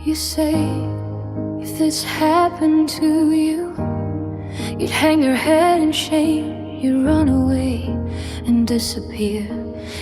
You say if this happened to you, you'd hang your head in shame, you'd run away and disappear.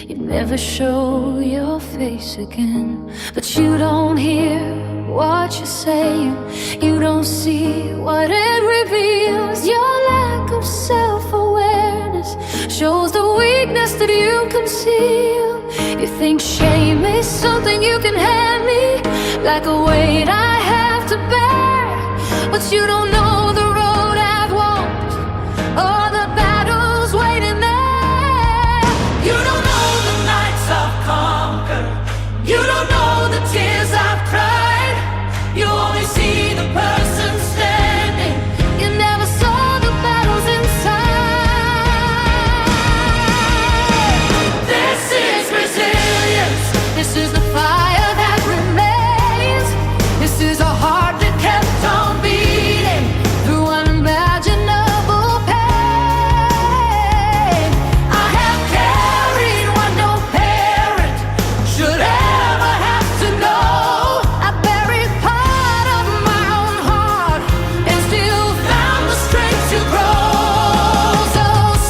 You'd never show your face again. But you don't hear what you're saying, you don't see what it reveals. Your lack of self-awareness shows the weakness that you conceal. You think shame is something you can hand me, like a weight I have to bear. But you don't know the road I've walked, or the battles waiting there. You don't know the nights I've conquered, you don't know the tears I've cried. You only see the person standing, you never saw the battles inside. This is resilience, this is the fire that remains. This is a heart that kept on beating through unimaginable pain. I have carried what no parent should ever have to know. I buried part of my own heart and still found the strength to grow. So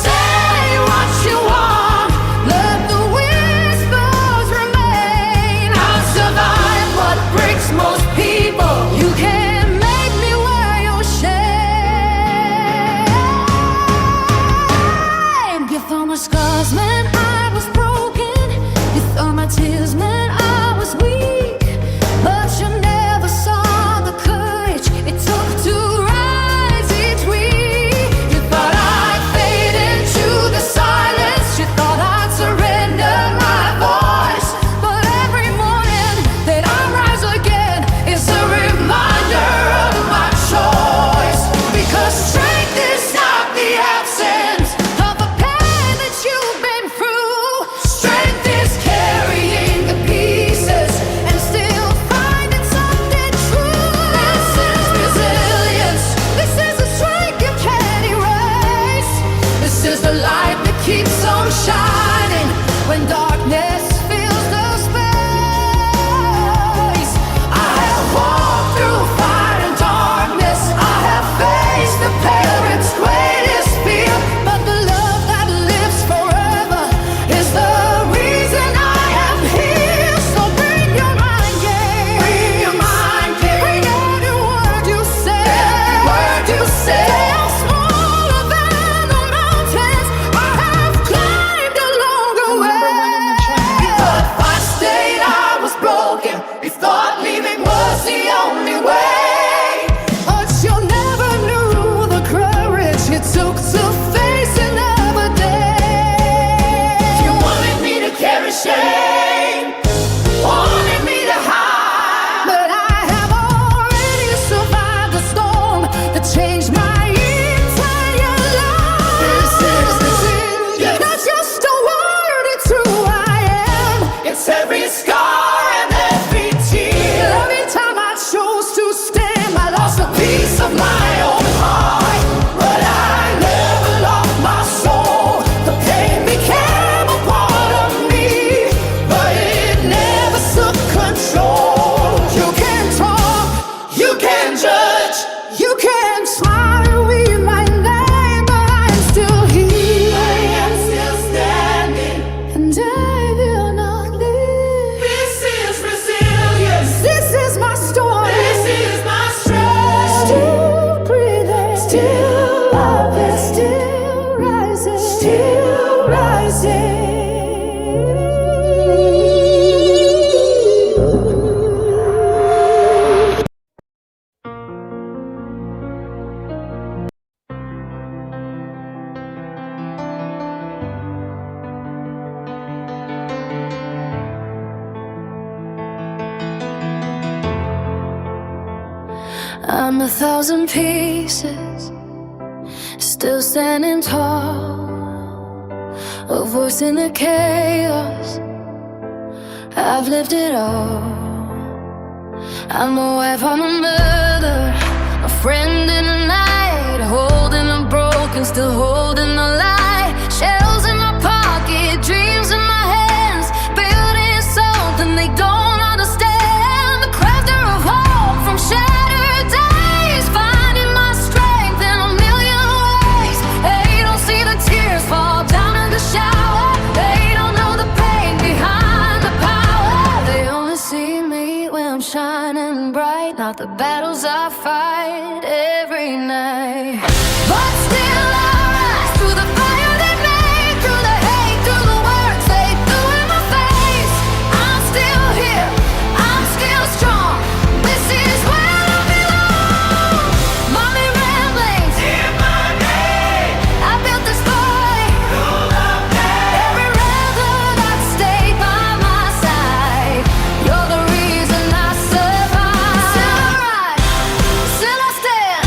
say what you want, let the whispers remain. I'll survive what breaks most people. You can't make me wear your shame. You thought my scars meant I was broken, you thought my tears meant I was weak, but you never saw the courage it took to rise each week. You thought I'd fade into the silence, you thought I'd surrender my voice. But every morning that I rise again is a reminder of my choice. Because strength is not the absence of the pain that you've been through. Strength is carrying the pieces and still finding something true. This is resilience, this is the strength you can't erase. This is the light that keeps on shining when darkness fills the space. I have walked through fire and darkness, I have faced the parents' greatest fear, but the love that lives forever is the reason I am here. So bring your mind game, bring your mind game, bring every word you say, every word you say. They are smaller than the mountains I have climbed along the way. You thought if I stayed I was broken, you thought leaving was the only way. But you never knew the courage it took to face another day. You wanted me to carry shame, wanted me to hide, but I have already survived the storm that changed my entire life. This is resilience, not just a word, it's who I am. It's every scar and every tear. Every time I chose to stand, I lost a piece of my own heart, but I never lost my soul. The pain became a part of me, but it never took control. You can talk, you can judge, you can smile and read my name, but I am still here. I am still standing, and I will not leave. This is resilience, this is my story, this is my strength. Still breathing, still loving, still rising, still rising. I'm 1,000 pieces, still standing tall, a voice in the chaos. I've lived it all. I'm a wife, I'm a mother, a friend in the night, holding the broken, still holding the light. Shells in my pocket, dreams in my hands, building something they don't understand. The crafter of heart. about the battles I fight every night. But still I rise through the fire they made, through the hate, through the words they threw in my face. I'm still here, I'm still strong. This is where I belong. Mommy ramblings in my name. I built this boy through the pain. Every rebel that stayed by my side. You're the reason I survive. Still I rise, still I stand,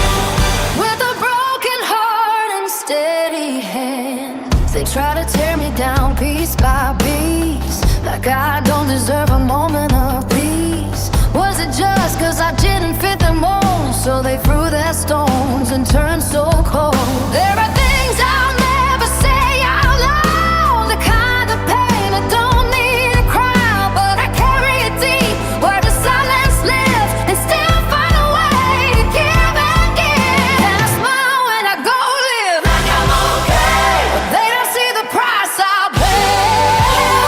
with a broken heart and steady hand. They try to tear me down piece by piece, like I don't deserve a moment of peace. Was it just cause I didn't fit them mold? So they threw their stones and turned so cold. There are things I'll never say out loud, the kind of pain that don't need a crowd. But I carry it deep where the silence lives, and still find a way to give and give. And I smile when I go live like I'm okay, but they don't see the price I pay.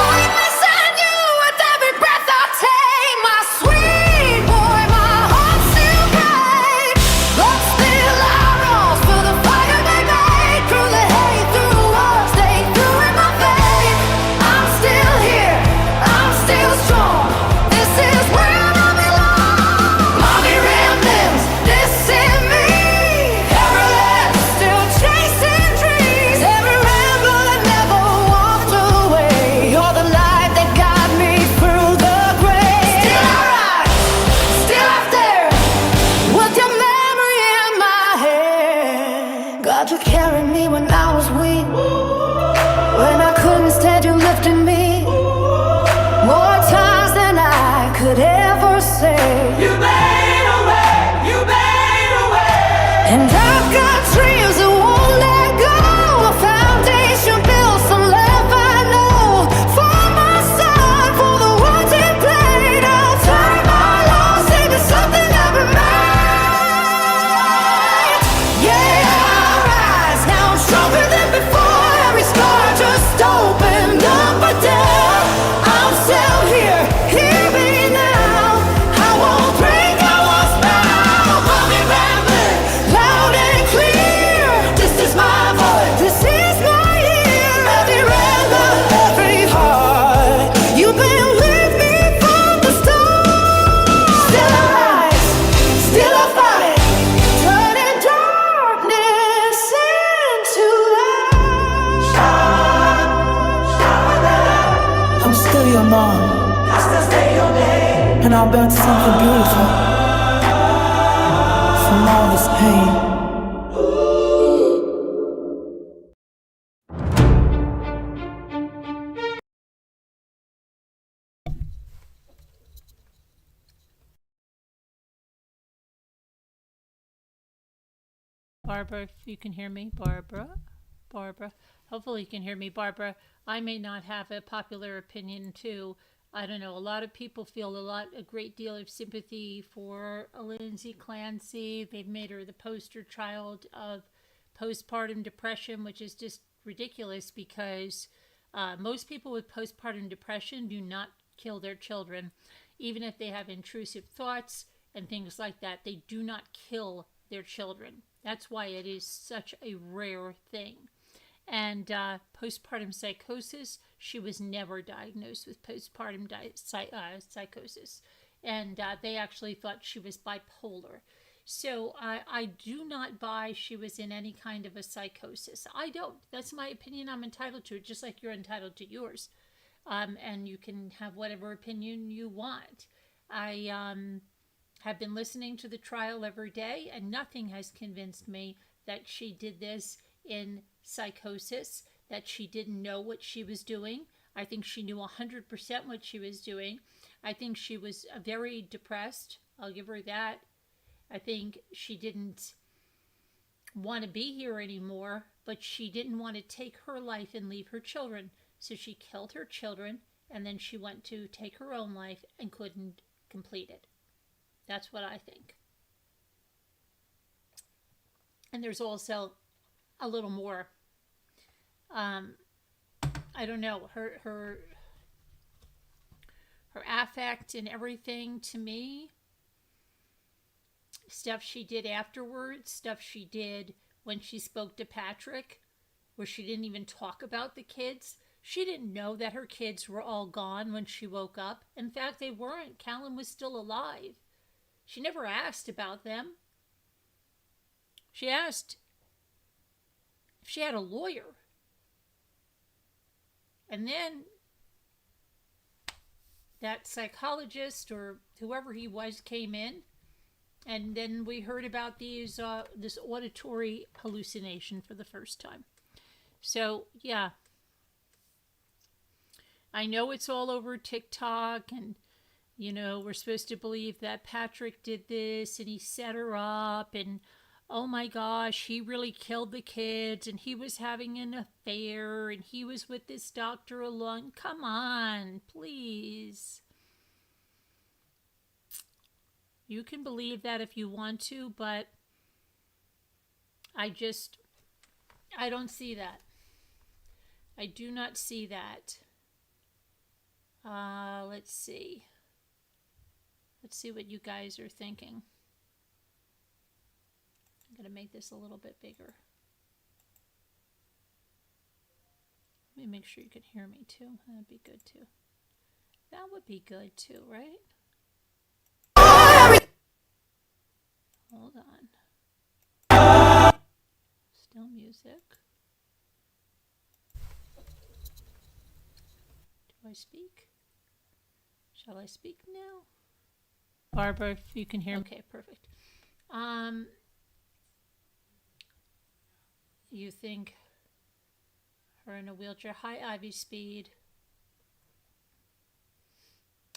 I'm missing you with every breath I take. My sweet boy, my heart's still brave. But still I rose for the fire they made, through the hate, through the words they threw in my face. I'm still here, I'm still strong. This is where I belong. Mommy ramblings, this is me. Every left still chasing dreams. Every ramble that never walked away. You're the light that got me through the grave. Still I rise, still out there, with your memory in my head. God, you carried me when I was weak, when I couldn't stand, you lifted me. More times than I could ever say. You made a way, you made a way. And I've got dreams that won't let go, a foundation built, some love I know. For my son, for the words he played, I'll turn my loss into something that remains. Yeah, I rise, now I'm stronger than before. Every scar just opened up a door. I'm still here, hear me now. I won't break, I won't bow. Mommy rambling, loud and clear. This is my voice, this is my year. Every rebel, every heart, you've been with me from the start. Still I rise, still I fight, turning darkness into light. I'm still your mom, and I'll build something beautiful from all this pain. Barbara, if you can hear me, Barbara. Hopefully you can hear me, Barbara. I may not have a popular opinion too. I don't know. A lot of people feel a great deal of sympathy for Lindsay Clancy. They've made her the poster child of postpartum depression, which is just ridiculous because most people with postpartum depression do not kill their children. Even if they have intrusive thoughts and things like that, they do not kill their children. That's why it is such a rare thing. And postpartum psychosis, she was never diagnosed with postpartum psychosis. And they actually thought she was bipolar. So I do not buy she was in any kind of a psychosis. I don't. That's my opinion. I'm entitled to it, just like you're entitled to yours. And you can have whatever opinion you want. I have been listening to the trial every day, and nothing has convinced me that she did this in psychosis, that she didn't know what she was doing. I think she knew 100% what she was doing. I think she was very depressed. I'll give her that. I think she didn't want to be here anymore, but she didn't want to take her life and leave her children. So she killed her children, and then she went to take her own life and couldn't complete it. That's what I think. And there's also a little more. I don't know, her affect and everything, to me, stuff she did afterwards, stuff she did when she spoke to Patrick, where she didn't even talk about the kids. She didn't know that her kids were all gone when she woke up. In fact, they weren't. Callan was still alive. She never asked about them. She asked if she had a lawyer. And then that psychologist or whoever he was came in, and then we heard about this auditory hallucination for the first time. So, yeah. I know it's all over TikTok, and, you know, we're supposed to believe that Patrick did this, and he set her up, and, oh my gosh, he really killed the kids, and he was having an affair, and he was with this doctor alone. Come on, please. You can believe that if you want to, but I don't see that. I do not see that. Let's see. Let's see what you guys are thinking. I'm going to make this a little bit bigger. Let me make sure you can hear me too. That'd be good too. That would be good too, right? Hold on. Still music. Do I speak? Shall I speak now? Barbara, if you can hear me. Okay, perfect. You think her in a wheelchair. Hi, Ivy Speed.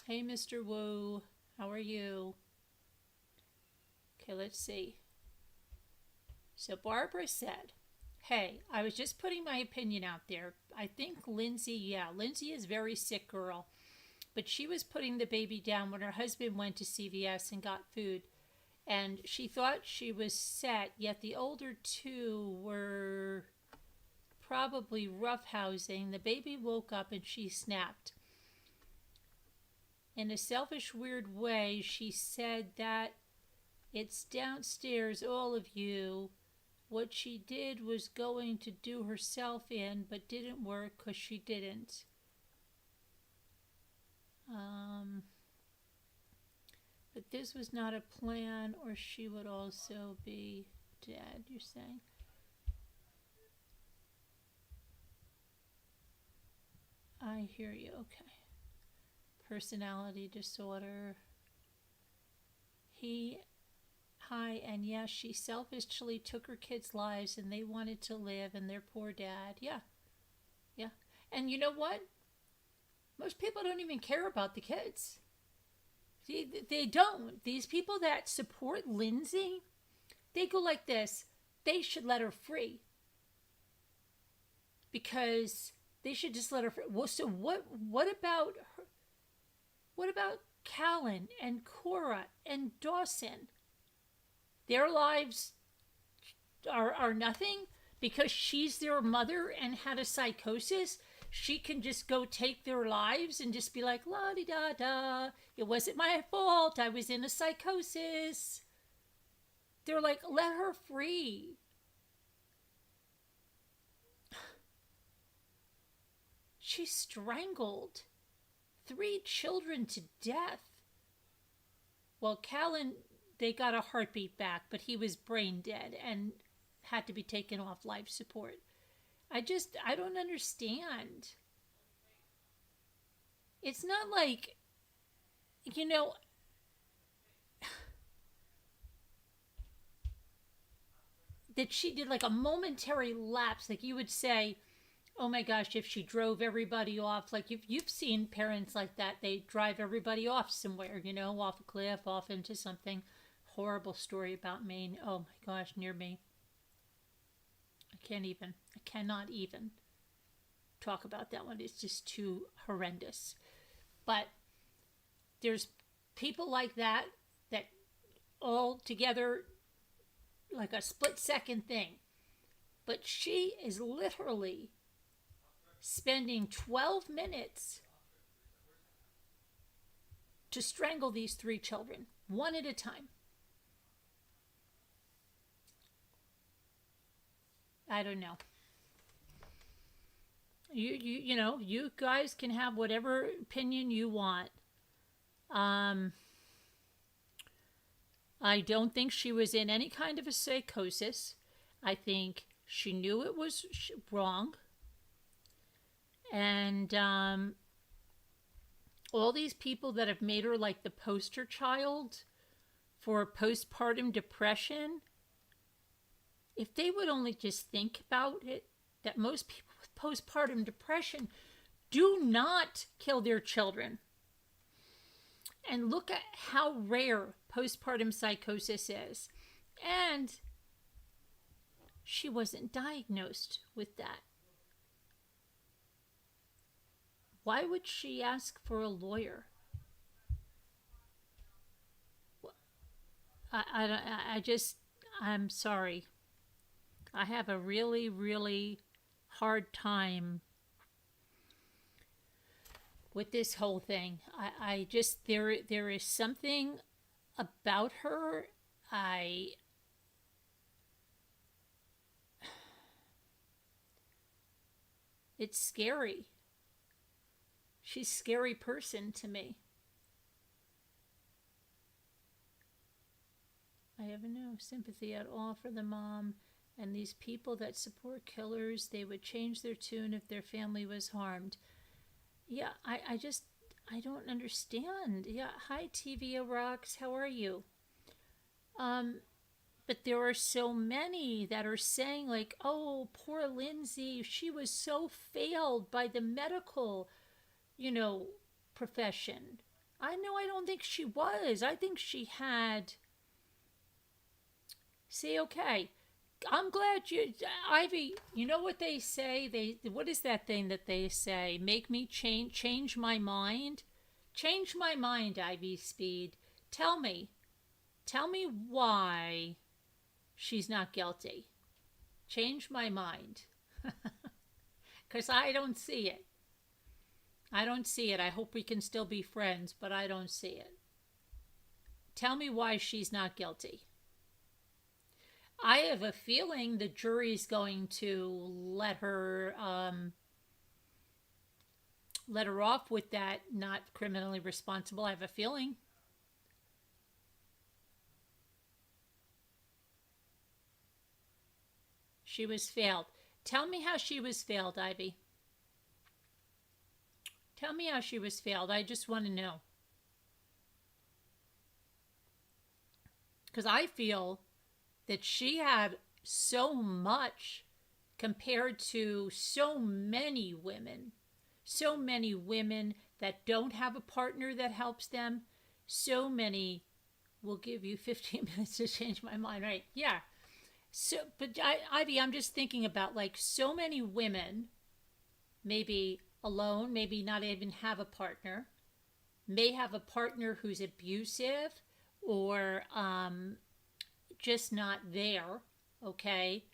Hey, Mr. Wu. How are you? Okay, let's see. So Barbara said, hey, I was just putting my opinion out there. I think Lindsay is a very sick girl. But she was putting the baby down when her husband went to CVS and got food. And she thought she was set, yet the older two were probably roughhousing. The baby woke up and she snapped. In a selfish, weird way, she said that it's downstairs, all of you. What she did was going to do herself in, but didn't work because she didn't. But this was not a plan, or she would also be dead, you're saying? I hear you, okay. Personality disorder. Hi, and yes, she selfishly took her kids' lives, and they wanted to live, and their poor dad. Yeah. And you know what? Most people don't even care about the kids. They don't. These people that support Lindsay, they go like this. They should let her free. Because they should just let her free. Well, so what about her? What about Callan and Cora and Dawson? Their lives are nothing because she's their mother and had a psychosis. She can just go take their lives and just be like, la-di-da-da. It wasn't my fault. I was in a psychosis. They're like, let her free. She strangled 3 children to death. Well, Callan, they got a heartbeat back, but he was brain dead and had to be taken off life support. I don't understand. It's not like, you know, that she did like a momentary lapse. Like you would say, oh my gosh, if she drove everybody off, like you've seen parents like that, they drive everybody off somewhere, you know, off a cliff, off into something. Horrible story about Maine. Oh my gosh, near me. I cannot even talk about that one. It's just too horrendous. But there's people like that all together, like a split-second thing. But she is literally spending 12 minutes to strangle these 3 children, one at a time. I don't know. You guys can have whatever opinion you want. I don't think she was in any kind of a psychosis. I think she knew it was wrong. And all these people that have made her like the poster child for postpartum depression, if they would only just think about it, that most people with postpartum depression do not kill their children. And look at how rare postpartum psychosis is. And she wasn't diagnosed with that. Why would she ask for a lawyer? I'm sorry. I have a really, really hard time with this whole thing. There is something about her. It's scary. She's a scary person to me. I have no sympathy at all for the mom and these people that support killers. They would change their tune if their family was harmed. Yeah, I don't understand. Yeah, hi TVA Rocks, how are you? But there are so many that are saying like, oh, poor Lindsay, she was so failed by the medical, profession. I don't think she was. I think she had. See, okay. I'm glad Ivy, you know what they say? What is that thing that they say? Make me change my mind? Change my mind, Ivy Speed. Tell me why she's not guilty. Change my mind. Because I don't see it. I don't see it. I hope we can still be friends, but I don't see it. Tell me why she's not guilty. I have a feeling the jury's going to let her off with that not criminally responsible. I have a feeling. She was failed. Tell me how she was failed, Ivy. Tell me how she was failed. I just want to know. Because I feel that she had so much compared to so many women that don't have a partner that helps them. So many will give you 15 minutes to change my mind, right? Yeah. So, but Ivy, I'm just thinking about like so many women, maybe alone, maybe not even have a partner, may have a partner who's abusive or just not there, okay?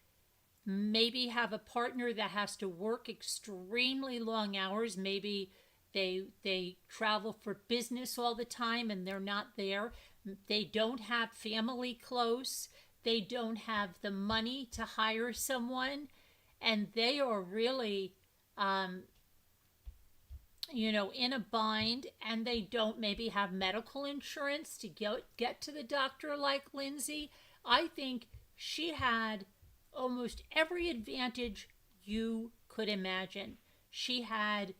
Maybe have a partner that has to work extremely long hours. Maybe they travel for business all the time and they're not there. They don't have family close. They don't have the money to hire someone. And they are really, in a bind, and they don't maybe have medical insurance to get to the doctor like Lindsay. I think she had almost every advantage you could imagine. She had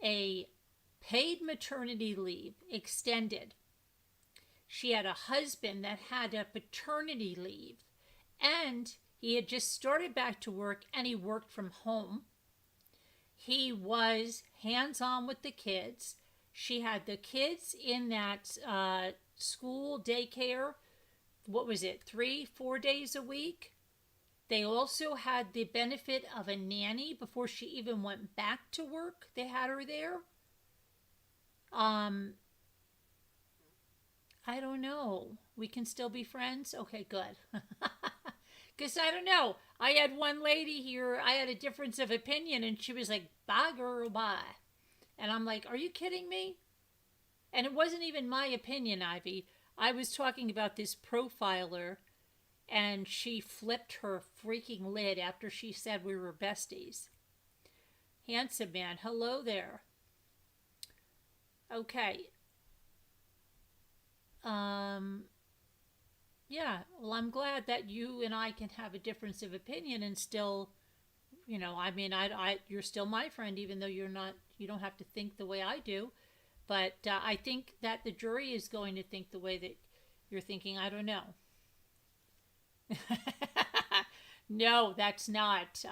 a paid maternity leave, extended. She had a husband that had a paternity leave, and he had just started back to work, and he worked from home. He was hands-on with the kids. She had the kids in that school daycare. What was it, 3-4 days a week? They also had the benefit of a nanny before she even went back to work. They had her there. I don't know. We can still be friends? Okay, good. Because I don't know. I had one lady here, I had a difference of opinion, and she was like, bye, girl, bye. And I'm like, are you kidding me? And it wasn't even my opinion, Ivy. I was talking about this profiler, and she flipped her freaking lid after she said we were besties. Handsome man, hello there. Okay. Yeah, well, I'm glad that you and I can have a difference of opinion and still, I mean, you're still my friend, even though you don't have to think the way I do. But I think that the jury is going to think the way that you're thinking. I don't know. No, that's not.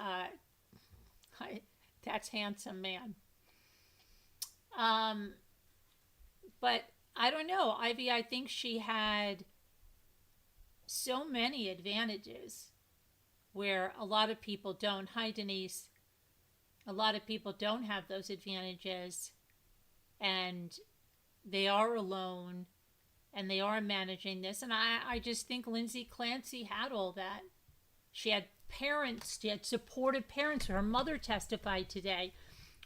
That's handsome man. But I don't know, Ivy. I think she had so many advantages where a lot of people don't. Hi, Denise. A lot of people don't have those advantages, and they are alone, and they are managing this. And I just think Lindsay Clancy had all that. She had parents, she had supportive parents. Her mother testified today,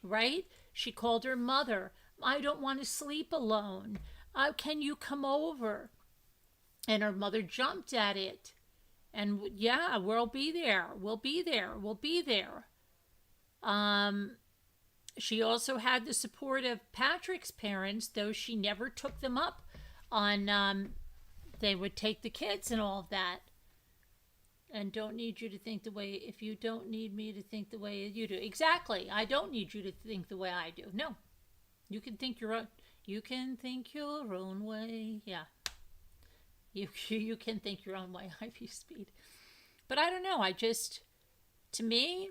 right? She called her mother. I don't want to sleep alone. Can you come over? And her mother jumped at it. And yeah, we'll be there. We'll be there. We'll be there. She also had the support of Patrick's parents, though she never took them up on, they would take the kids and all of that. And don't need you to think the way, if you don't need me to think the way you do. Exactly. I don't need you to think the way I do. No. You can think your own way. Yeah. You can think your own way, Ivy Speed. But I don't know. To me,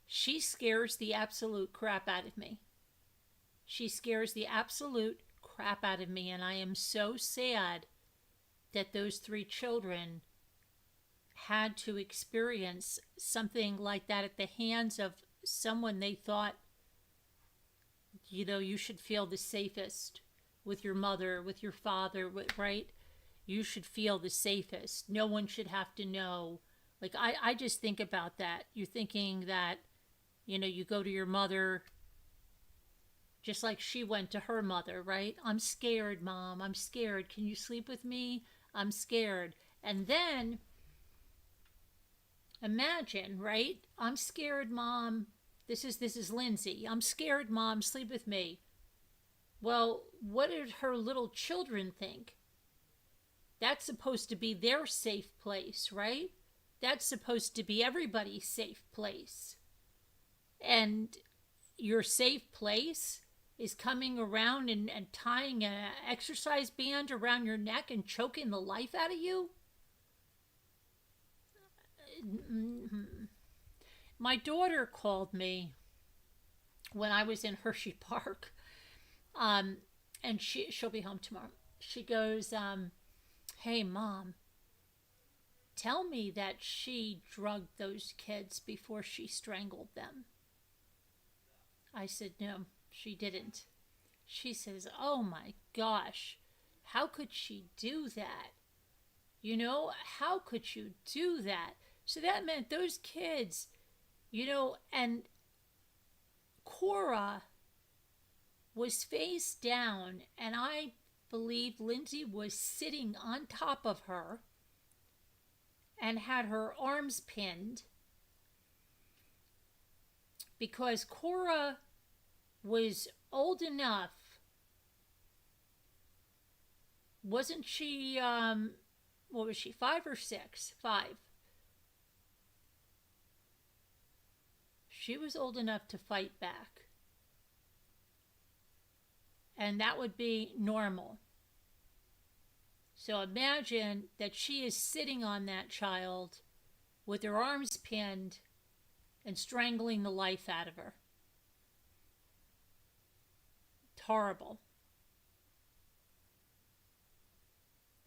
she scares the absolute crap out of me. She scares the absolute crap out of me. And I am so sad that those 3 children had to experience something like that at the hands of someone they thought, you should feel the safest with your mother, with your father, right? You should feel the safest. No one should have to know. Like, I just think about that. You're thinking that, you go to your mother just like she went to her mother, right? I'm scared, Mom. I'm scared. Can you sleep with me? I'm scared. And then imagine, right? I'm scared, Mom. This is Lindsay. I'm scared, Mom. Sleep with me. Well, what did her little children think? That's supposed to be their safe place, right? That's supposed to be everybody's safe place. And your safe place is coming around and tying an exercise band around your neck and choking the life out of you? My daughter called me when I was in Hershey Park, and she'll be home tomorrow. She goes, hey, Mom, tell me that she drugged those kids before she strangled them. I said, no, she didn't. She says, oh my gosh, how could she do that? How could you do that? So that meant those kids, and Cora was face down, and I believe Lindsay was sitting on top of her and had her arms pinned, because Cora was old enough. Wasn't she, what was she, 5 or 6? 5. She was old enough to fight back. And that would be normal. So imagine that she is sitting on that child with her arms pinned and strangling the life out of her. It's horrible.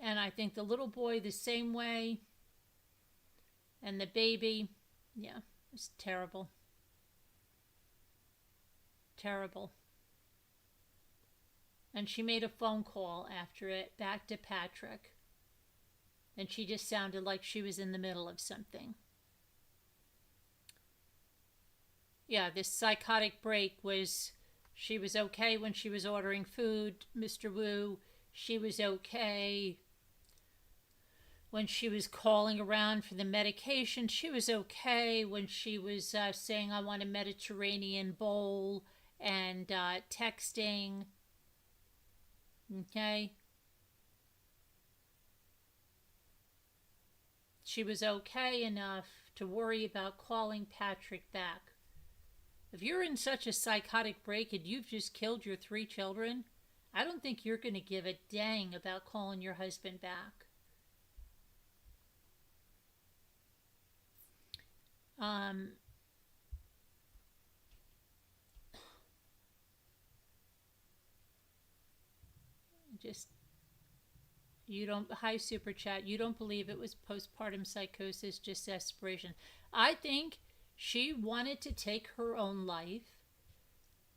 And I think the little boy the same way. And the baby, yeah, it's terrible. Terrible. And she made a phone call after it back to Patrick. And she just sounded like she was in the middle of something. Yeah, this psychotic break was, she was okay when she was ordering food, Mr. Wu. She was okay when she was calling around for the medication, she was okay. When she was saying, I want a Mediterranean bowl, and texting, okay, she was okay enough to worry about calling Patrick back. If you're in such a psychotic break and you've just killed your 3 children, I don't think you're going to give a dang about calling your husband back. Just, you don't, hi Super Chat, you don't believe it was postpartum psychosis, just desperation. I think she wanted to take her own life,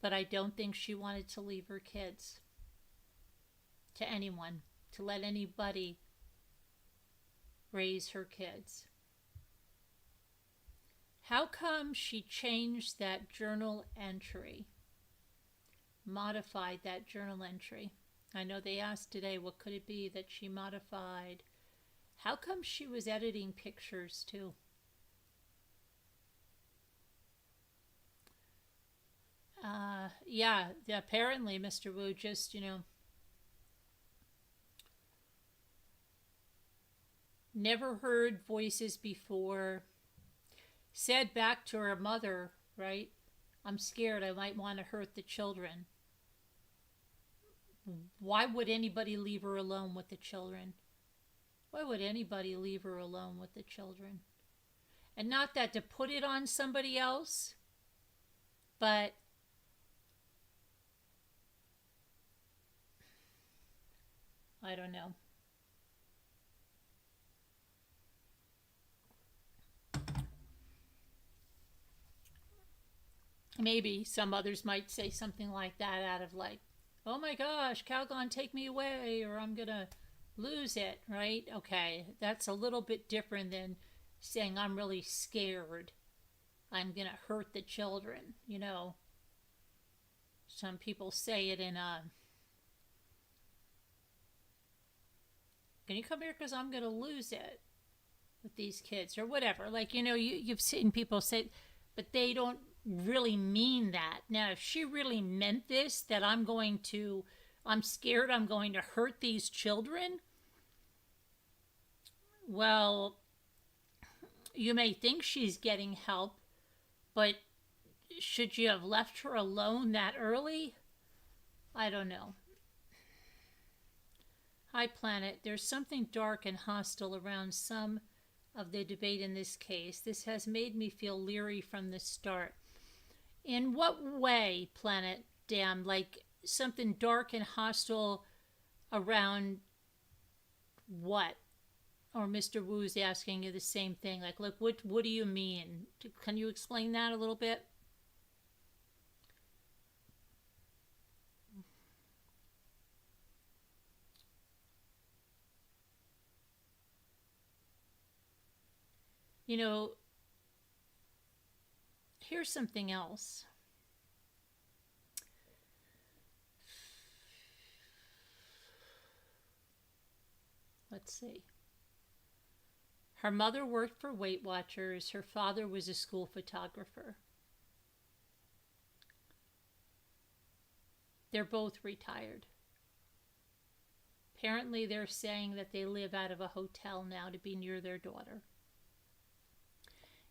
but I don't think she wanted to leave her kids to anyone, to let anybody raise her kids. How come she changed that journal entry, modified that journal entry? I know they asked today, what could it be that she modified? How come she was editing pictures too? Yeah, apparently Mr. Wu just, never heard voices before, said back to her mother, right? I'm scared I might want to hurt the children. Why would anybody leave her alone with the children? Why would anybody leave her alone with the children? And not that to put it on somebody else, but I don't know. Maybe some others might say something like that out of like, oh my gosh, Calgon, take me away, or I'm going to lose it, right? Okay, that's a little bit different than saying I'm really scared. I'm going to hurt the children, Some people say it in a, can you come here because I'm going to lose it with these kids or whatever. Like, you've seen people say, but they don't really mean that. Now, if she really meant this, that I'm scared I'm going to hurt these children, well, you may think she's getting help, but should you have left her alone that early? I don't know. Hi, Planet. There's something dark and hostile around some of the debate in this case. This has made me feel leery from the start. In what way, Planet? Damn, like something dark and hostile around what? Or Mr. Wu's asking you the same thing. Like, look, what do you mean? Can you explain that a little bit? Here's something else. Let's see. Her mother worked for Weight Watchers. Her father was a school photographer. They're both retired. Apparently, they're saying that they live out of a hotel now to be near their daughter.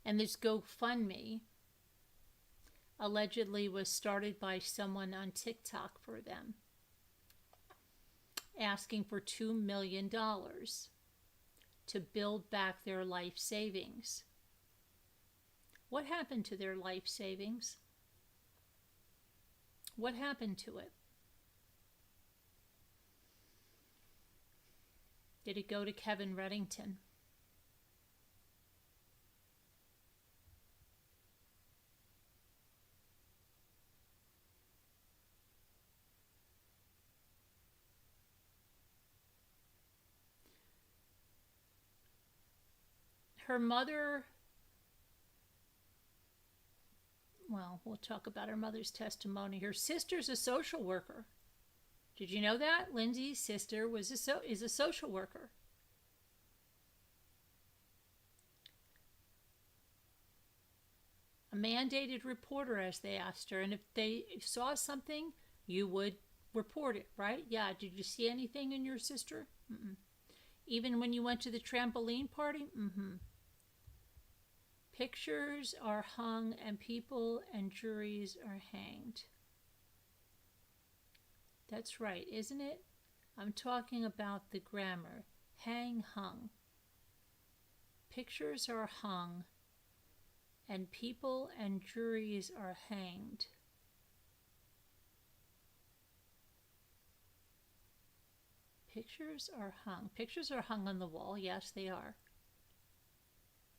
And this GoFundMe allegedly was started by someone on TikTok for them, asking for $2 million to build back their life savings. What happened to their life savings? What happened to it? Did it go to Kevin Reddington? Her mother, well, we'll talk about her mother's testimony. Her sister's a social worker. Did you know that? Lindsay's sister is a social worker. A mandated reporter, as they asked her. And if they saw something, you would report it, right? Yeah, did you see anything in your sister? Mm-mm. Even when you went to the trampoline party? Mm-hmm. Pictures are hung and people and juries are hanged. That's right, isn't it? I'm talking about the grammar. Hang, hung. Pictures are hung and people and juries are hanged. Pictures are hung. Pictures are hung on the wall. Yes, they are.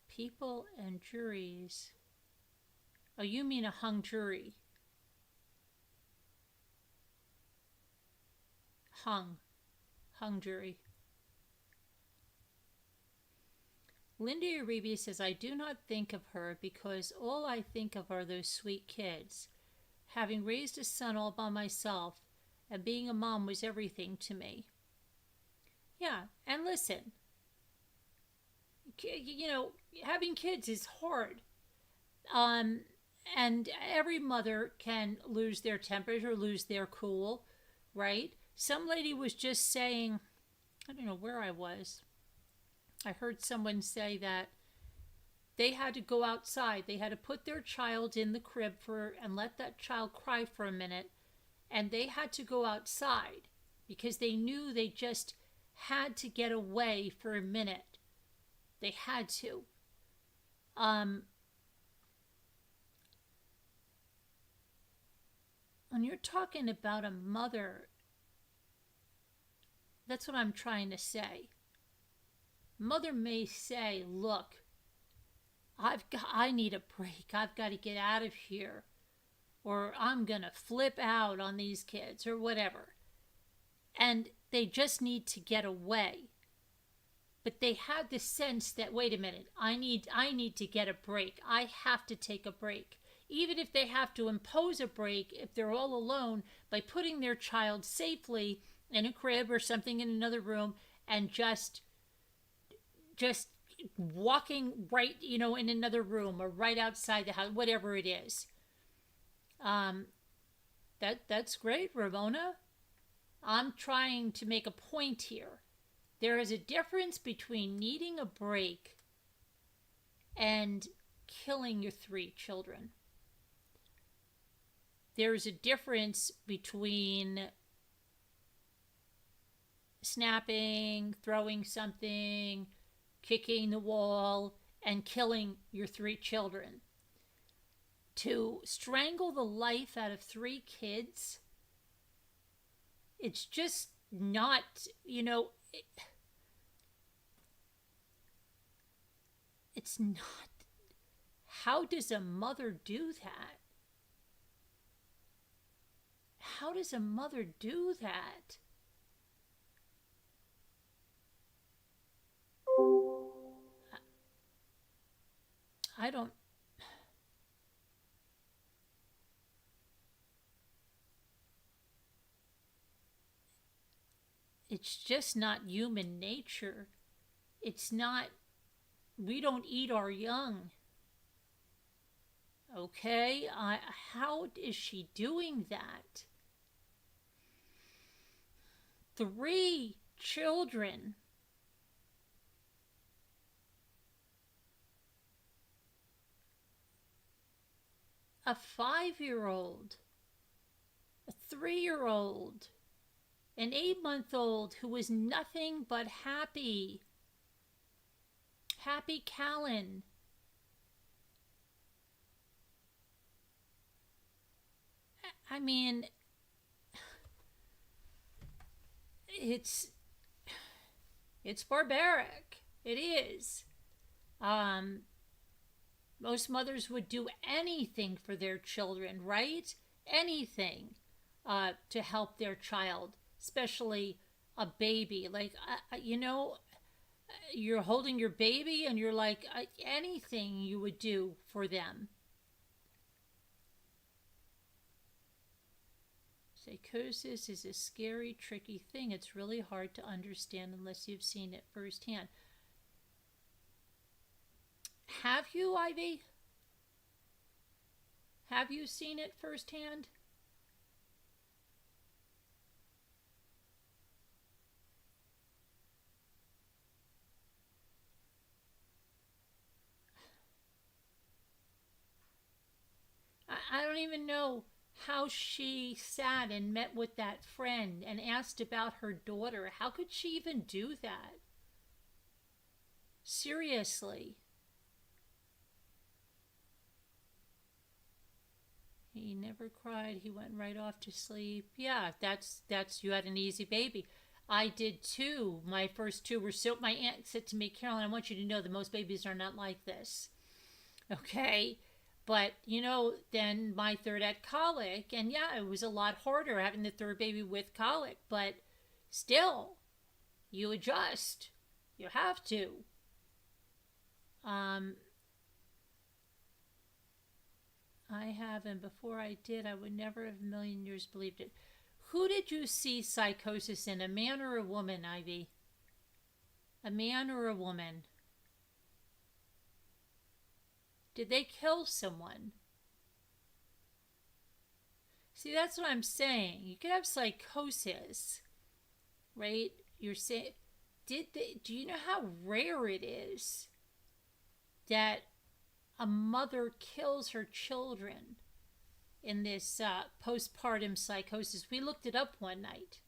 People and juries. Oh, you mean a hung jury. Hung. Hung jury. Linda Uribe says, I do not think of her because all I think of are those sweet kids. Having raised a son all by myself and being a mom was everything to me. Yeah, and listen, you know, having kids is hard. And every mother can lose their tempers or lose their cool, right? Some lady was just saying, I don't know where I was. I heard someone say that they had to go outside. They had to put their child in the crib and let that child cry for a minute. And they had to go outside because they knew they just had to get away for a minute. They had to. When you're talking about a mother, that's what I'm trying to say. Mother may say, look, I need a break. I've got to get out of here. Or I'm going to flip out on these kids or whatever. And they just need to get away. But they had the sense that, wait a minute, I need to get a break. I have to take a break. Even if they have to impose a break, if they're all alone, by putting their child safely in a crib or something in another room and just walking right, in another room or right outside the house, whatever it is. That's great, Ramona. I'm trying to make a point here. There is a difference between needing a break and killing your 3 children. There's a difference between snapping, throwing something, kicking the wall, and killing your 3 children. To strangle the life out of 3 kids, it's just not, it's not. How does a mother do that? How does a mother do that? I don't. It's just not human nature. It's not. We don't eat our young. Okay? How is she doing that? 3 children. A 5-year-old. A 3-year-old. An 8-month-old who was nothing but happy. Happy Callan. I mean, it's barbaric. It is. Most mothers would do anything for their children, right? Anything to help their child, especially a baby. Like, you're holding your baby and you're like, anything you would do for them. Psychosis is a scary, tricky thing. It's really hard to understand unless you've seen it firsthand. Have you, Ivy? Have you seen it firsthand? I don't even know how she sat and met with that friend and asked about her daughter. How could she even do that? Seriously. He never cried. He went right off to sleep. Yeah, that's you had an easy baby. I did too. My first two were so. My aunt said to me, Carolyn, I want you to know that most babies are not like this. Okay, but then my third had colic, and yeah, it was a lot harder having the third baby with colic. But still, you adjust. You have to. Um, I have, and before I did, I would never have a million years believed it. Who did you see psychosis in? A man or a woman, Ivy? A man or a woman? Did they kill someone? See, that's what I'm saying. You could have psychosis, right? You're saying, do you know how rare it is that a mother kills her children in this postpartum psychosis? We looked it up one night.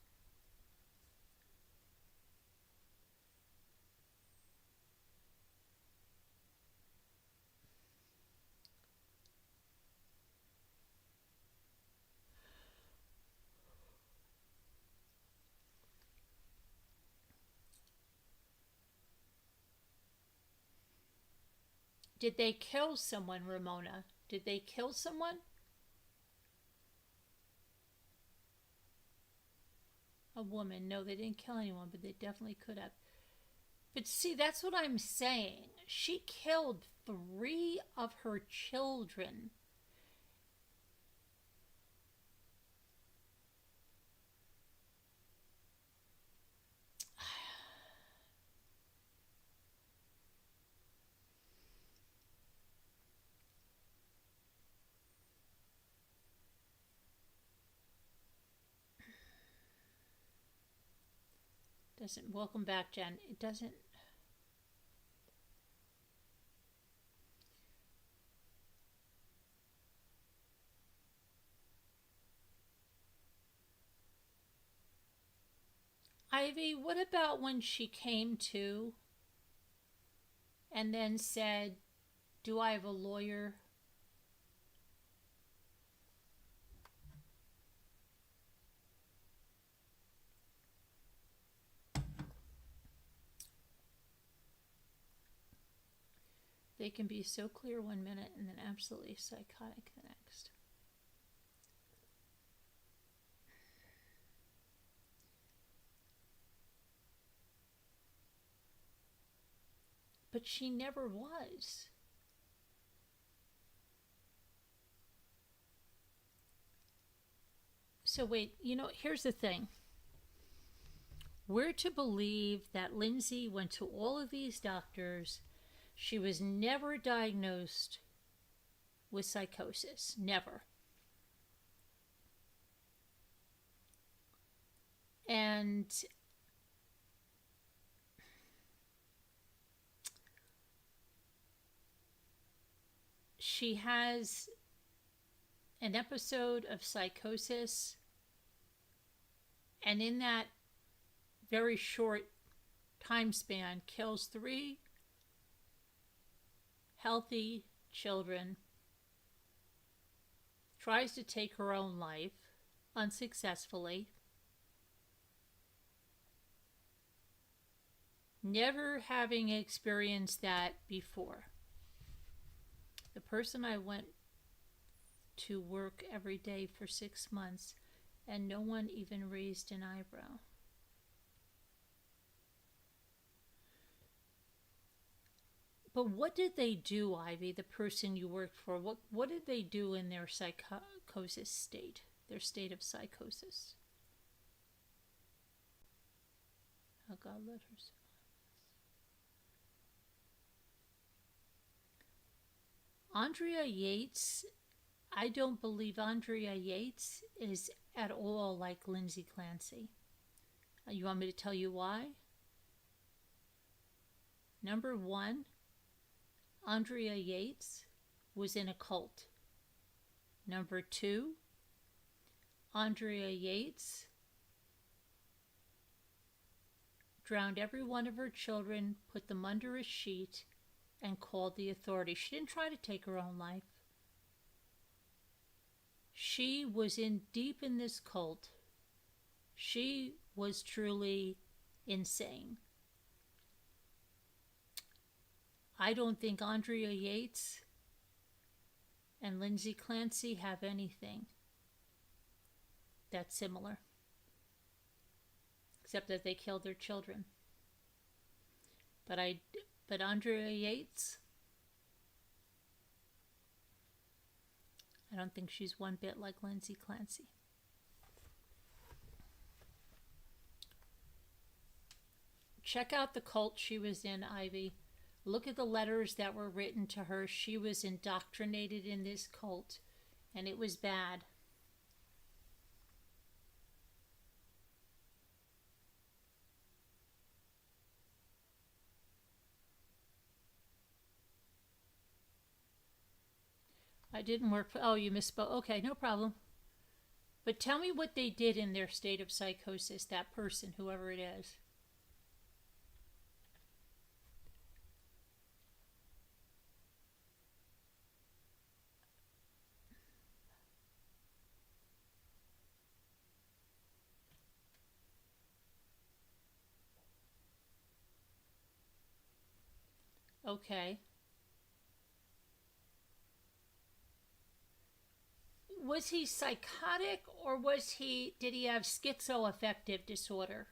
Did they kill someone, Ramona? Did they kill someone? A woman. No, they didn't kill anyone, but they definitely could have. But see, that's what I'm saying. She killed 3 of her children. Doesn't. Welcome back, Jen. It doesn't. Ivy, what about when she came to and then said, do I have a lawyer? They can be so clear one minute and then absolutely psychotic the next. But she never was. So wait, here's the thing. We're to believe that Lindsay went to all of these doctors. She was never diagnosed with psychosis. Never. And she has an episode of psychosis, and in that very short time span kills 3 healthy children, tries to take her own life unsuccessfully, never having experienced that before. The person I went to work every day for 6 months, and no one even raised an eyebrow. But what did they do, Ivy, the person you worked for? What did they do in their psychosis state, their state of psychosis? Oh, God, let her survive this. Andrea Yates I don't believe Andrea Yates is at all like Lindsay Clancy. You want me to tell you why? Number one, Andrea Yates was in a cult. Number two, Andrea Yates drowned every one of her children, put them under a sheet, and called the authorities. She didn't try to take her own life. She was in deep in this cult. She was truly insane. I don't think Andrea Yates and Lindsay Clancy have anything that's similar, except that they killed their children. But Andrea Yates, I don't think she's one bit like Lindsay Clancy. Check out the cult she was in, Ivy. Look at the letters that were written to her. She was indoctrinated in this cult, and it was bad. I didn't work for... Oh, you misspoke. Okay, no problem. But tell me what they did in their state of psychosis, that person, whoever it is. Okay. Was he psychotic, or did he have schizoaffective disorder?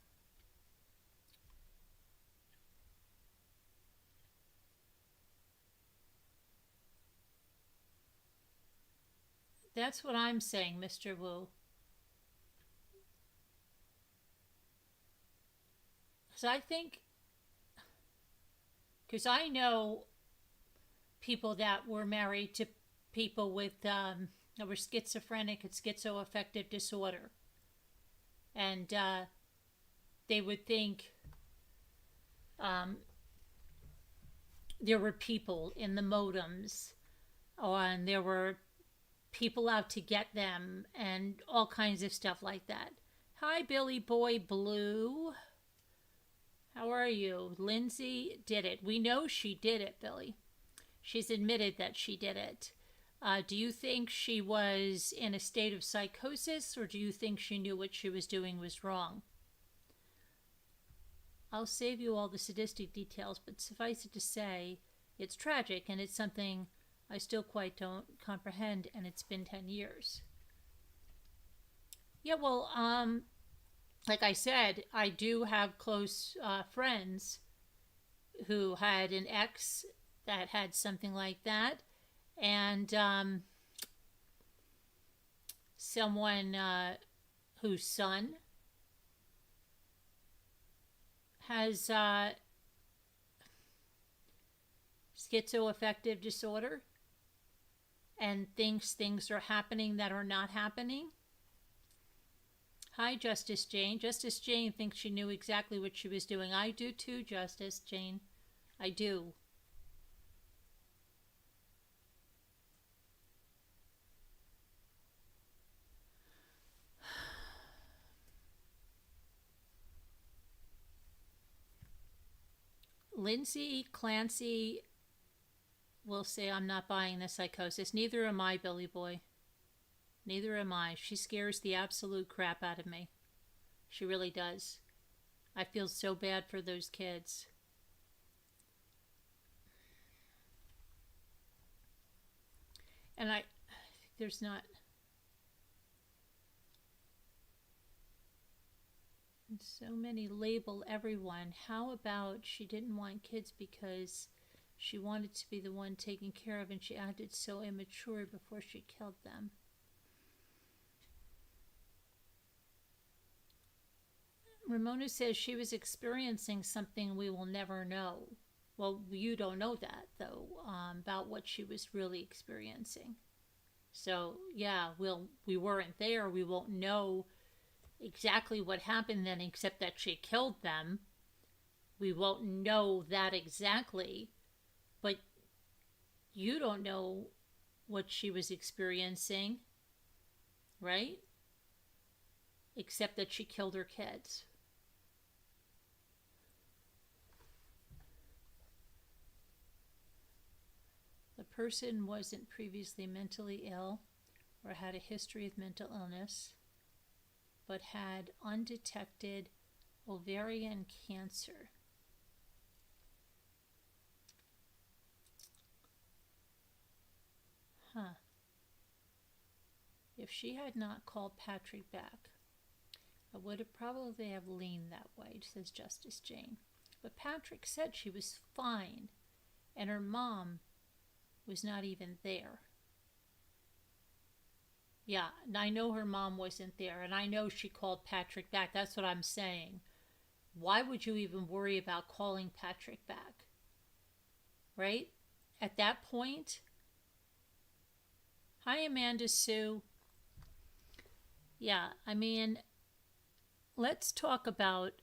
That's what I'm saying, Mr. Wu. Because I know people that were married to people with that were schizophrenic and schizoaffective disorder, and they would think there were people in the modems, and there were people out to get them, and all kinds of stuff like that. Hi, Billy Boy Blue. How are you? Lindsay did it. We know she did it, Billy. She's admitted that she did it. Do you think she was in a state of psychosis, or do you think she knew what she was doing was wrong? I'll save you all the sadistic details, but suffice it to say, it's tragic, and it's something I still quite don't comprehend, and it's been 10 years. Yeah, well, like I said, I do have close friends who had an ex that had something like that, and someone whose son has schizoaffective disorder and thinks things are happening that are not happening. Hi, Justice Jane. Justice Jane thinks she knew exactly what she was doing. I do too, Justice Jane. I do. Lindsay Clancy will say, I'm not buying the psychosis. Neither am I, Billy Boy. Neither am I. She scares the absolute crap out of me. She really does. I feel so bad for those kids. And there's not... So many label everyone. How about she didn't want kids because she wanted to be the one taken care of, and she acted so immature before she killed them? Ramona says she was experiencing something we will never know. Well, you don't know that, though, about what she was really experiencing. So yeah, we weren't there. We won't know exactly what happened then, except that she killed them. We won't know that exactly, but you don't know what she was experiencing, right? Except that she killed her kids. The person wasn't previously mentally ill or had a history of mental illness, but had undetected ovarian cancer. Huh. If she had not called Patrick back, I would have probably have leaned that way, says Justice Jane. But Patrick said she was fine, and her mom was not even there. Yeah, and I know her mom wasn't there, and I know she called Patrick back. That's what I'm saying. Why would you even worry about calling Patrick back? Right? At that point, hi, Amanda Sue. Yeah, I mean, let's talk about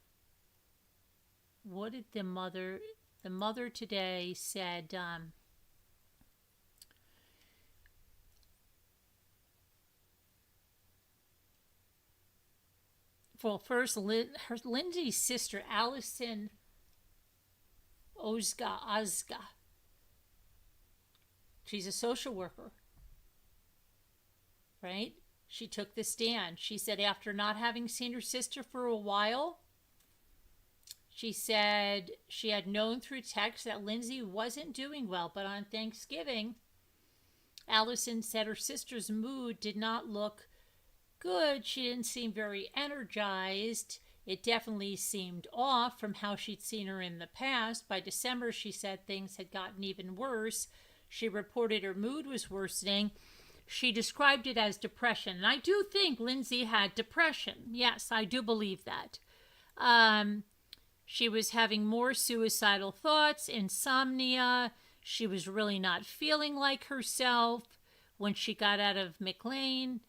what did the mother today said. Well, first, Lindsay's sister, Allison Ozga, she's a social worker, right? She took the stand. She said after not having seen her sister for a while, she said she had known through text that Lindsay wasn't doing well, but on Thanksgiving, Allison said her sister's mood did not look good. She didn't seem very energized. It definitely seemed off from how she'd seen her in the past. By December, she said things had gotten even worse. She reported her mood was worsening. She described it as depression. And I do think Lindsay had depression. Yes, I do believe that. She was having more suicidal thoughts, insomnia. She was really not feeling like herself when she got out of McLean.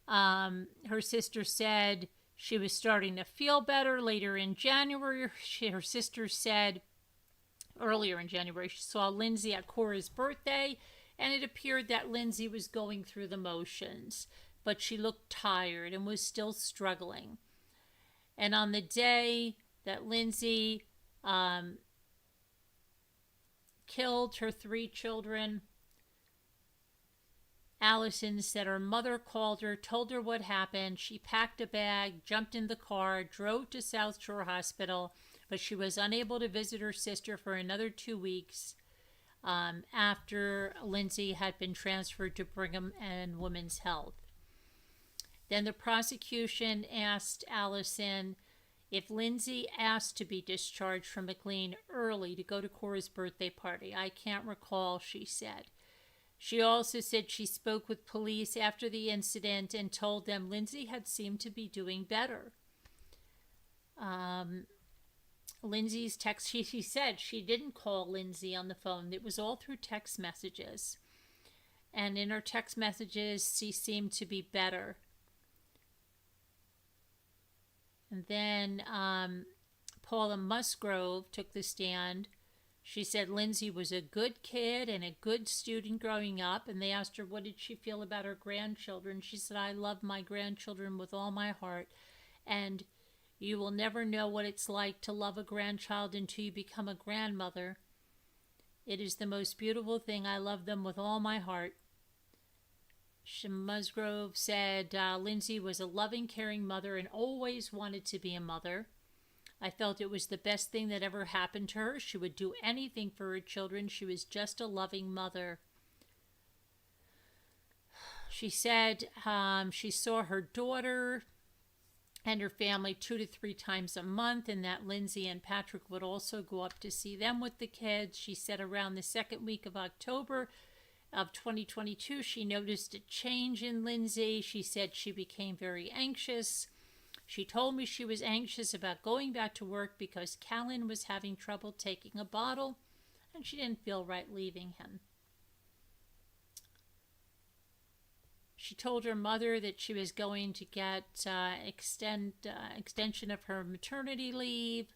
Her sister said she was starting to feel better later in January. Her sister said earlier in January she saw Lindsay at Cora's birthday, and it appeared that Lindsay was going through the motions, but she looked tired and was still struggling. And on the day that Lindsay killed her 3 children, Allison said her mother called her, told her what happened. She packed a bag, jumped in the car, drove to South Shore Hospital, but she was unable to visit her sister for another 2 weeks after Lindsay had been transferred to Brigham and Women's Health. Then the prosecution asked Allison if Lindsay asked to be discharged from McLean early to go to Cora's birthday party. I can't recall, she said. She also said she spoke with police after the incident and told them Lindsay had seemed to be doing better. Lindsay's text, she said she didn't call Lindsay on the phone. It was all through text messages. And in her text messages, she seemed to be better. And then Paula Musgrove took the stand. She said Lindsay was a good kid and a good student growing up, and they asked her what did she feel about her grandchildren. She said, I love my grandchildren with all my heart, and you will never know what it's like to love a grandchild until you become a grandmother. It is the most beautiful thing. I love them with all my heart. Musgrove said Lindsay was a loving, caring mother and always wanted to be a mother. I felt it was the best thing that ever happened to her. She would do anything for her children. She was just a loving mother. She said she saw her daughter and her family 2 to 3 times a month, and that Lindsay and Patrick would also go up to see them with the kids. She said around the second week of October of 2022, she noticed a change in Lindsay. She said she became very anxious. She told me she was anxious about going back to work because Callan was having trouble taking a bottle, and she didn't feel right leaving him. She told her mother that she was going to get extension of her maternity leave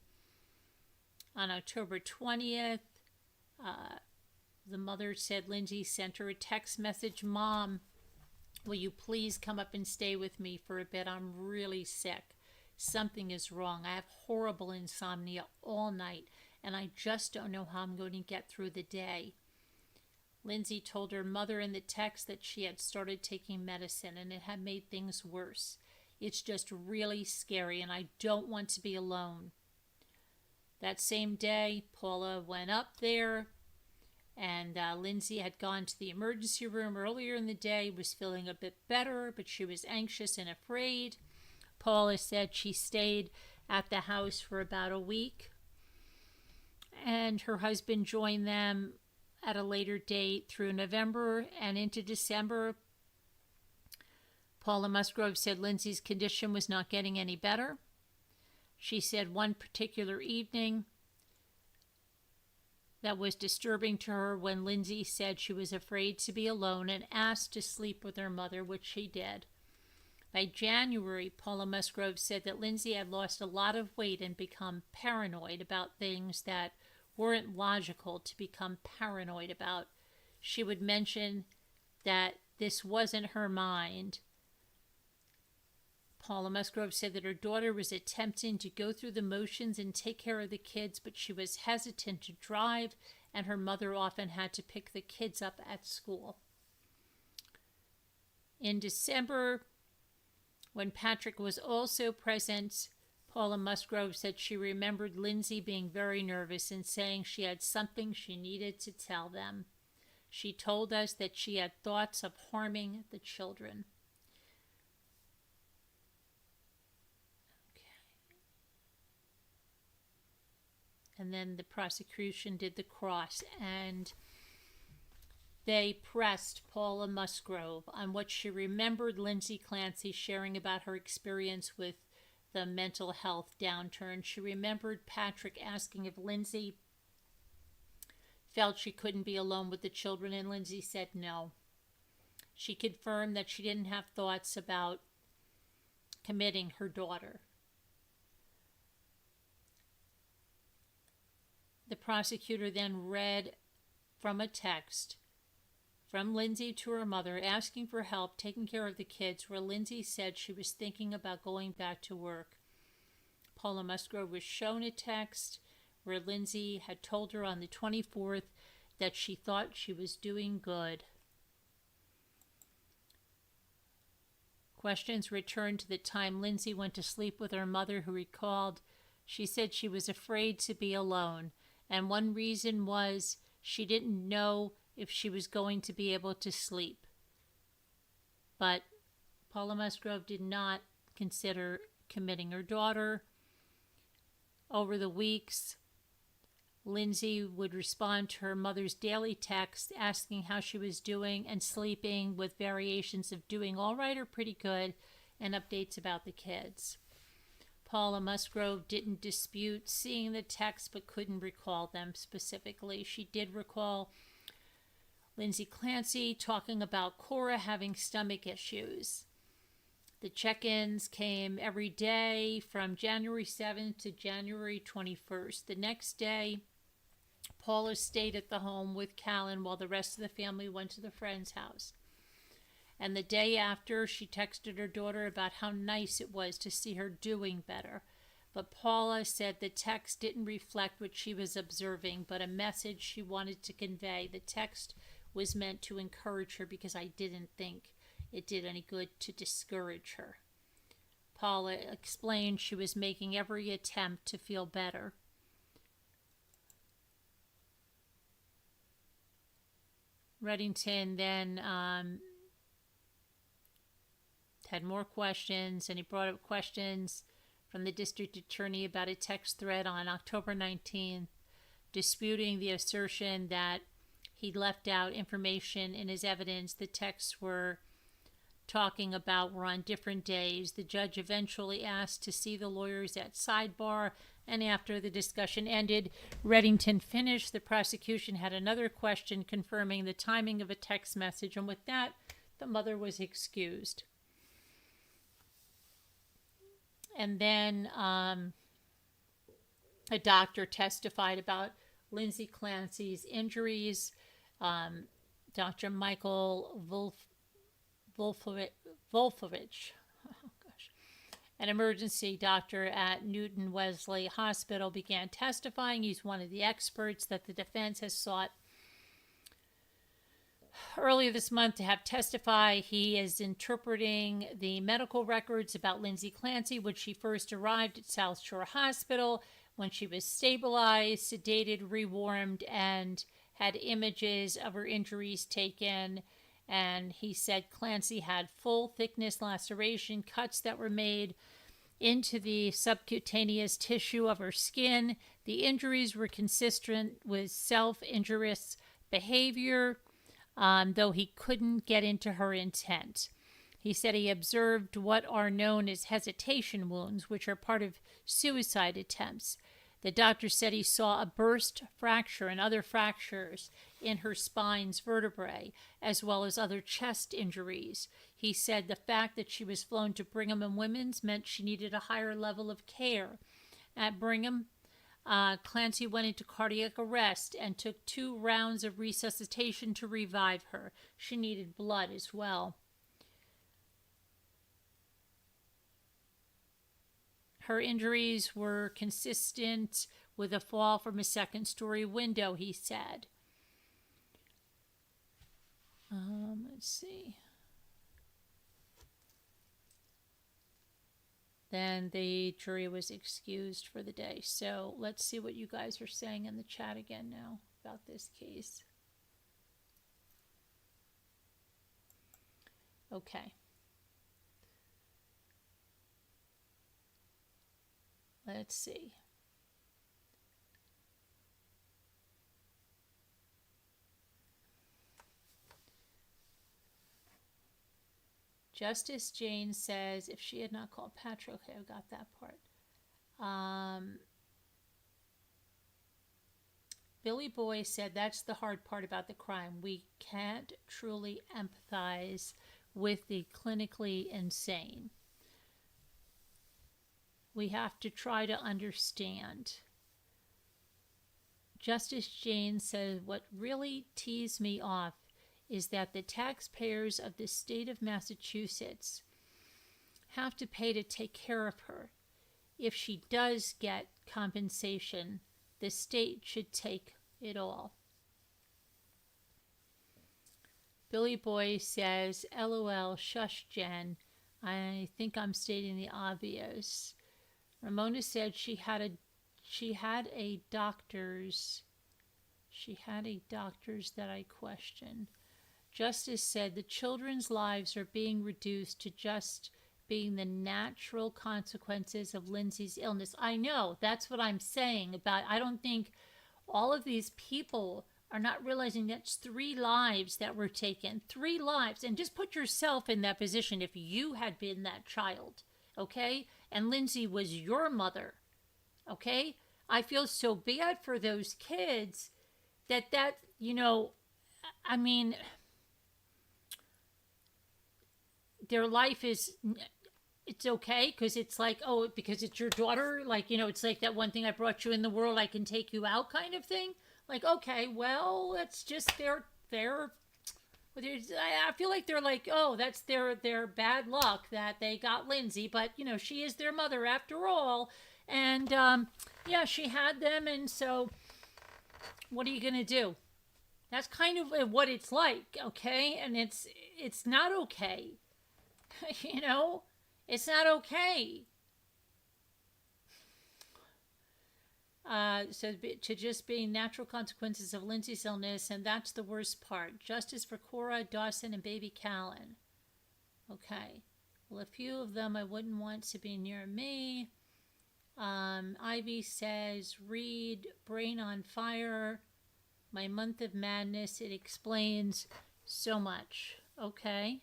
on October 20th. The mother said Lindsay sent her a text message, "Mom, will you please come up and stay with me for a bit? I'm really sick. Something is wrong. I have horrible insomnia all night, and I just don't know how I'm going to get through the day." Lindsay told her mother in the text that she had started taking medicine and it had made things worse. "It's just really scary and I don't want to be alone." That same day, Paula went up there and Lindsay had gone to the emergency room earlier in the day, was feeling a bit better, but she was anxious and afraid. Paula said she stayed at the house for about a week and her husband joined them at a later date through November and into December. Paula Musgrove said Lindsay's condition was not getting any better. She said one particular evening that was disturbing to her when Lindsay said she was afraid to be alone and asked to sleep with her mother, which she did. By January, Paula Musgrove said that Lindsay had lost a lot of weight and become paranoid about things that weren't logical to become paranoid about. She would mention that this wasn't her mind. Paula Musgrove said that her daughter was attempting to go through the motions and take care of the kids, but she was hesitant to drive, and her mother often had to pick the kids up at school. In December, when Patrick was also present, Paula Musgrove said she remembered Lindsay being very nervous and saying she had something she needed to tell them. She told us that she had thoughts of harming the children. And then the prosecution did the cross, and they pressed Paula Musgrove on what she remembered Lindsay Clancy sharing about her experience with the mental health downturn. She remembered Patrick asking if Lindsay felt she couldn't be alone with the children, and Lindsay said no. She confirmed that she didn't have thoughts about committing her daughter. The prosecutor then read from a text from Lindsay to her mother asking for help taking care of the kids, where Lindsay said she was thinking about going back to work. Paula Musgrove was shown a text where Lindsay had told her on the 24th that she thought she was doing good. Questions returned to the time Lindsay went to sleep with her mother, who recalled she said she was afraid to be alone, and one reason was she didn't know if she was going to be able to sleep. But Paula Musgrove did not consider committing her daughter. Over the weeks, Lindsay would respond to her mother's daily text asking how she was doing and sleeping, with variations of doing all right or pretty good, and updates about the kids. Paula Musgrove didn't dispute seeing the texts but couldn't recall them specifically. She did recall Lindsay Clancy talking about Cora having stomach issues. The check-ins came every day from January 7th to January 21st. The next day, Paula stayed at the home with Callan while the rest of the family went to the friend's house. And the day after, she texted her daughter about how nice it was to see her doing better. But Paula said the text didn't reflect what she was observing, but a message she wanted to convey. The text was meant to encourage her because I didn't think it did any good to discourage her. Paula explained she was making every attempt to feel better. Reddington then had more questions, and he brought up questions from the district attorney about a text thread on October 19th, disputing the assertion that he left out information in his evidence the texts were talking about were on different days. The judge eventually asked to see the lawyers at sidebar, and after the discussion ended, Reddington finished. The prosecution had another question confirming the timing of a text message, and with that, The mother was excused. And then a doctor testified about Lindsay Clancy's injuries. Dr. Michael Wolfowitz, an emergency doctor at Newton Wesley Hospital, began testifying. He's one of the experts that the defense has sought earlier this month to have testify. He is interpreting the medical records about Lindsay Clancy when she first arrived at South Shore Hospital, when she was stabilized, sedated, rewarmed, and had images of her injuries taken. And he said Clancy had full thickness laceration, cuts that were made into the subcutaneous tissue of her skin. The injuries were consistent with self-injurious behavior, though he couldn't get into her intent. He said he observed what are known as hesitation wounds, which are part of suicide attempts. The doctor said he saw a burst fracture and other fractures in her spine's vertebrae, as well as other chest injuries. He said the fact that she was flown to Brigham and Women's meant she needed a higher level of care. At Brigham, Clancy went into cardiac arrest and took 2 rounds of resuscitation to revive her. She needed blood as well. Her injuries were consistent with a fall from a second-story window, he said. Let's see. Then the jury was excused for the day. So let's see what you guys are saying in the chat again now about this case. Okay. Let's see. Justice Jane says, if she had not called Patrick, okay, I got that part. Billy Boy said, that's the hard part about the crime. We can't truly empathize with the clinically insane. We have to try to understand. Justice Jane says, what really teased me off is that the taxpayers of the state of Massachusetts have to pay to take care of her. If she does get compensation, the state should take it all. Billy Boy says, LOL, shush, Jen. I think I'm stating the obvious. Ramona said she had a doctor's that I question. Justice said the children's lives are being reduced to just being the natural consequences of Lindsay's illness. I know, that's what I'm saying about, I don't think all of these people are not realizing that's 3 lives that were taken. 3 lives. And just put yourself in that position if you had been that child, okay? And Lindsay was your mother, okay? I feel so bad for those kids that, you know, I mean, their life is, it's okay because it's like, oh, because it's your daughter, like, you know, it's like that one thing, I brought you in the world, I can take you out kind of thing. Like, okay, well, it's just their I feel like they're like, oh, that's their bad luck that they got Lindsay, but, you know, she is their mother after all. And, yeah, she had them, and so what are you going to do? That's kind of what it's like, okay? And it's not okay. You know? It's not okay. So to just being natural consequences of Lindsay's illness, and that's the worst part. Justice for Cora, Dawson, and baby Callan. Okay. Well, a few of them I wouldn't want to be near me. Ivy says, read Brain on Fire, My Month of Madness. It explains so much. Okay.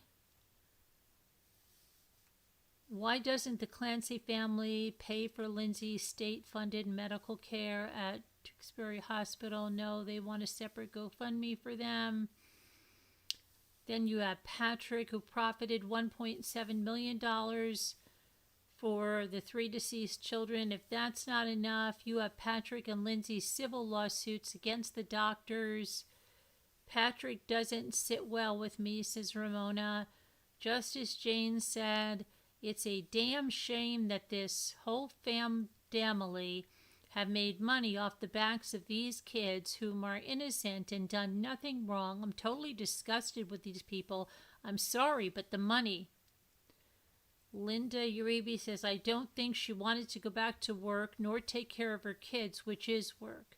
Why doesn't the Clancy family pay for Lindsay's state-funded medical care at Tewksbury Hospital? No, they want a separate GoFundMe for them. Then you have Patrick, who profited $1.7 million for the 3 deceased children. If that's not enough, you have Patrick and Lindsay's civil lawsuits against the doctors. Patrick doesn't sit well with me, says Ramona. Justice Jane said, it's a damn shame that this whole family have made money off the backs of these kids whom are innocent and done nothing wrong. I'm totally disgusted with these people. I'm sorry, but the money. Linda Uribe says, I don't think she wanted to go back to work nor take care of her kids, which is work.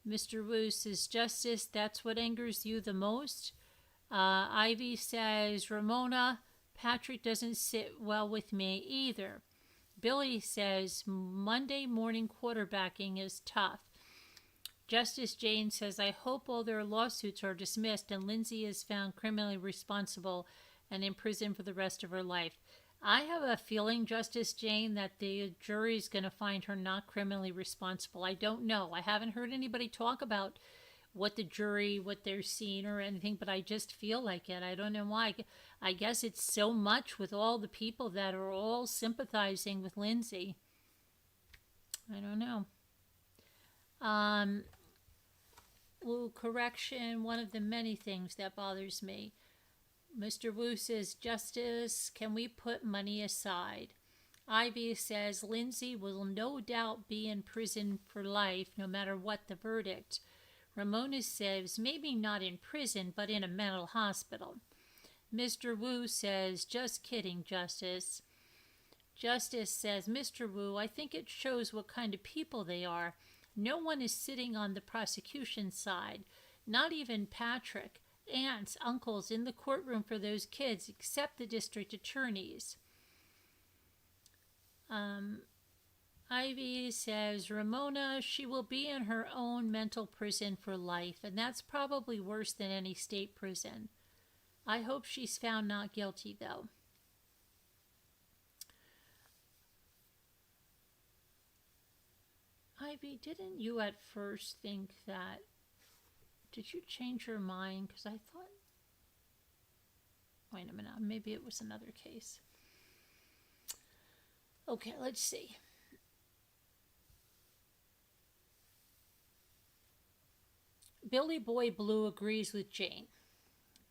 Mr. Wu says, Justice, that's what angers you the most. Ivy says, Ramona, Patrick doesn't sit well with me either. Billy says, Monday morning quarterbacking is tough. Justice Jane says, I hope all their lawsuits are dismissed and Lindsay is found criminally responsible and in prison for the rest of her life. I have a feeling, Justice Jane, that the jury is going to find her not criminally responsible. I don't know. I haven't heard anybody talk about what they're seeing or anything, but I just feel like it. I don't know why. I guess it's so much with all the people that are all sympathizing with Lindsay. I don't know. Correction, one of the many things that bothers me. Mr. Wu says, Justice, can we put money aside? Ivy says, Lindsay will no doubt be in prison for life, no matter what the verdict. Ramona says, maybe not in prison, but in a mental hospital. Mr. Wu says, just kidding, Justice. Justice says, Mr. Wu, I think it shows what kind of people they are. No one is sitting on the prosecution side, not even Patrick. Aunts, uncles in the courtroom for those kids, except the district attorneys. Ivy says, Ramona, she will be in her own mental prison for life, and that's probably worse than any state prison. I hope she's found not guilty, though. Ivy, didn't you at first think that... Did you change your mind? Because I thought... Wait a minute. Maybe it was another case. Okay, let's see. Billy Boy Blue agrees with Jane.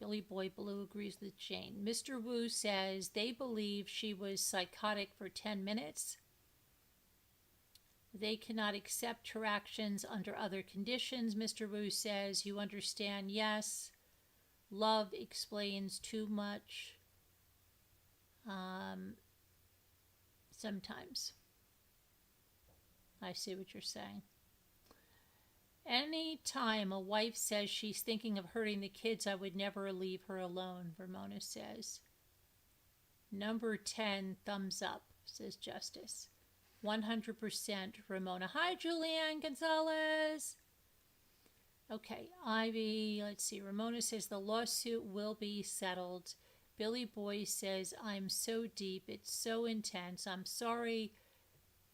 Billy Boy Blue agrees with Jane. Mr. Wu says they believe she was psychotic for 10 minutes. They cannot accept her actions under other conditions. Mr. Wu says, you understand, yes. Love explains too much. Sometimes. I see what you're saying. Any time a wife says she's thinking of hurting the kids, I would never leave her alone, Ramona says. Number 10, thumbs up, says Justice. 100% Ramona. Hi, Julianne Gonzalez. Okay, Ivy, let's see. Ramona says the lawsuit will be settled. Billy Boy says, I'm so deep. It's so intense. I'm sorry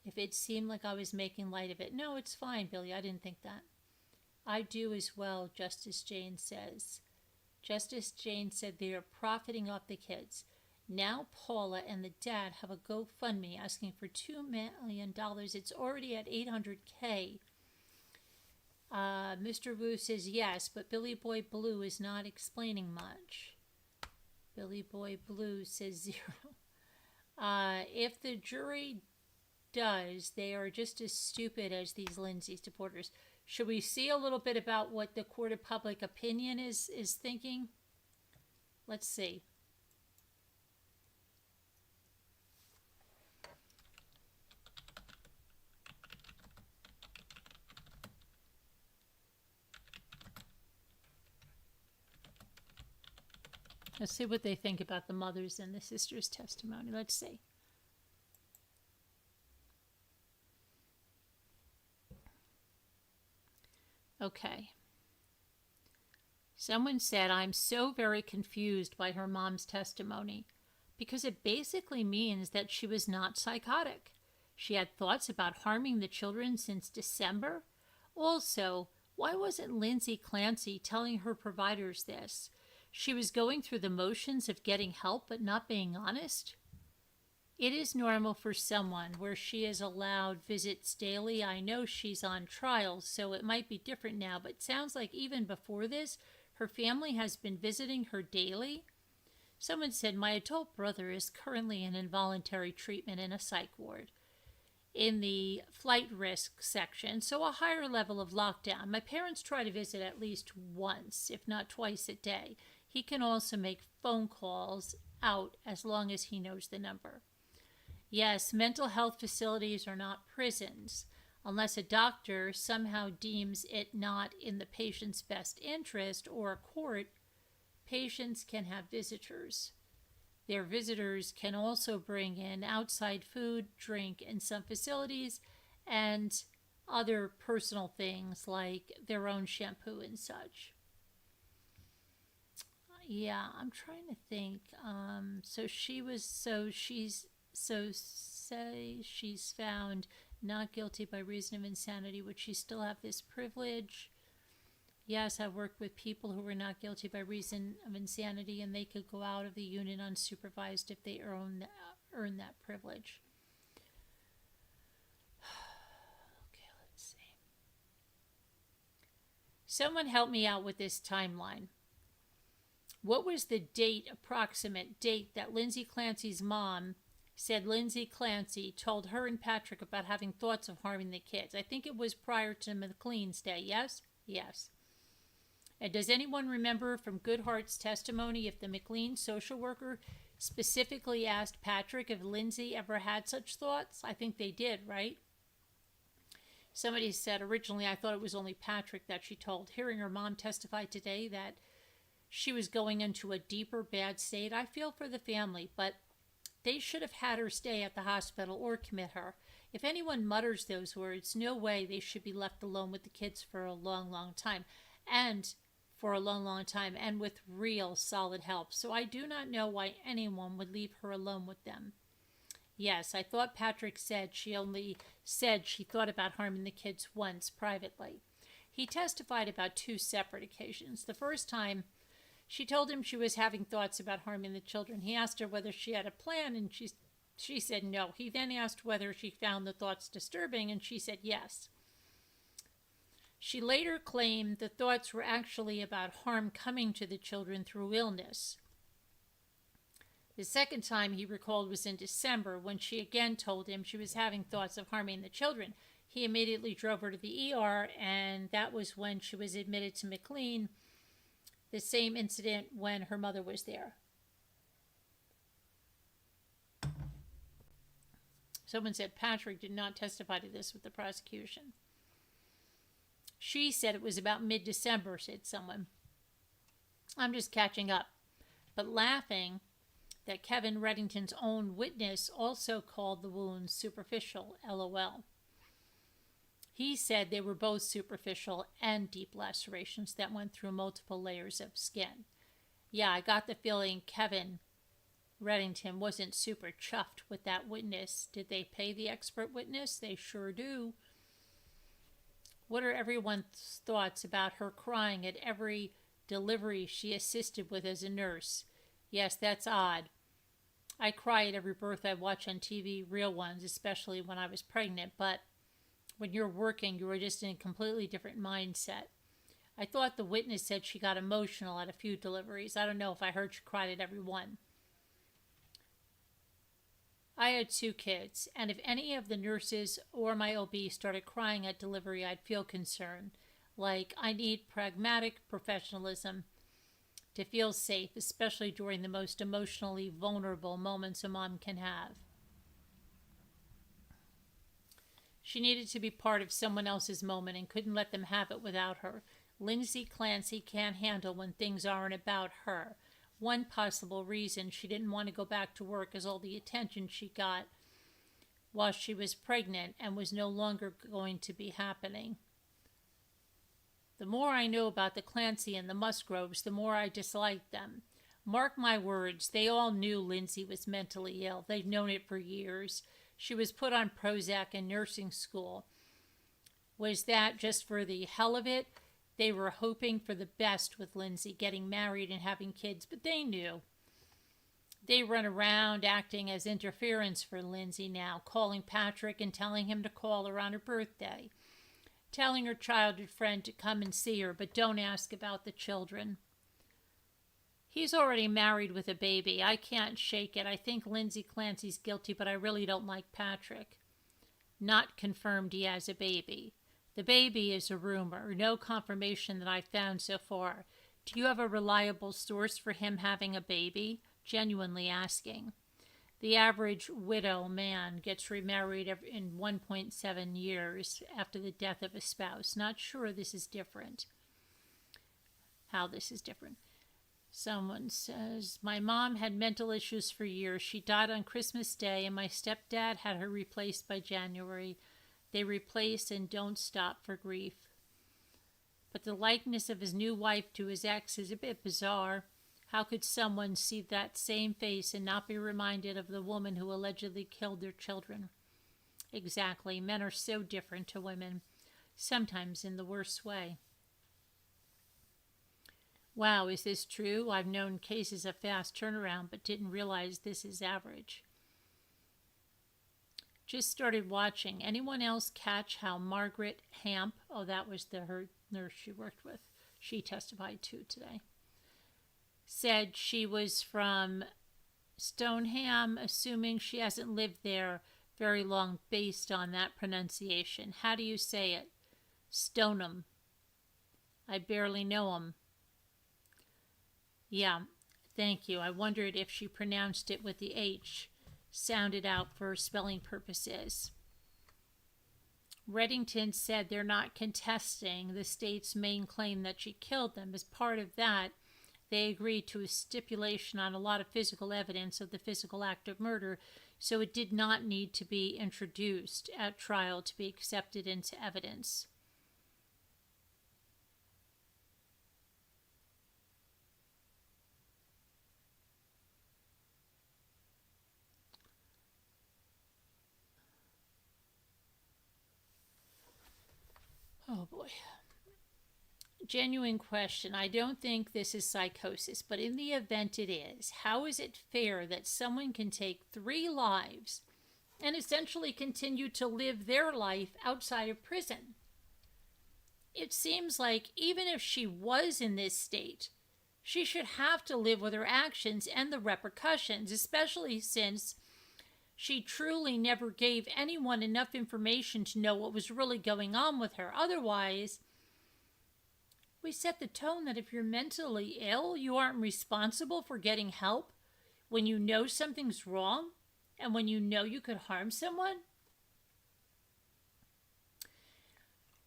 if it seemed like I was making light of it. No, it's fine, Billy. I didn't think that. I do as well, Justice Jane says. Justice Jane said they are profiting off the kids. Now Paula and the dad have a GoFundMe asking for $2 million. It's already at $800K. Mr. Wu says yes, but Billy Boy Blue is not explaining much. Billy Boy Blue says 0. If the jury does, they are just as stupid as these Lindsay supporters. Should we see a little bit about what the Court of Public Opinion is thinking? Let's see. Let's see what they think about the mother's and the sister's testimony. Let's see. Okay. Someone said, I'm so very confused by her mom's testimony because it basically means that she was not psychotic. She had thoughts about harming the children since December. Also, why wasn't Lindsay Clancy telling her providers this? She was going through the motions of getting help but not being honest. It is normal for someone where she is allowed visits daily. I know she's on trial, so it might be different now, but it sounds like even before this, her family has been visiting her daily. Someone said, my adult brother is currently in involuntary treatment in a psych ward in the flight risk section, so a higher level of lockdown. My parents try to visit at least once, if not twice a day. He can also make phone calls out as long as he knows the number. Yes, mental health facilities are not prisons. Unless a doctor somehow deems it not in the patient's best interest or a court, patients can have visitors. Their visitors can also bring in outside food, drink in some facilities, and other personal things like their own shampoo and such. Yeah, I'm trying to think. She's found not guilty by reason of insanity. Would she still have this privilege? Yes, I've worked with people who were not guilty by reason of insanity, and they could go out of the unit unsupervised if they earn that privilege. Okay, let's see. Someone help me out with this timeline. What was the approximate date that Lindsay Clancy's mom said Lindsay Clancy told her and Patrick about having thoughts of harming the kids? I think it was prior to McLean's day, yes? Yes. And does anyone remember from Goodhart's testimony if the McLean social worker specifically asked Patrick if Lindsay ever had such thoughts? I think they did, right? Somebody said, originally I thought it was only Patrick that she told. Hearing her mom testify today that she was going into a deeper bad state, I feel for the family, but they should have had her stay at the hospital or commit her. If anyone mutters those words, no way they should be left alone with the kids for a long, long time. And with real solid help. So I do not know why anyone would leave her alone with them. Yes, I thought Patrick said she only said she thought about harming the kids once privately. He testified about 2 separate occasions. The first time, she told him she was having thoughts about harming the children. He asked her whether she had a plan, and she said no. He then asked whether she found the thoughts disturbing, and she said yes. She later claimed the thoughts were actually about harm coming to the children through illness. The second time he recalled was in December, when she again told him she was having thoughts of harming the children. He immediately drove her to the ER, and that was when she was admitted to McLean, the same incident when her mother was there. Someone said Patrick did not testify to this with the prosecution. She said it was about mid-December, said someone. I'm just catching up. But laughing that Kevin Reddington's own witness also called the wounds superficial, LOL. He said they were both superficial and deep lacerations that went through multiple layers of skin. Yeah, I got the feeling Kevin Reddington wasn't super chuffed with that witness. Did they pay the expert witness? They sure do. What are everyone's thoughts about her crying at every delivery she assisted with as a nurse? Yes, that's odd. I cry at every birth I watch on TV, real ones, especially when I was pregnant, but when you're working, you are just in a completely different mindset. I thought the witness said she got emotional at a few deliveries. I don't know if I heard she cried at every one. I had 2 kids, and if any of the nurses or my OB started crying at delivery, I'd feel concerned. Like, I need pragmatic professionalism to feel safe, especially during the most emotionally vulnerable moments a mom can have. She needed to be part of someone else's moment and couldn't let them have it without her. Lindsay Clancy can't handle when things aren't about her. One possible reason she didn't want to go back to work is all the attention she got while she was pregnant and was no longer going to be happening. The more I know about the Clancy and the Musgroves, the more I dislike them. Mark my words, they all knew Lindsay was mentally ill. They'd known it for years. She was put on Prozac in nursing school. Was that just for the hell of it? They were hoping for the best with Lindsay getting married and having kids, but they knew. They run around acting as interference for Lindsay now, calling Patrick and telling him to call her on her birthday, telling her childhood friend to come and see her, but don't ask about the children. He's already married with a baby. I can't shake it. I think Lindsay Clancy's guilty, but I really don't like Patrick. Not confirmed he has a baby. The baby is a rumor, no confirmation that I've found so far. Do you have a reliable source for him having a baby? Genuinely asking. The average widow man gets remarried in 1.7 years after the death of a spouse. Not sure this is different. How this is different. Someone says, my mom had mental issues for years. She died on Christmas Day, and my stepdad had her replaced by January. They replace and don't stop for grief. But the likeness of his new wife to his ex is a bit bizarre. How could someone see that same face and not be reminded of the woman who allegedly killed their children? Exactly. Men are so different to women, sometimes in the worst way. Wow, is this true? I've known cases of fast turnaround, but didn't realize this is average. Just started watching. Anyone else catch how Margaret Hamp, that was her nurse she worked with, she testified to today, said she was from Stoneham, assuming she hasn't lived there very long based on that pronunciation. How do you say it? Stoneham. I barely know him. Yeah, thank you. I wondered if she pronounced it with the H, sounded out for spelling purposes. Reddington said they're not contesting the state's main claim that she killed them. As part of that, they agreed to a stipulation on a lot of physical evidence of the physical act of murder, so it did not need to be introduced at trial to be accepted into evidence. Oh boy. Genuine question. I don't think this is psychosis, but in the event it is, how is it fair that someone can take 3 lives and essentially continue to live their life outside of prison? It seems like even if she was in this state, she should have to live with her actions and the repercussions, especially since she truly never gave anyone enough information to know what was really going on with her. Otherwise, we set the tone that if you're mentally ill, you aren't responsible for getting help when you know something's wrong and when you know you could harm someone.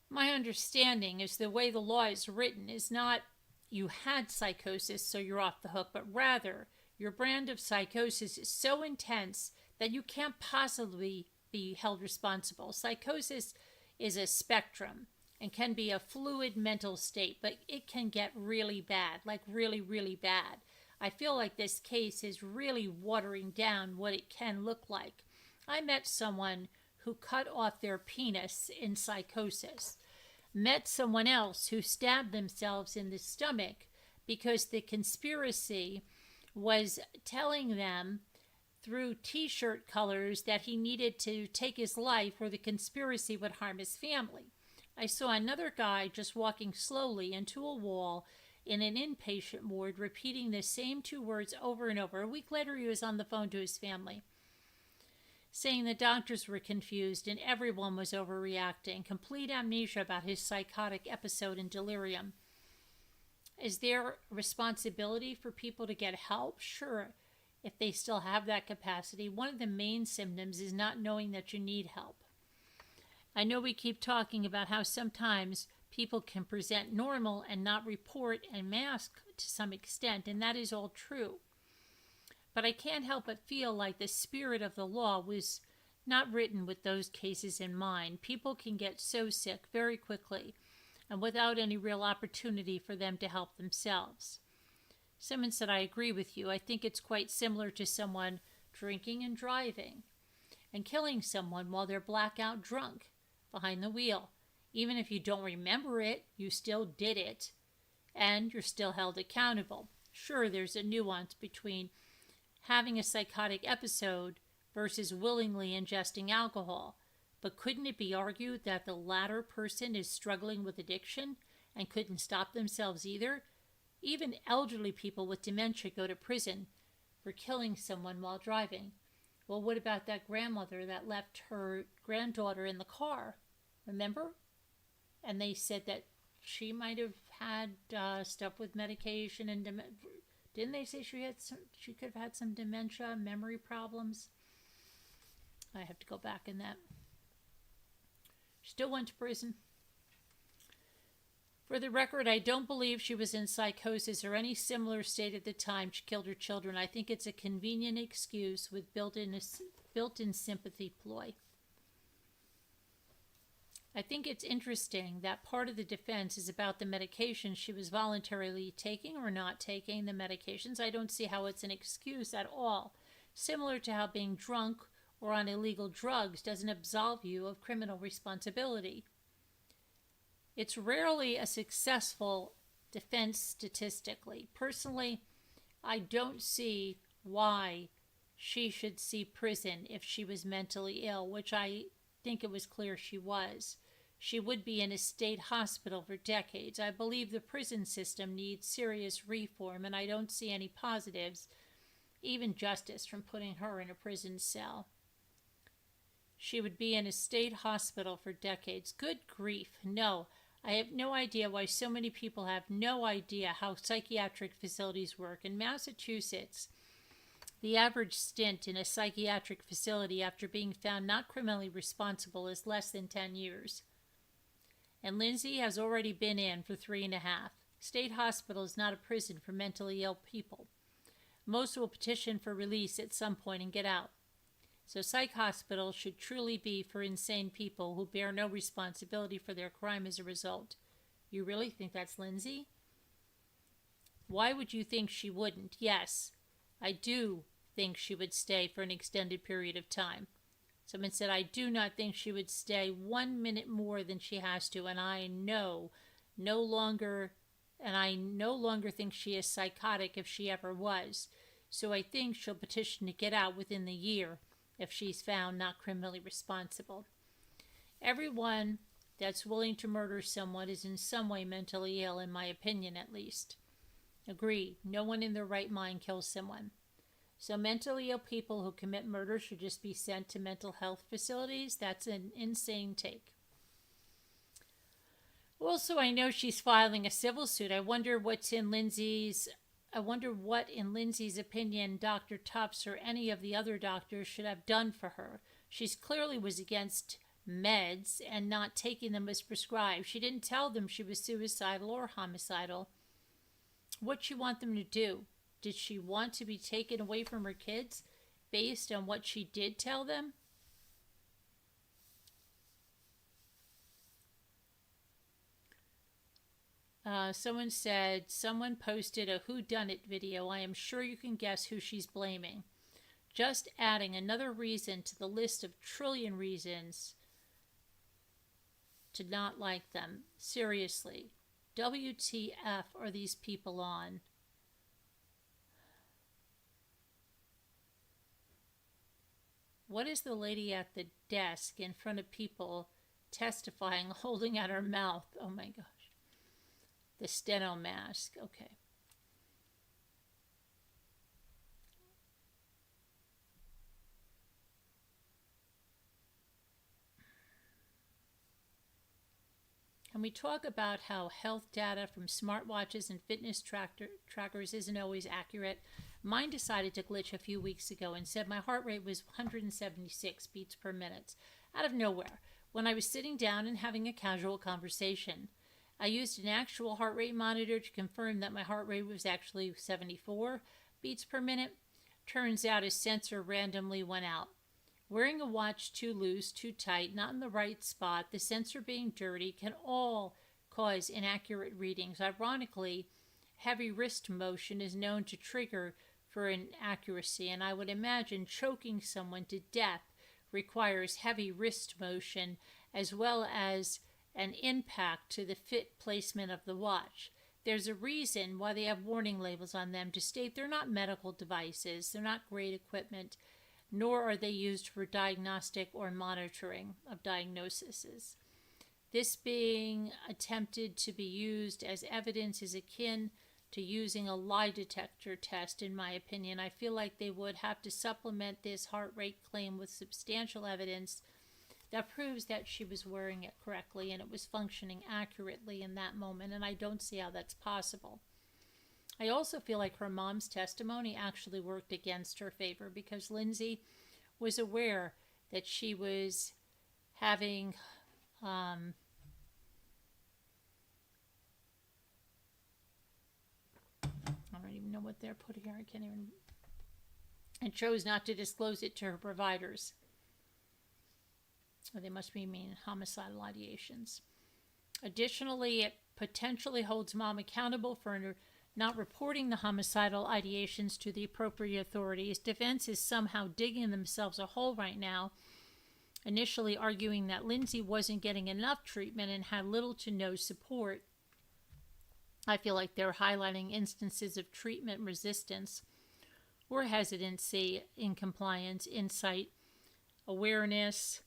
My understanding is the way the law is written is not you had psychosis so you're off the hook, but rather your brand of psychosis is so intense that you can't possibly be held responsible. Psychosis is a spectrum and can be a fluid mental state, but it can get really bad, like really, really bad. I feel like this case is really watering down what it can look like. I met someone who cut off their penis in psychosis. Met someone else who stabbed themselves in the stomach because the conspiracy was telling them through t-shirt colors that he needed to take his life or the conspiracy would harm his family. I saw another guy just walking slowly into a wall in an inpatient ward, repeating the same 2 words over and over. A week later, he was on the phone to his family, saying the doctors were confused and everyone was overreacting, complete amnesia about his psychotic episode and delirium. Is there a responsibility for people to get help? Sure, if they still have that capacity. One of the main symptoms is not knowing that you need help. I know we keep talking about how sometimes people can present normal and not report and mask to some extent, and that is all true. But I can't help but feel like the spirit of the law was not written with those cases in mind. People can get so sick very quickly and without any real opportunity for them to help themselves. Someone said, I agree with you. I think it's quite similar to someone drinking and driving and killing someone while they're blackout drunk behind the wheel. Even if you don't remember it, you still did it, and you're still held accountable. Sure, there's a nuance between having a psychotic episode versus willingly ingesting alcohol, but couldn't it be argued that the latter person is struggling with addiction and couldn't stop themselves either? Even elderly people with dementia go to prison for killing someone while driving. Well, what about that grandmother that left her granddaughter in the car? Remember? And they said that she might have had stuff with medication and didn't they say she could have had some dementia, memory problems? I have to go back in that. She still went to prison. For the record, I don't believe she was in psychosis or any similar state at the time she killed her children. I think it's a convenient excuse with built-in sympathy ploy. I think it's interesting that part of the defense is about the medication she was voluntarily taking or not taking the medications. I don't see how it's an excuse at all. Similar to how being drunk or on illegal drugs doesn't absolve you of criminal responsibility. It's rarely a successful defense statistically. Personally, I don't see why she should see prison if she was mentally ill, which I think it was clear she was. She would be in a state hospital for decades. I believe the prison system needs serious reform, and I don't see any positives, even justice, from putting her in a prison cell. She would be in a state hospital for decades. Good grief, no. I have no idea why so many people have no idea how psychiatric facilities work. In Massachusetts, the average stint in a psychiatric facility after being found not criminally responsible is less than 10 years. And Lindsay has already been in for 3.5. State hospital is not a prison for mentally ill people. Most will petition for release at some point and get out. So psych hospitals should truly be for insane people who bear no responsibility for their crime as a result. You really think that's Lindsay? Why would you think she wouldn't? Yes, I do think she would stay for an extended period of time. Someone said, I do not think she would stay 1 minute more than she has to, and I no longer think she is psychotic if she ever was. So I think she'll petition to get out within the year if she's found not criminally responsible. Everyone that's willing to murder someone is in some way mentally ill, in my opinion at least. Agree, no one in their right mind kills someone. So mentally ill people who commit murder should just be sent to mental health facilities? That's an insane take. Also, I know she's filing a civil suit. I wonder what in Lindsay's opinion Dr. Tufts or any of the other doctors should have done for her. She clearly was against meds and not taking them as prescribed. She didn't tell them she was suicidal or homicidal. What'd she want them to do? Did she want to be taken away from her kids based on what she did tell them? Someone said, someone posted a whodunit video. I am sure you can guess who she's blaming. Just adding another reason to the list of trillion reasons to not like them. Seriously, WTF are these people on? What is the lady at the desk in front of people testifying, holding out her mouth? Oh my gosh. The steno mask. Okay. And we talk about how health data from smartwatches and fitness trackers isn't always accurate. Mine decided to glitch a few weeks ago and said my heart rate was 176 beats per minute out of nowhere when I was sitting down and having a casual conversation. I used an actual heart rate monitor to confirm that my heart rate was actually 74 beats per minute. Turns out a sensor randomly went out. Wearing a watch too loose, too tight, not in the right spot, the sensor being dirty can all cause inaccurate readings. Ironically, heavy wrist motion is known to trigger for inaccuracy, and I would imagine choking someone to death requires heavy wrist motion as well as an impact to the fit placement of the watch. There's a reason why they have warning labels on them to state they're not medical devices, they're not great equipment, nor are they used for diagnostic or monitoring of diagnoses. This being attempted to be used as evidence is akin to using a lie detector test, in my opinion. I feel like they would have to supplement this heart rate claim with substantial evidence that proves that she was wearing it correctly and it was functioning accurately in that moment, and I don't see how that's possible. I also feel like her mom's testimony actually worked against her favor because Lindsay was aware that she was having I don't even know what they're putting here. I can't even. And chose not to disclose it to her providers. Or they must be mean homicidal ideations. Additionally, it potentially holds mom accountable for not reporting the homicidal ideations to the appropriate authorities. Defense is somehow digging themselves a hole right now, initially arguing that Lindsay wasn't getting enough treatment and had little to no support. I feel like they're highlighting instances of treatment resistance or hesitancy in compliance, insight, awareness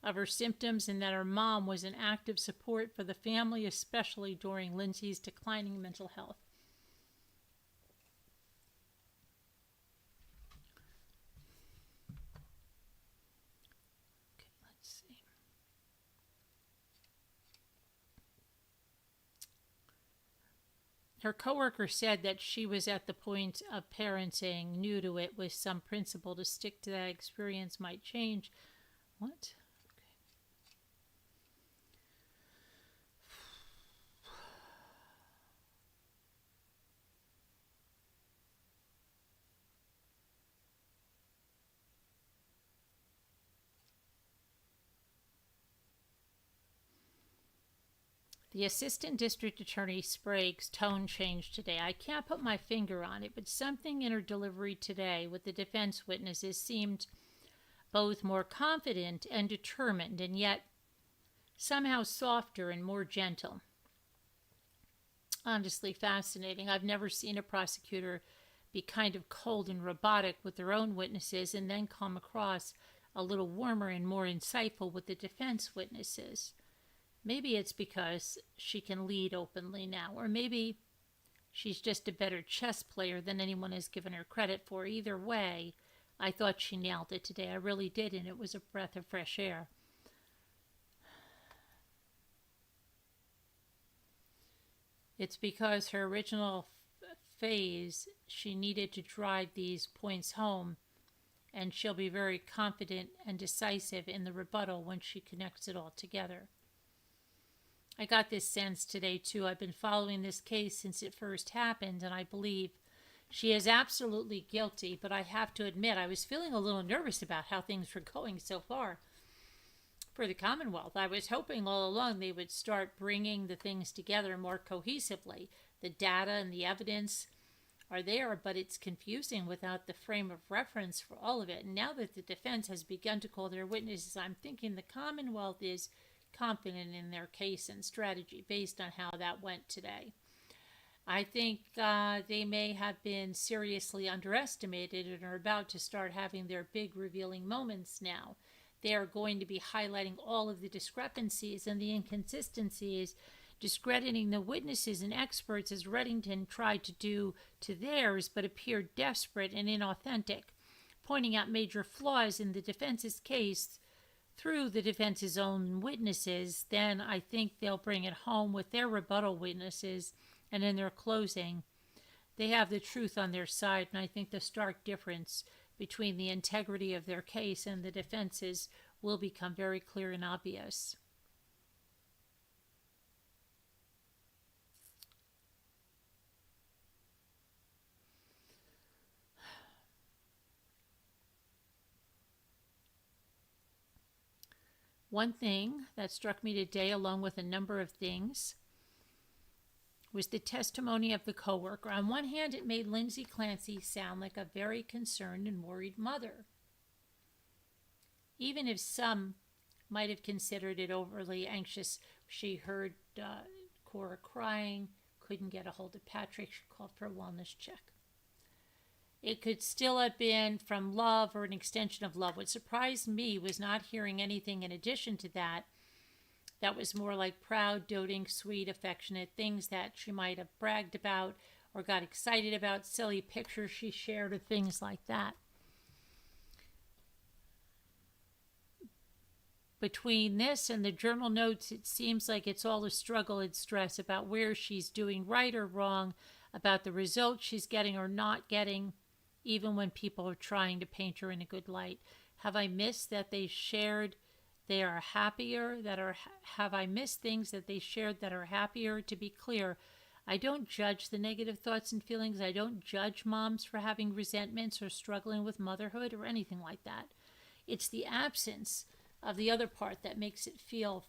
of her symptoms, and that her mom was an active support for the family, especially during Lindsay's declining mental health. Okay, let's see. Her coworker said that she was at the point of parenting, new to it, with some principle to stick to that experience might change. What? The Assistant District Attorney Sprague's tone changed today. I can't put my finger on it, but something in her delivery today with the defense witnesses seemed both more confident and determined, and yet somehow softer and more gentle. Honestly fascinating. I've never seen a prosecutor be kind of cold and robotic with their own witnesses and then come across a little warmer and more insightful with the defense witnesses. Maybe it's because she can lead openly now, or maybe she's just a better chess player than anyone has given her credit for. Either way, I thought she nailed it today. I really did, and it was a breath of fresh air. It's because her original phase, she needed to drive these points home, and she'll be very confident and decisive in the rebuttal when she connects it all together. I got this sense today, too. I've been following this case since it first happened, and I believe she is absolutely guilty, but I have to admit I was feeling a little nervous about how things were going so far for the Commonwealth. I was hoping all along they would start bringing the things together more cohesively. The data and the evidence are there, but it's confusing without the frame of reference for all of it. And now that the defense has begun to call their witnesses, I'm thinking the Commonwealth is confident in their case and strategy based on how that went today. I think they may have been seriously underestimated and are about to start having their big revealing moments now. They are going to be highlighting all of the discrepancies and the inconsistencies, discrediting the witnesses and experts as Reddington tried to do to theirs but appeared desperate and inauthentic, pointing out major flaws in the defense's case through the defense's own witnesses. Then I think they'll bring it home with their rebuttal witnesses, and in their closing, they have the truth on their side, and I think the stark difference between the integrity of their case and the defense's will become very clear and obvious. One thing that struck me today, along with a number of things, was the testimony of the coworker. On one hand, it made Lindsay Clancy sound like a very concerned and worried mother. Even if some might have considered it overly anxious. She heard Cora crying, couldn't get a hold of Patrick. She called for a wellness check. It could still have been from love or an extension of love. What surprised me was not hearing anything in addition to that. That was more like proud, doting, sweet, affectionate things that she might have bragged about or got excited about, silly pictures she shared or things like that. Between this and the journal notes, it seems like it's all a struggle and stress about where she's doing right or wrong, about the results she's getting or not getting, even when people are trying to paint her in a good light. Have I missed that they shared they are happier? Have I missed things that they shared that are happier? To be clear, I don't judge the negative thoughts and feelings. I don't judge moms for having resentments or struggling with motherhood or anything like that. It's the absence of the other part that makes it feel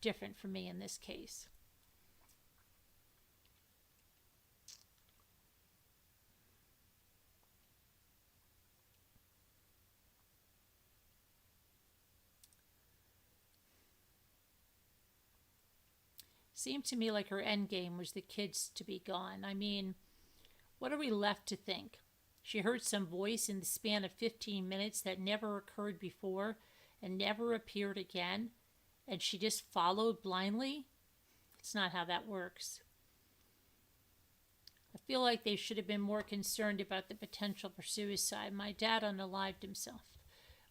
different for me in this case. Seemed to me like her end game was the kids to be gone. I mean, what are we left to think? She heard some voice in the span of 15 minutes that never occurred before and never appeared again, and she just followed blindly? It's not how that works. I feel like they should have been more concerned about the potential for suicide. My dad unalived himself.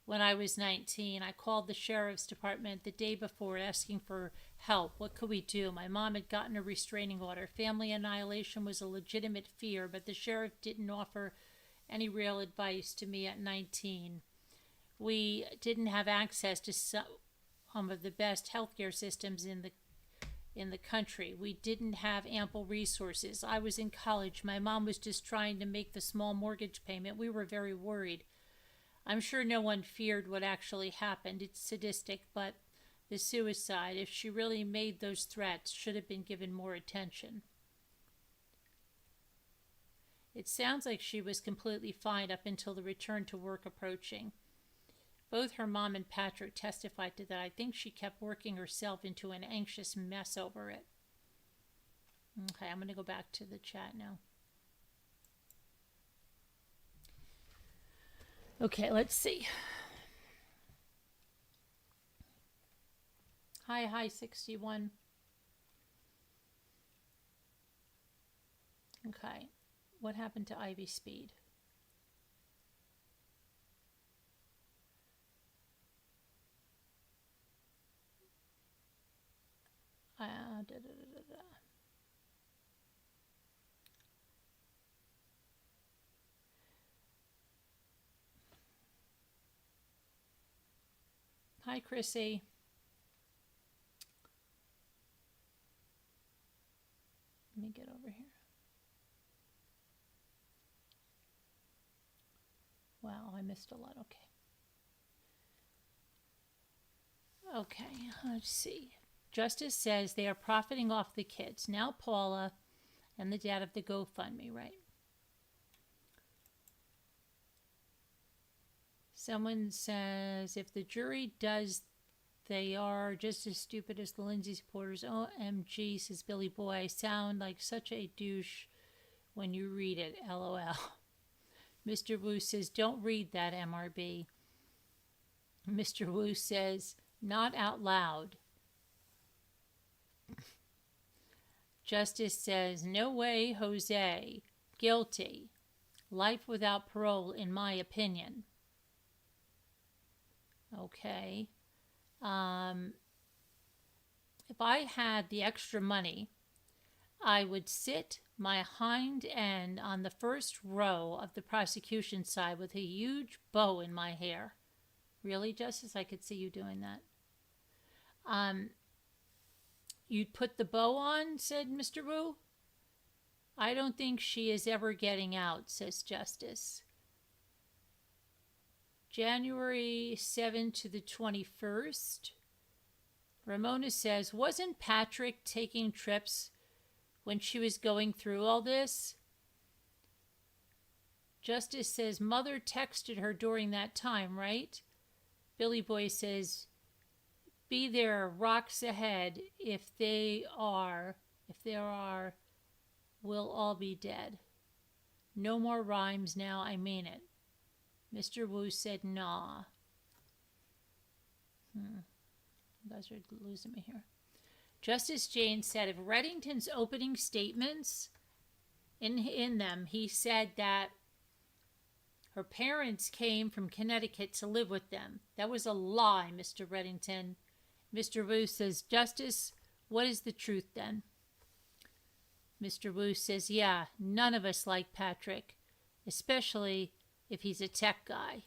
When I was 19, I called the sheriff's department the day before asking for help. What could we do? My mom had gotten a restraining order. Family annihilation was a legitimate fear, but the sheriff didn't offer any real advice to me at 19. We didn't have access to some of the best healthcare systems in the country. We didn't have ample resources. I was in college. My mom was just trying to make the small mortgage payment. We were very worried. I'm sure no one feared what actually happened. It's sadistic, but the suicide, if she really made those threats, should have been given more attention. It sounds like she was completely fine up until the return to work approaching. Both her mom and Patrick testified to that. I think she kept working herself into an anxious mess over it. Okay, I'm going to go back to the chat now. Okay, let's see. Hi, 61. Okay, what happened to Ivy Speed? Hi, Chrissy. Let me get over here. Wow, I missed a lot. Okay, let's see. Justice says they are profiting off the kids. Now Paula and the dad of the GoFundMe, right? Someone says, if the jury does, they are just as stupid as the Lindsay supporters. OMG, says Billy Boy. I sound like such a douche when you read it. LOL. Mr. Wu says, don't read that, MRB. Mr. Wu says, not out loud. Justice says, no way, Jose. Guilty. Life without parole, in my opinion. Okay. If I had the extra money, I would sit my hind end on the first row of the prosecution side with a huge bow in my hair. Really, Justice? I could see you doing that. You'd put the bow on, said Mr. Wu. I don't think she is ever getting out, says Justice. January 7 to the 21st. Ramona says, wasn't Patrick taking trips when she was going through all this? Justice says, Mother texted her during that time, right? Billy Boy says, be there rocks ahead. If there are, we'll all be dead. No more rhymes now, I mean it. Mr. Wu said, nah. You guys are losing me here. Justice James said of Reddington's opening statements, in them, he said that her parents came from Connecticut to live with them. That was a lie, Mr. Reddington. Mr. Wu says, Justice, what is the truth then? Mr. Wu says, yeah, none of us like Patrick, especially if he's a tech guy.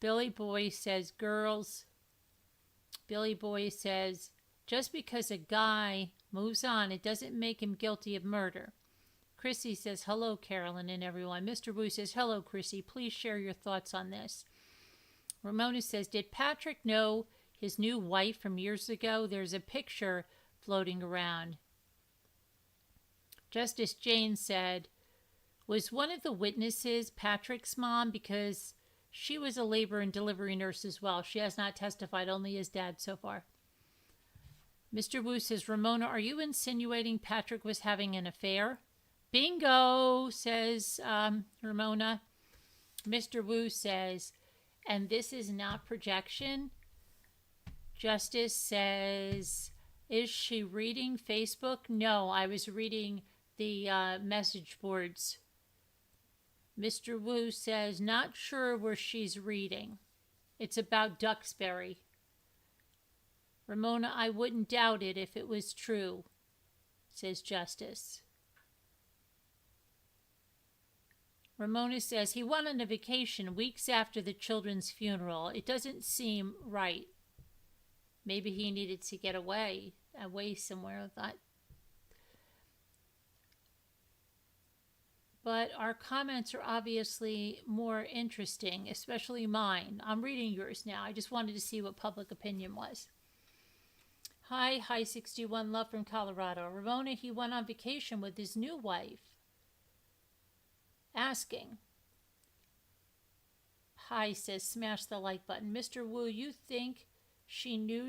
Billy Boy says, girls. Billy Boy says, just because a guy moves on, it doesn't make him guilty of murder. Chrissy says, hello, Carolyn and everyone. Mr. Wu says, hello, Chrissy. Please share your thoughts on this. Ramona says, did Patrick know his new wife from years ago? There's a picture floating around. Justice Jane said, was one of the witnesses Patrick's mom? Because she was a labor and delivery nurse as well. She has not testified, only his dad so far. Mr. Wu says, Ramona, are you insinuating Patrick was having an affair? Bingo, says Ramona. Mr. Wu says, and this is not projection. Justice says, is she reading Facebook? No, I was reading the message boards. Mr. Wu says, not sure where she's reading. It's about Duxbury. Ramona, I wouldn't doubt it if it was true, says Justice. Ramona says, he went on a vacation weeks after the children's funeral. It doesn't seem right. Maybe he needed to get away somewhere. But our comments are obviously more interesting, especially mine. I'm reading yours now. I just wanted to see what public opinion was. Hi 61 Love from Colorado. Ramona, he went on vacation with his new wife. Asking. Hi says, smash the like button. Mr. Wu, you think she knew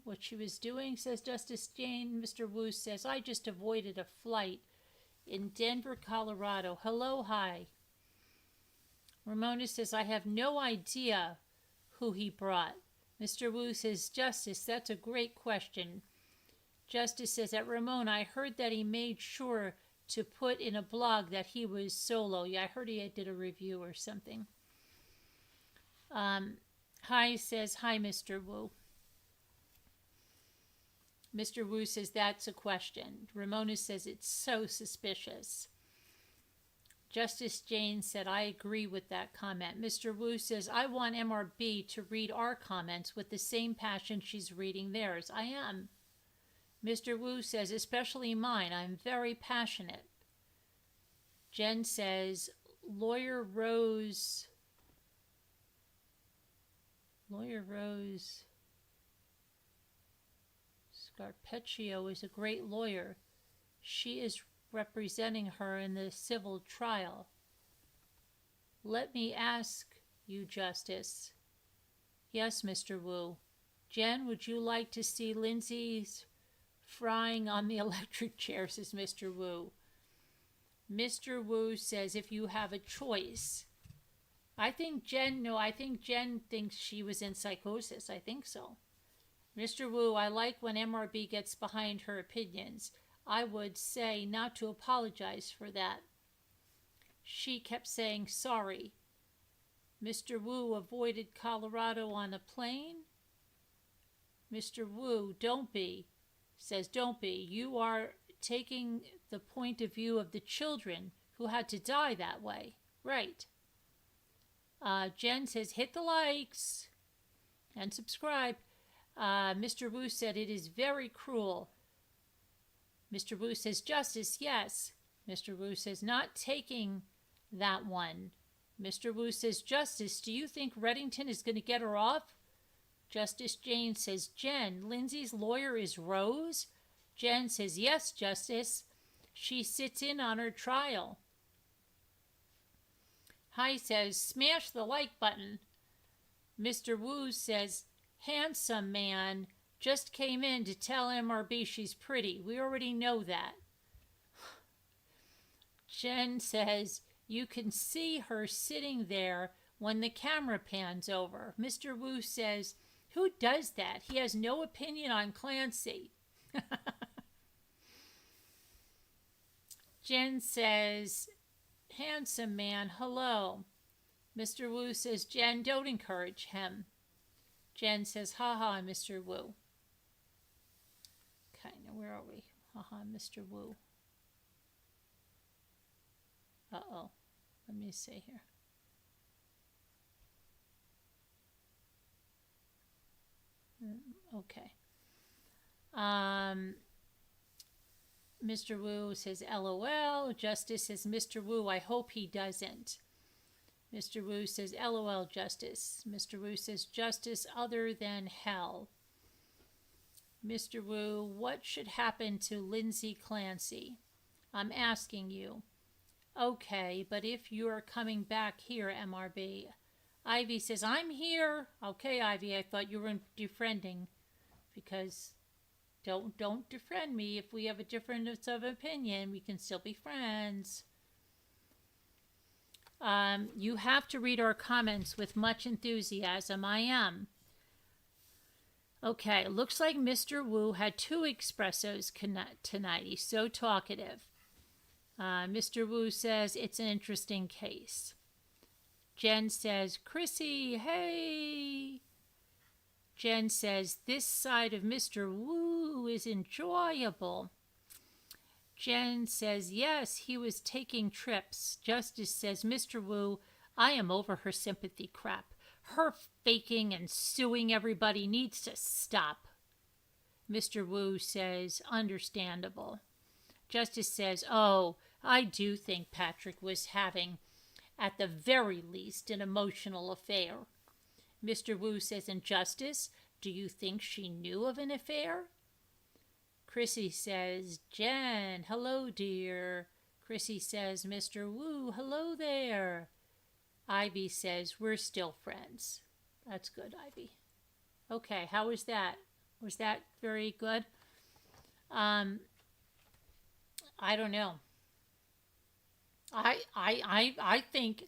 what she was doing, says Justice Jane. Mr. Wu says, I just avoided a flight in Denver, Colorado. Hello, hi. Ramona says, I have no idea who he brought. Mr. Wu says, Justice, that's a great question. Justice says, at Ramona, I heard that he made sure to put in a blog that he was solo. Yeah, I heard he did a review or something. Hi says, hi, Mr. Wu. Mr. Wu says, that's a question. Ramona says, it's so suspicious. Justice Jane said, I agree with that comment. Mr. Wu says, I want MRB to read our comments with the same passion she's reading theirs. I am. Mr. Wu says, especially mine. I'm very passionate. Jen says, Lawyer Rose Scarpecchio is a great lawyer. She is representing her in the civil trial. Let me ask you, Justice. Yes, Mr. Wu. Jen, would you like to see Lindsay's frying on the electric chair, says Mr. Wu. Mr. Wu says, if you have a choice. I think Jen thinks she was in psychosis. I think so. Mr. Wu, I like when MRB gets behind her opinions. I would say not to apologize for that. She kept saying sorry. Mr. Wu avoided Colorado on a plane. Mr. Wu, don't be. Says don't be. You are taking the point of view of the children who had to die that way. Right. Jen says hit the likes and subscribe. Mr. Wu said it is very cruel. Mr. Wu says justice, yes. Mr. Wu says not taking that one. Mr. Wu says justice, do you think Reddington is going to get her off? Justice Jane says, Jen, Lindsay's lawyer is Rose? Jen says, yes, Justice. She sits in on her trial. Hi says, smash the like button. Mr. Wu says, handsome man just came in to tell MRB she's pretty. We already know that. Jen says, you can see her sitting there when the camera pans over. Mr. Wu says, who does that? He has no opinion on Clancy. Jen says, handsome man, hello. Mr. Wu says, Jen, don't encourage him. Jen says, haha, Mr. Wu. Okay, now where are we? Haha, Mr. Wu. Uh-oh. Let me see here. Okay. Mr. Wu says, LOL. Justice says, Mr. Wu, I hope he doesn't. Mr. Wu says, LOL, Justice. Mr. Wu says, justice other than hell. Mr. Wu, what should happen to Lindsay Clancy? I'm asking you. Okay, but if you're coming back here, MRB. Ivy says, I'm here. Okay, Ivy, I thought you were defriending. Because don't defriend me. If we have a difference of opinion, we can still be friends. You have to read our comments with much enthusiasm. I am. Okay, looks like Mr. Wu had 2 espressos tonight. He's so talkative. Mr. Wu says, it's an interesting case. Jen says, Chrissy, hey. Jen says, this side of Mr. Wu is enjoyable. Jen says, yes, he was taking trips. Justice says, Mr. Wu, I am over her sympathy crap. Her faking and suing everybody needs to stop. Mr. Wu says, understandable. Justice says, oh, I do think Patrick was having, at the very least, an emotional affair. Mr. Wu says, in Justice, do you think she knew of an affair? Chrissy says, Jen, hello, dear. Chrissy says, Mr. Wu, hello there. Ivy says, we're still friends. That's good, Ivy. Okay, how was that? Was that very good? I don't know. I think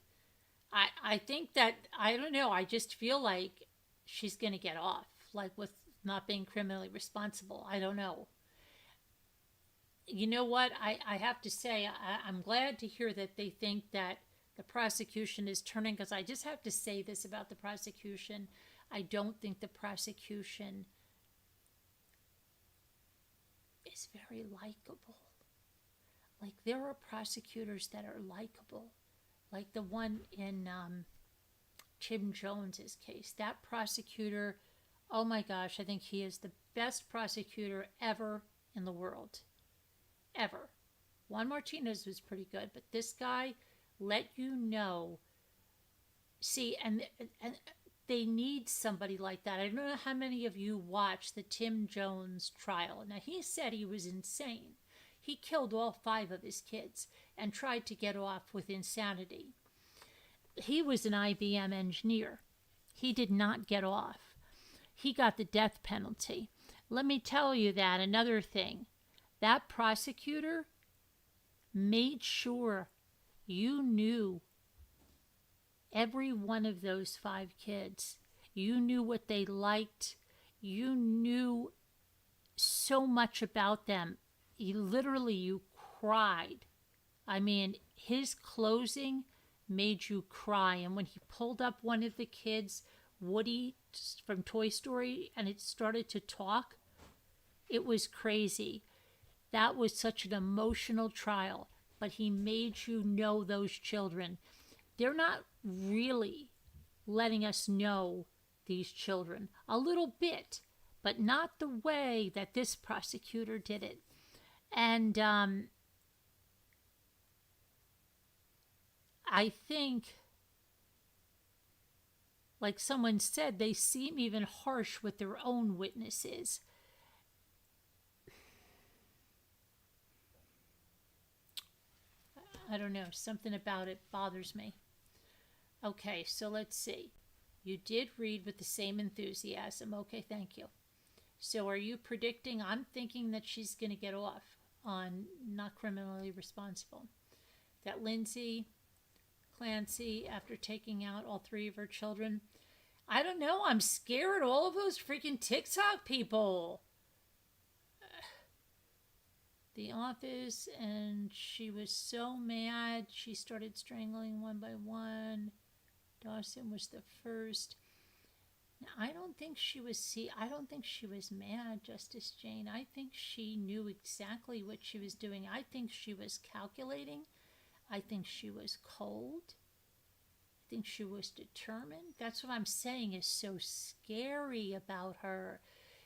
that, I don't know, I just feel like she's going to get off, like with not being criminally responsible. I don't know. You know what? I have to say, I'm glad to hear that they think that the prosecution is turning, because I just have to say this about the prosecution. I don't think the prosecution is very likable. Like, there are prosecutors that are likable. Like the one in Tim Jones's case. That prosecutor, oh my gosh, I think he is the best prosecutor ever in the world. Ever. Juan Martinez was pretty good, but this guy let you know. See, and they need somebody like that. I don't know how many of you watched the Tim Jones trial. Now, he said he was insane. He killed all 5 of his kids and tried to get off with insanity. He was an IBM engineer. He did not get off. He got the death penalty. Let me tell you that. Another thing, that prosecutor made sure you knew every one of those 5 kids. You knew what they liked. You knew so much about them. You cried. I mean, his closing made you cry. And when he pulled up one of the kids, Woody from Toy Story, and it started to talk, it was crazy. That was such an emotional trial. But he made you know those children. They're not really letting us know these children. A little bit, but not the way that this prosecutor did it. And I think, like someone said, they seem even harsh with their own witnesses. I don't know, something about it bothers me. Okay, so let's see. You did read with the same enthusiasm. Okay, thank you. So are you predicting? I'm thinking that she's going to get off on not criminally responsible. That Lindsay Clancy, after taking out all three of her children, I don't know. I'm scared. All of those freaking TikTok people. The office, and she was so mad. She started strangling one by one. Dawson was the first. Now, I don't think she was mad, Justice Jane. I think she knew exactly what she was doing. I think she was calculating. I think she was cold. I think she was determined. That's what I'm saying is so scary about her.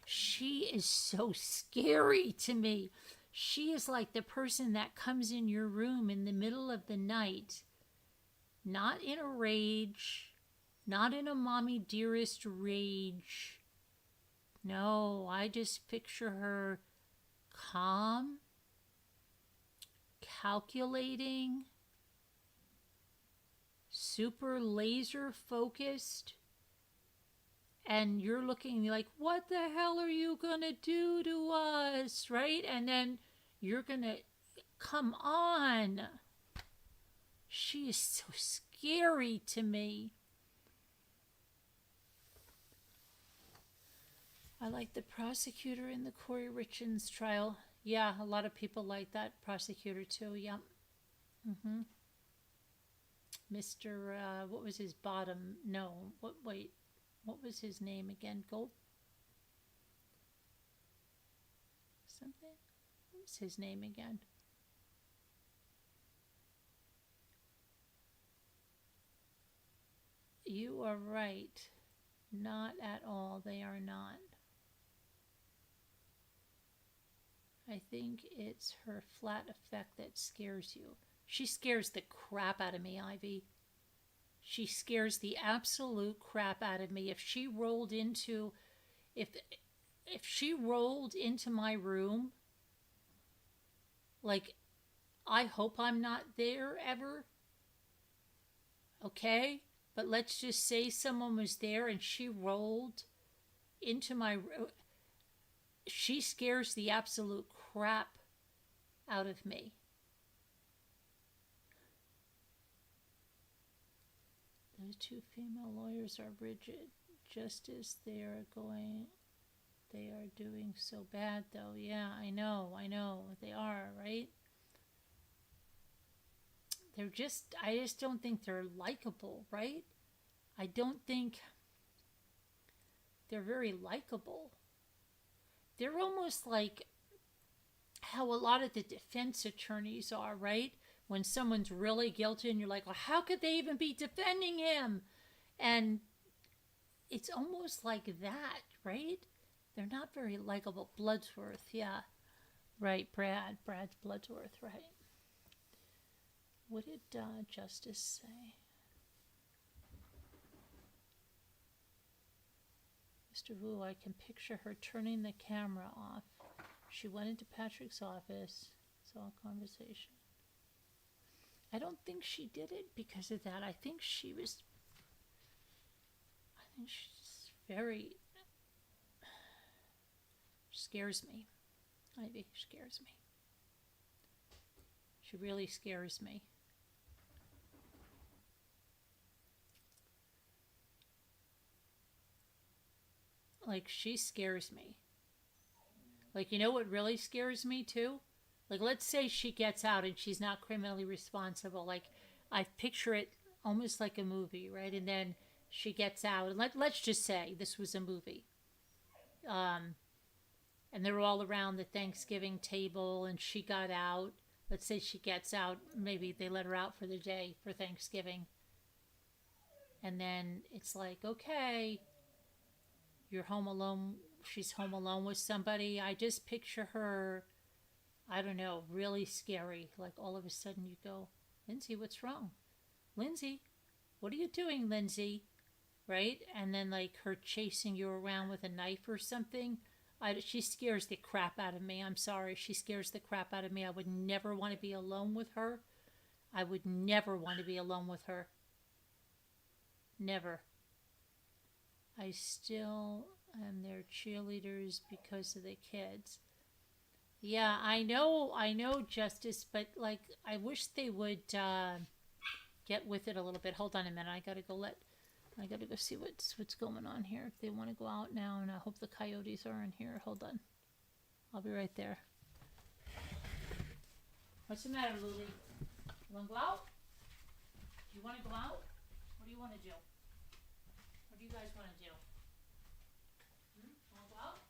She is so scary to me. She is like the person that comes in your room in the middle of the night, not in a rage, not in a mommy dearest rage. No, I just picture her calm, calculating, super laser focused, and you're looking like, what the hell are you gonna do to us, right? And then you're gonna, come on. She is so scary to me. I like the prosecutor in the Corey Richards trial. Yeah, a lot of people like that prosecutor too. Yeah. Mr. What was his bottom? No. Wait. What was his name again? Gold? Something? What was his name again? You are right. Not at all. They are not. I think it's her flat effect that scares you. She scares the crap out of me, Ivy. She scares the absolute crap out of me. If she rolled into my room, like, I hope I'm not there ever. Okay? But let's just say someone was there and she rolled into my room. She scares the absolute crap out of me. The two female lawyers are rigid, just as they are doing so bad, though. Yeah, I know, they are, right? I just don't think they're likable, right? I don't think they're very likable. They're almost like how a lot of the defense attorneys are, right? When someone's really guilty and you're like, well, how could they even be defending him? And it's almost like that, right? They're not very likable. Bloodsworth, yeah. Right, Brad's Bloodsworth, right. What did Justice say? Mr. Wu, I can picture her turning the camera off. She went into Patrick's office, saw a conversation. I don't think she did it because of that. I think she's very, scares me. Ivy scares me. She really scares me. Like, she scares me. Like, you know what really scares me too? Like, let's say she gets out and she's not criminally responsible. Like, I picture it almost like a movie, right? And then she gets out. And let's just say this was a movie. And they're all around the Thanksgiving table and she got out. Let's say she gets out. Maybe they let her out for the day for Thanksgiving. And then it's like, okay, you're home alone. She's home alone with somebody. I just picture her, I don't know, really scary. Like, all of a sudden you go, Lindsay, what's wrong? Lindsay, what are you doing, Lindsay? Right? And then, like, her chasing you around with a knife or something. She scares the crap out of me. I'm sorry. She scares the crap out of me. I would never want to be alone with her. I would never want to be alone with her. Never. I still am their cheerleaders because of the kids. Yeah, I know, Justice, but like, I wish they would get with it a little bit. Hold on a minute. I gotta go see what's going on here. If they want to go out now, and I hope the coyotes are in here. Hold on. I'll be right there. What's the matter, Lily? You want to go out? Do you want to go out? What do you want to do? What do you guys want to do? Want to go out?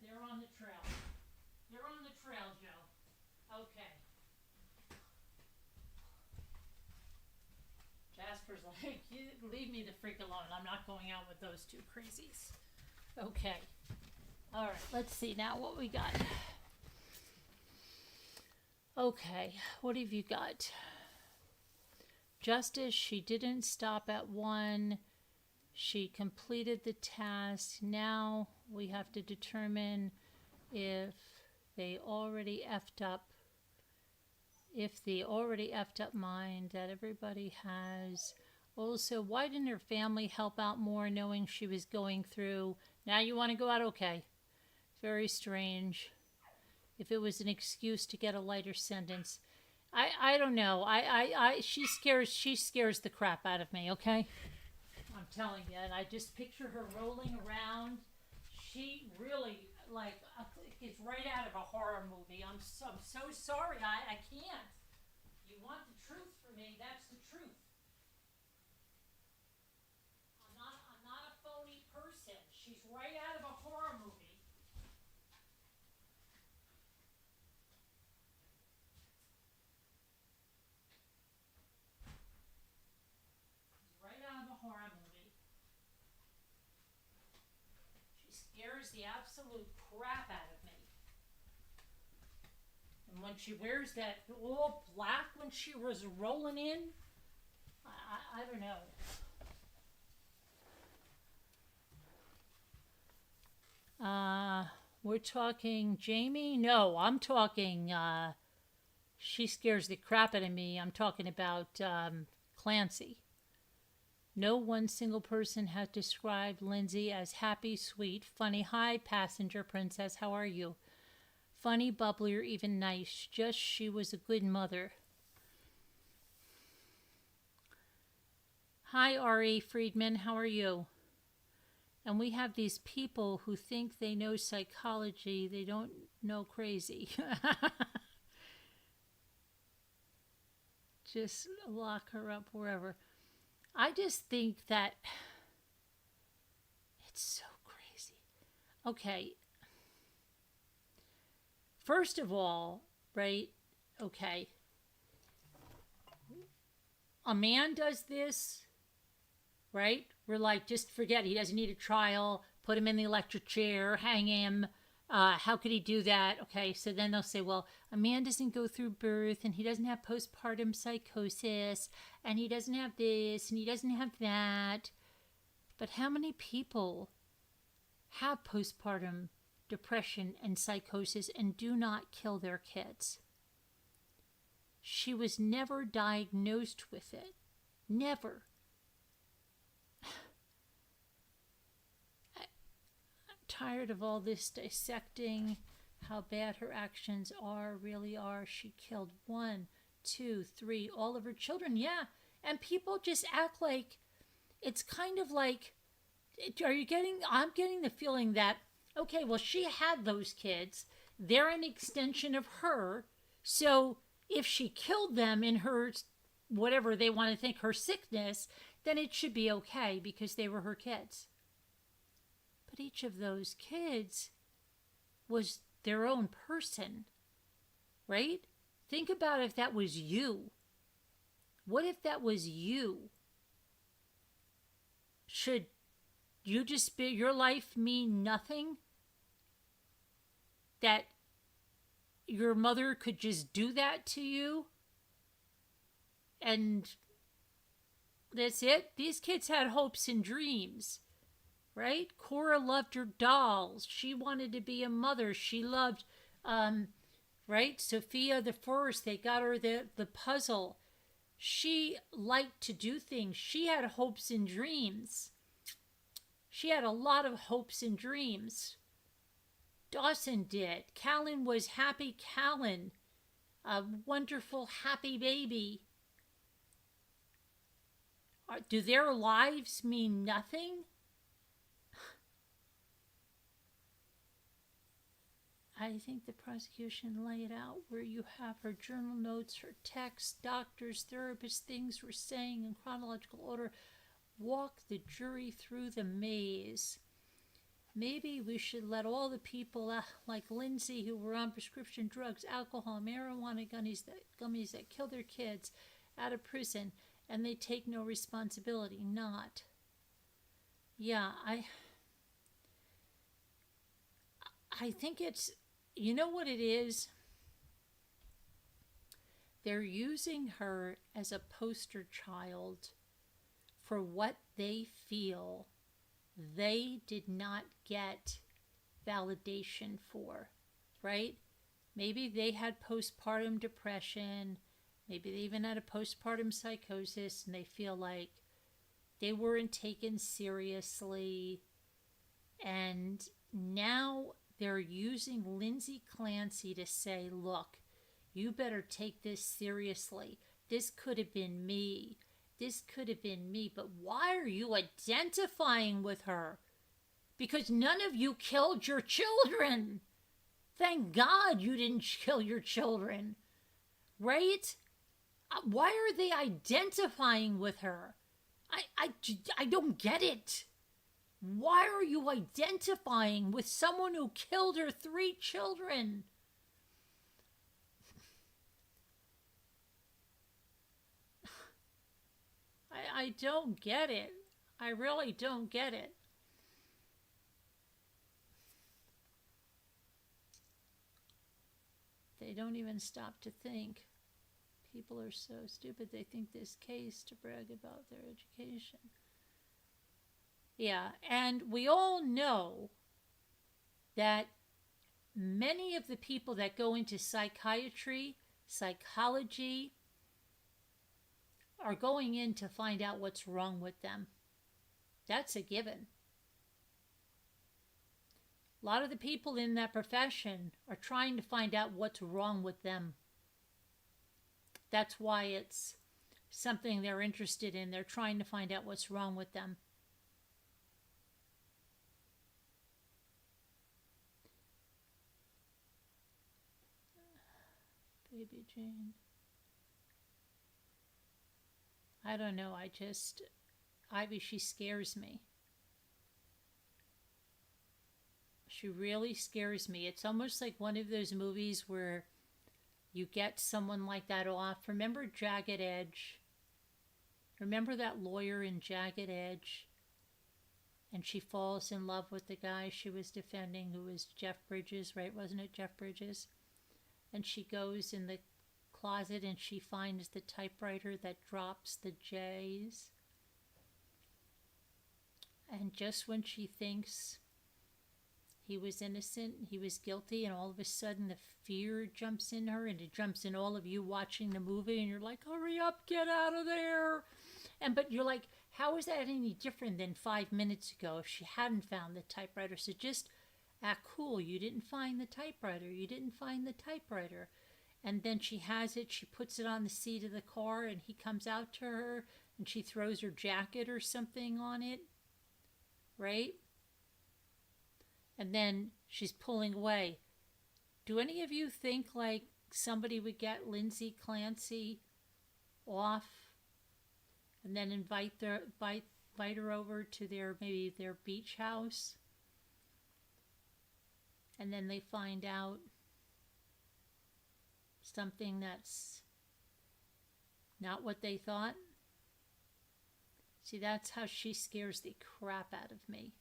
They're on the trail. They're on the trail, Joe. Okay. Jasper's like, you leave me the freak alone. I'm not going out with those two crazies. Okay. All right, let's see now what we got. Okay, what have you got? Justice, she didn't stop at one. She completed the task. Now we have to determine if they already effed up. If the already effed up mind that everybody has. Also, why didn't her family help out more knowing she was going through? Now you want to go out? Okay. Very strange. If it was an excuse to get a lighter sentence. I don't know. She scares the crap out of me, okay? I'm telling you, and I just picture her rolling around. She really, like, is right out of a horror movie. I'm so sorry. I can't. You want the truth from me? That's the truth. I'm not a phony person. She's right out of a horror movie. She's right out of a horror movie. She scares the absolute crap out of me. And when she wears that all black when she was rolling in, I don't know. We're talking Jamie? No, I'm talking, she scares the crap out of me. I'm talking about Clancy. No one single person has described Lindsay as happy, sweet, funny. Hi, passenger princess. How are you? Funny, bubbly, or even nice. Just she was a good mother. Hi, Ari Friedman. How are you? And we have these people who think they know psychology. They don't know crazy. Just lock her up wherever. I just think that it's so crazy. Okay. First of all, right? Okay. A man does this, right? We're like, just forget, he doesn't need a trial, put him in the electric chair, hang him. How could he do that? Okay, so then they'll say, well, a man doesn't go through birth, and he doesn't have postpartum psychosis, and he doesn't have this, and he doesn't have that. But how many people have postpartum depression and psychosis and do not kill their kids? She was never diagnosed with it. Never. I'm tired of all this dissecting. how bad her actions really are. She killed 1, 2, 3, all of her children. Yeah. And people just act like it's kind of like, I'm getting the feeling that, okay, well, she had those kids. They're an extension of her. So if she killed them in her, whatever they want to think, her sickness, then it should be okay because they were her kids. But each of those kids was their own person, right? Think about if that was you. What if that was you? Should you just be, your life mean nothing? That your mother could just do that to you? And that's it? These kids had hopes and dreams, right? Cora loved her dolls. She wanted to be a mother. She loved, right? Sophia the First, they got her the puzzle. She liked to do things. She had hopes and dreams. She had a lot of hopes and dreams. Dawson did. Callan was happy Callan. A wonderful, happy baby. Do their lives mean nothing? I think the prosecution laid out where you have her journal notes, her texts, doctors, therapists, things we're saying in chronological order. Walk the jury through the maze. Maybe we should let all the people like Lindsay who were on prescription drugs, alcohol, marijuana, gummies that kill their kids out of prison, and they take no responsibility. Not. Yeah, I think it's, you know what it is? They're using her as a poster child for what they feel they did not get validation for, right? Maybe they had postpartum depression. Maybe they even had a postpartum psychosis and they feel like they weren't taken seriously. And now they're using Lindsay Clancy to say, look, you better take this seriously. This could have been me. This could have been me. But why are you identifying with her? Because none of you killed your children. Thank God you didn't kill your children. Right? Why are they identifying with her? I don't get it. Why are you identifying with someone who killed her 3 children? I don't get it. I really don't get it. They don't even stop to think. People are so stupid they think this case to brag about their education. Yeah, and we all know that many of the people that go into psychiatry, psychology, are going in to find out what's wrong with them. That's a given. A lot of the people in that profession are trying to find out what's wrong with them. That's why it's something they're interested in. They're trying to find out what's wrong with them. Baby Jane. I don't know. Ivy, she scares me. She really scares me. It's almost like one of those movies where you get someone like that off. Remember Jagged Edge? Remember that lawyer in Jagged Edge? And she falls in love with the guy she was defending, who was Jeff Bridges, right? Wasn't it Jeff Bridges? And she goes in the closet and she finds the typewriter that drops the J's. And just when she thinks he was innocent, he was guilty, and all of a sudden the fear jumps in her, and it jumps in all of you watching the movie, and you're like, hurry up, get out of there. But you're like, how is that any different than 5 minutes ago if she hadn't found the typewriter? So just Act cool. You didn't find the typewriter. You didn't find the typewriter. And then she has it. She puts it on the seat of the car, and he comes out to her, and she throws her jacket or something on it. Right? And then she's pulling away. Do any of you think like somebody would get Lindsay Clancy off and then invite her over to maybe their beach house? And then they find out something that's not what they thought? See, that's how she scares the crap out of me.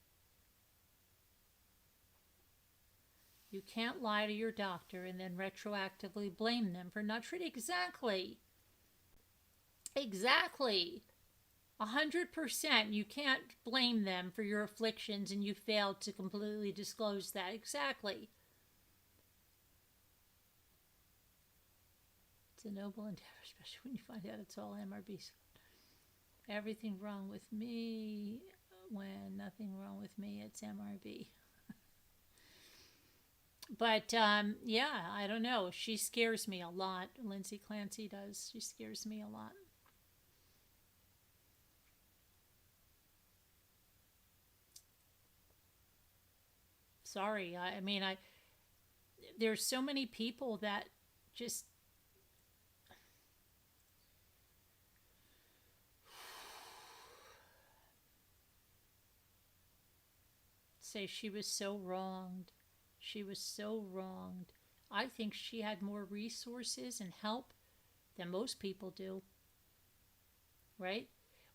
You can't lie to your doctor and then retroactively blame them for not treating. Exactly. 100%. You can't blame them for your afflictions and you failed to completely disclose that. Exactly. It's a noble endeavor, especially when you find out it's all MRBs. Everything wrong with me when nothing wrong with me, it's MRB. But, yeah, I don't know. She scares me a lot. Lindsay Clancy does. She scares me a lot. Sorry. I mean, there's so many people that just say she was so wronged. She was so wronged. I think she had more resources and help than most people do. Right?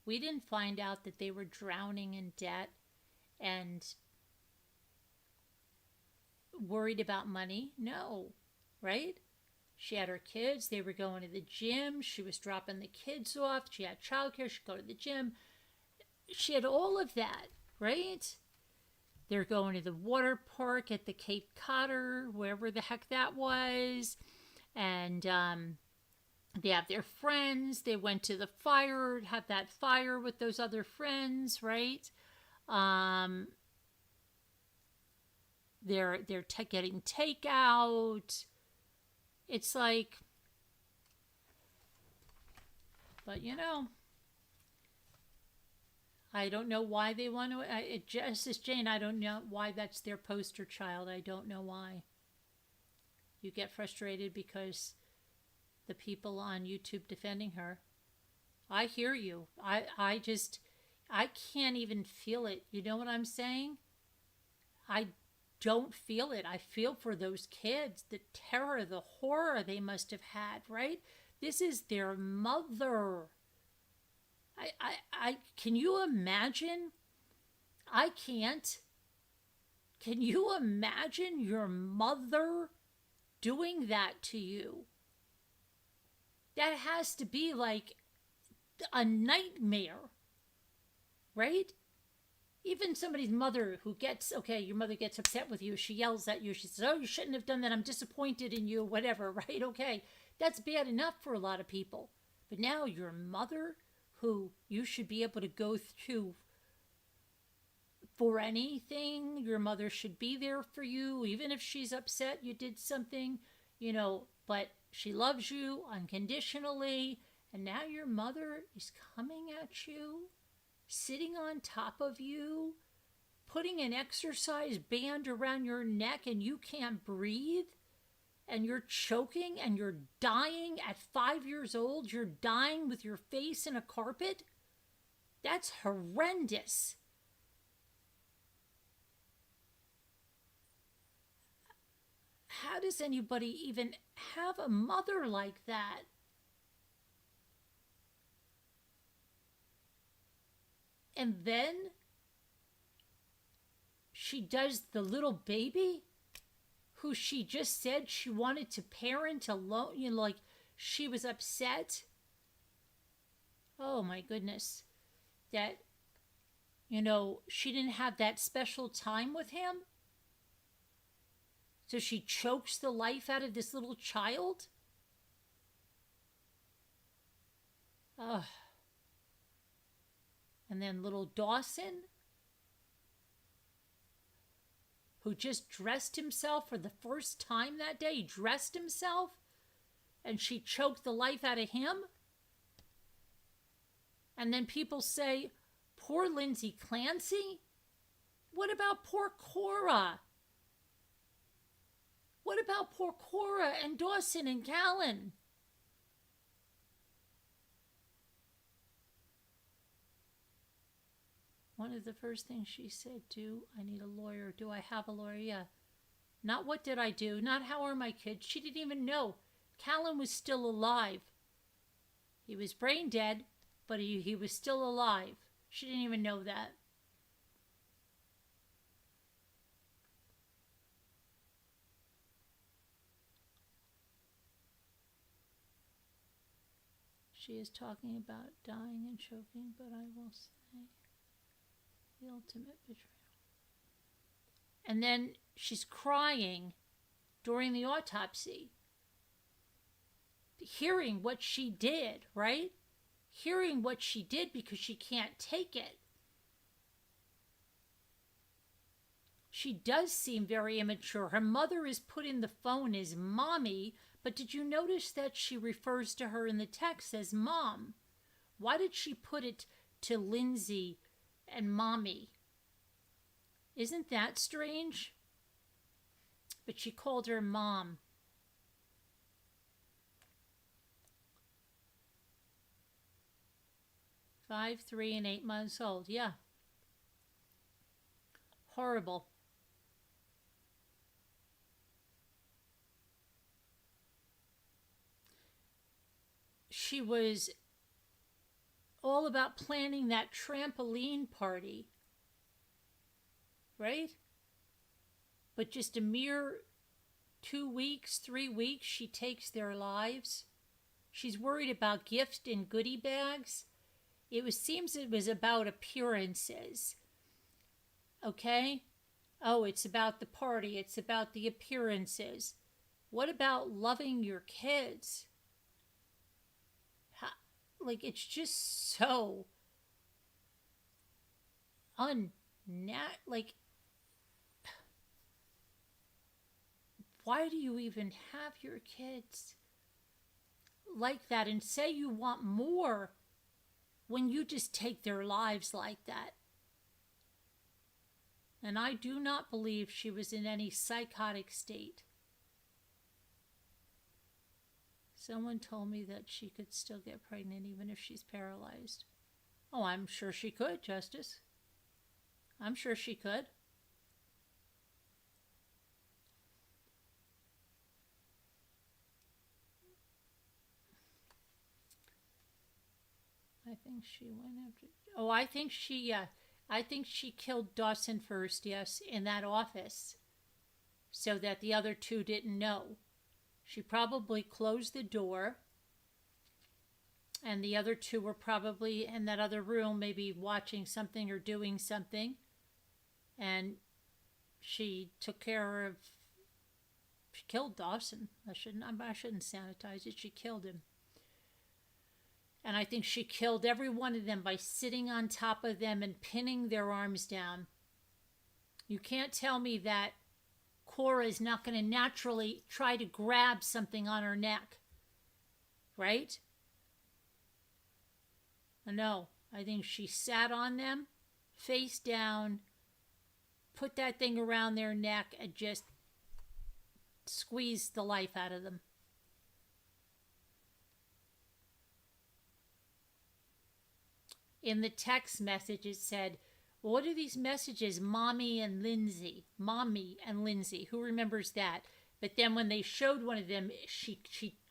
We didn't find out that they were drowning in debt and worried about money. No. Right? She had her kids. They were going to the gym. She was dropping the kids off. She had childcare. She'd go to the gym. She had all of that. Right? They're going to the water park at the Cape Cotter, wherever the heck that was. And they have their friends. They went to the fire, had that fire with those other friends, right? They're getting takeout. It's like, but you know, I don't know why they want to. Justice Jane, I don't know why that's their poster child. I don't know why. You get frustrated because the people on YouTube defending her. I hear you. I can't even feel it. You know what I'm saying? I don't feel it. I feel for those kids. The terror, the horror they must have had, right? This is their mother. Can you imagine? I can't. Can you imagine your mother doing that to you? That has to be like a nightmare, right? Even somebody's mother who your mother gets upset with you, she yells at you, she says, oh, you shouldn't have done that, I'm disappointed in you, whatever, right? Okay, that's bad enough for a lot of people. But now your mother, who you should be able to go through for anything. Your mother should be there for you, even if she's upset you did something, but she loves you unconditionally. And now your mother is coming at you, sitting on top of you, putting an exercise band around your neck, and you can't breathe. And you're choking and you're dying at 5 years old. You're dying with your face in a carpet. That's horrendous. How does anybody even have a mother like that? And then she does the little baby who she just said she wanted to parent alone, like she was upset. Oh my goodness. That, she didn't have that special time with him. So she chokes the life out of this little child. Ugh. And then little Dawson, who just dressed himself for the first time that day. He dressed himself and she choked the life out of him. And then people say, poor Lindsay Clancy? What about poor Cora? What about poor Cora and Dawson and Callan? One of the first things she said, I need a lawyer? Do I have a lawyer? Yeah. Not what did I do? Not how are my kids? She didn't even know. Callan was still alive. He was brain dead, but he was still alive. She didn't even know that. She is talking about dying and choking, but I will say the ultimate betrayal. And then she's crying during the autopsy, hearing what she did, right? Hearing what she did because she can't take it. She does seem very immature. Her mother is put in the phone as mommy, but did you notice that she refers to her in the text as mom? Why did she put it to Lindsay and mommy? Isn't that strange? But she called her mom. Five, 3, and 8 months old. Yeah. Horrible. She was all about planning that trampoline party, right? But just a mere 2 weeks, 3 weeks, she takes their lives. She's worried about gift and goodie bags. Seems it was about appearances. Okay? Oh, it's about the party. It's about the appearances. What about loving your kids? It's just so why do you even have your kids like that and say you want more when you just take their lives like that? And I do not believe she was in any psychotic state. Someone told me that she could still get pregnant even if she's paralyzed. Oh, I'm sure she could, Justice. I'm sure she could. I think she went after... Oh, I think she killed Dawson first, yes, in that office, so that the other two didn't know. She probably closed the door, and the other two were probably in that other room, maybe watching something or doing something, and she took care of... She killed Dawson. I shouldn't sanitize it. She killed him. And I think she killed every one of them by sitting on top of them and pinning their arms down. You can't tell me that Cora is not going to naturally try to grab something on her neck. Right? No. I think she sat on them, face down, put that thing around their neck, and just squeezed the life out of them. In the text message, it said, well, what are these messages? Mommy and Lindsay. Mommy and Lindsay. Who remembers that? But then when they showed one of them, she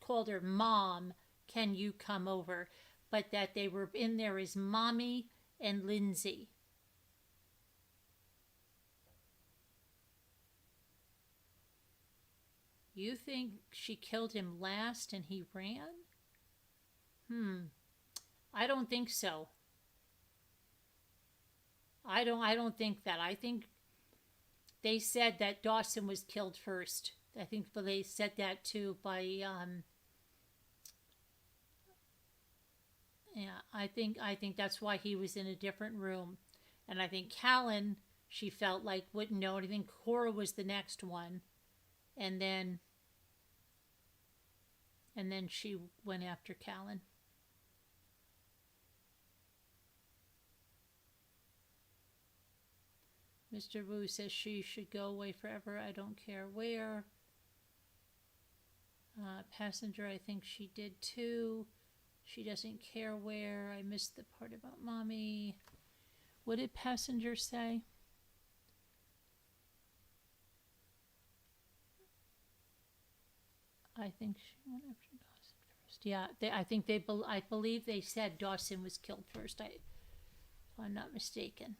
called her Mom, can you come over? But that they were in there as Mommy and Lindsay. You think she killed him last and he ran? I don't think so. I don't think that. I think they said that Dawson was killed first. I think they said that too by I think that's why he was in a different room. And I think Callan she felt like wouldn't know anything. Cora was the next one, and then she went after Callan. Mr. Wu says she should go away forever. I don't care where. Passenger, I think she did too. She doesn't care where. I missed the part about mommy. What did Passenger say? I think she went after Dawson first. Yeah, I believe they said Dawson was killed first. If I'm not mistaken.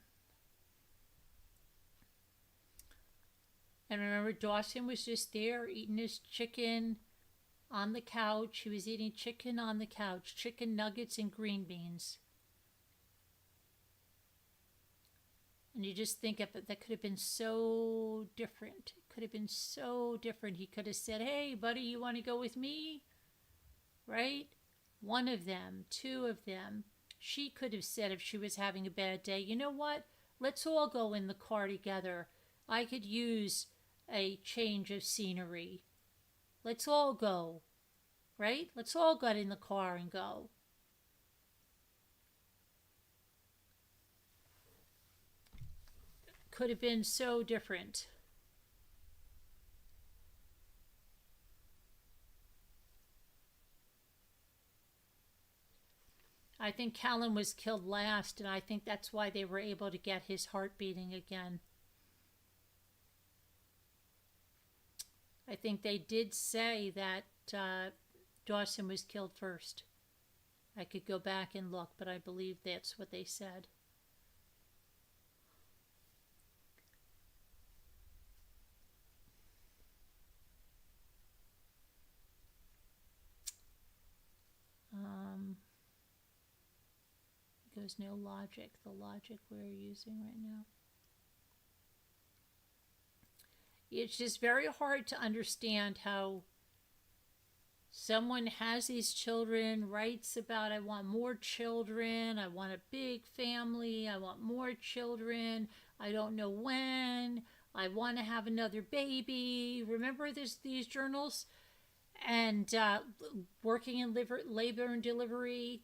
And remember, Dawson was just there eating his chicken on the couch. He was eating chicken on the couch, chicken nuggets and green beans. And you just think of it, that could have been so different. It could have been so different. He could have said, hey, buddy, you want to go with me? Right? One of them, two of them. She could have said, if she was having a bad day, you know what? Let's all go in the car together. I could use a change of scenery. Let's all go. Right? Let's all get in the car and go. Could have been so different. I think Callan was killed last, and I think that's why they were able to get his heart beating again. I think they did say that Dawson was killed first. I could go back and look, but I believe that's what they said. There's no logic, the logic we're using right now. It's just very hard to understand how someone has these children, writes about, I want more children, I want a big family, I want more children, I don't know when, I want to have another baby. Remember these journals? And working in labor and delivery,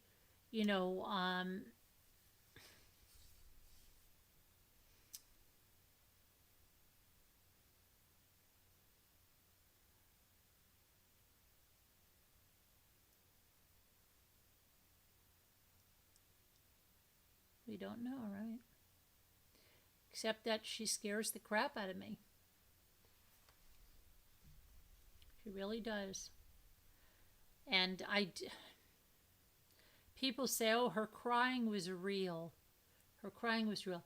you know, we don't know, right? Except that she scares the crap out of me. She really does. And people say, oh, her crying was real. Her crying was real.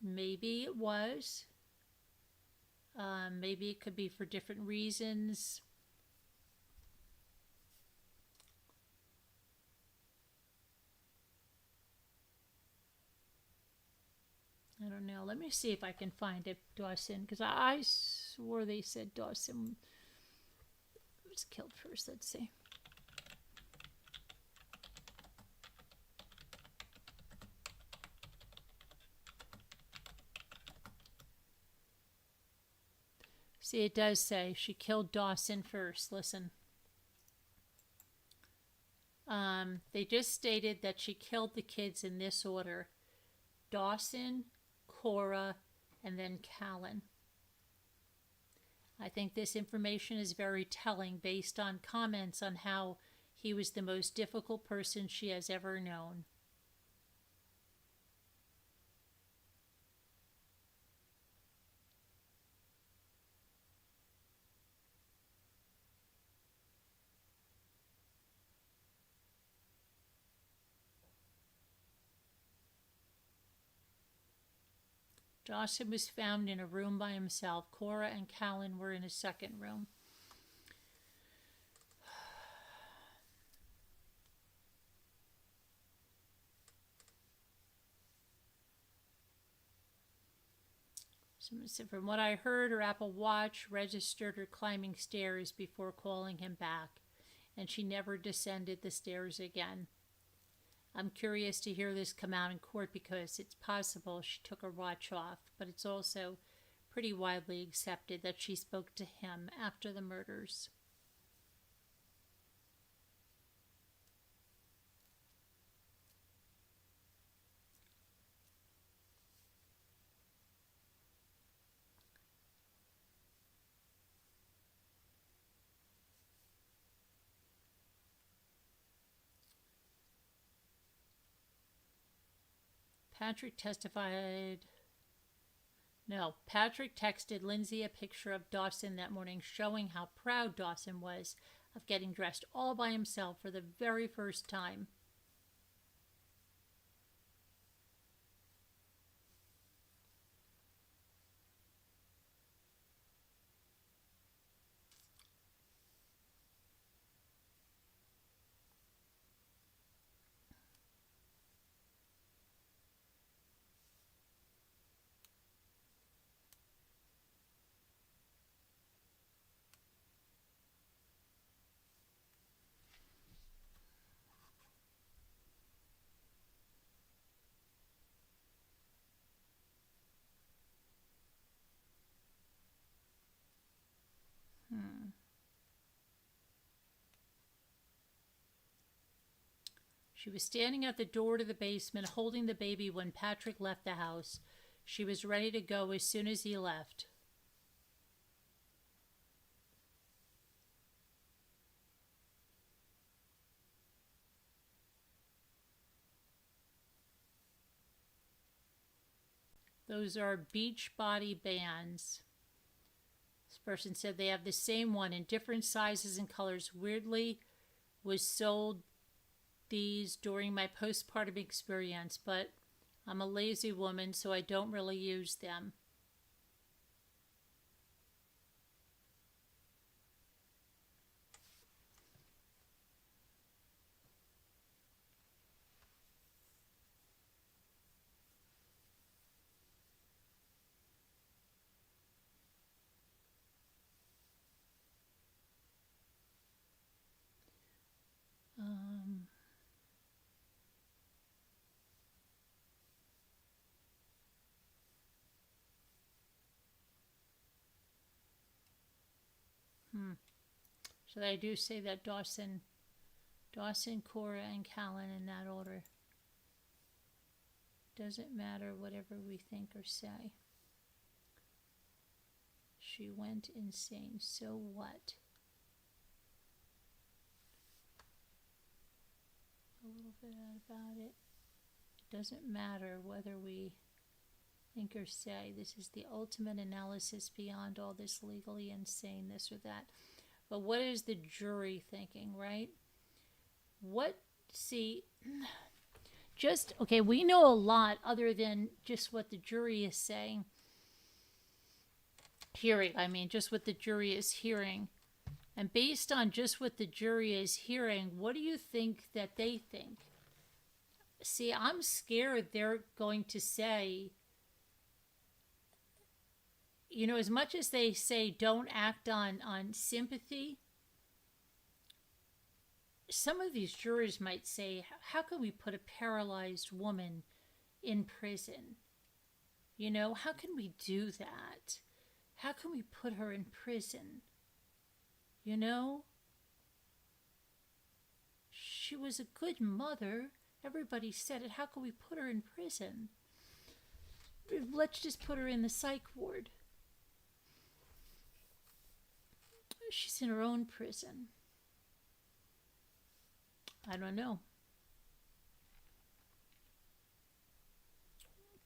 Maybe it was. Maybe it could be for different reasons. I don't know. Let me see if I can find it, Dawson, because I swore they said Dawson was killed first. Let's see. See, it does say she killed Dawson first. Listen. They just stated that she killed the kids in this order. Dawson, Cora, and then Callan. I think this information is very telling based on comments on how he was the most difficult person she has ever known. Dawson was found in a room by himself. Cora and Callan were in a second room. So from what I heard, her Apple Watch registered her climbing stairs before calling him back, and she never descended the stairs again. I'm curious to hear this come out in court because it's possible she took her watch off, but it's also pretty widely accepted that she spoke to him after the murders. Patrick texted Lindsay a picture of Dawson that morning, showing how proud Dawson was of getting dressed all by himself for the very first time. She was standing at the door to the basement holding the baby when Patrick left the house. She was ready to go as soon as he left. Those are Beachbody bands. This person said they have the same one in different sizes and colors. Weirdly, was sold these during my postpartum experience, but I'm a lazy woman, so I don't really use them. So I do say that Dawson, Cora, and Callan in that order. Doesn't matter whatever we think or say. She went insane. So what? A little bit about it. It doesn't matter whether we think or say. This is the ultimate analysis beyond all this legally insane, this or that. But what is the jury thinking, right? Okay, we know a lot other than just what the jury is saying. Just what the jury is hearing. And based on just what the jury is hearing, what do you think that they think? See, I'm scared they're going to say, as much as they say don't act on sympathy, some of these jurors might say, how can we put a paralyzed woman in prison? How can we do that? How can we put her in prison? She was a good mother. Everybody said it. How can we put her in prison? Let's just put her in the psych ward. She's in her own prison. I don't know.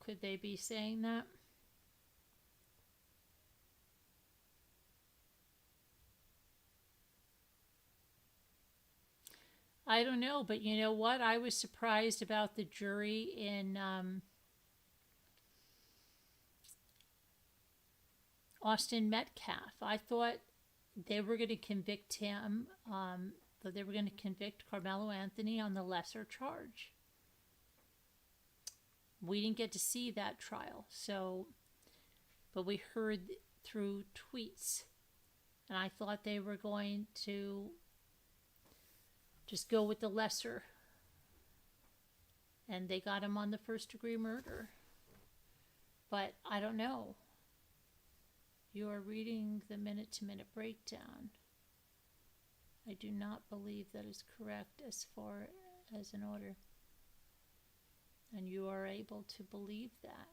Could they be saying that? I don't know, but you know what? I was surprised about the jury in Austin Metcalf. I thought they were going to convict him, that they were going to convict Carmelo Anthony on the lesser charge. We didn't get to see that trial, but we heard through tweets, and I thought they were going to just go with the lesser and they got him on the first-degree murder. But I don't know. You are reading the minute-to-minute breakdown. I do not believe that is correct as far as an order. And you are able to believe that.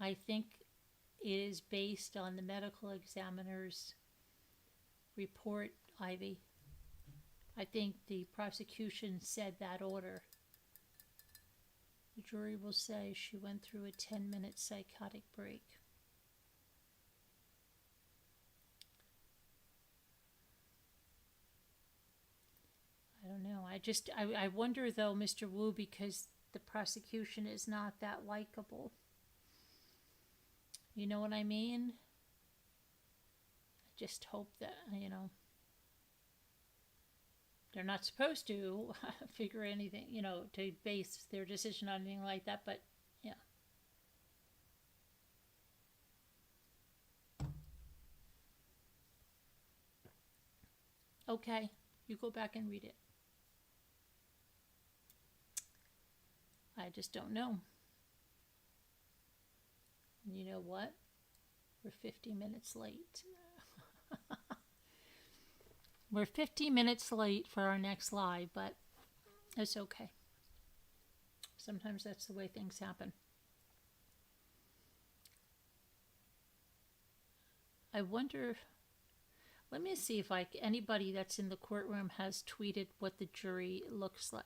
I think it is based on the medical examiner's report, Ivy. I think the prosecution said that order. The jury will say she went through a 10-minute psychotic break. I don't know. I wonder though, Mr. Wu, because the prosecution is not that likable. You know what I mean? I just hope that, they're not supposed to figure anything, to base their decision on anything like that, but yeah. Okay, you go back and read it. I just don't know. And you know what? We're 50 minutes late. We're 50 minutes late for our next live, but it's okay. Sometimes that's the way things happen. I wonder, let me see if anybody that's in the courtroom has tweeted what the jury looks like.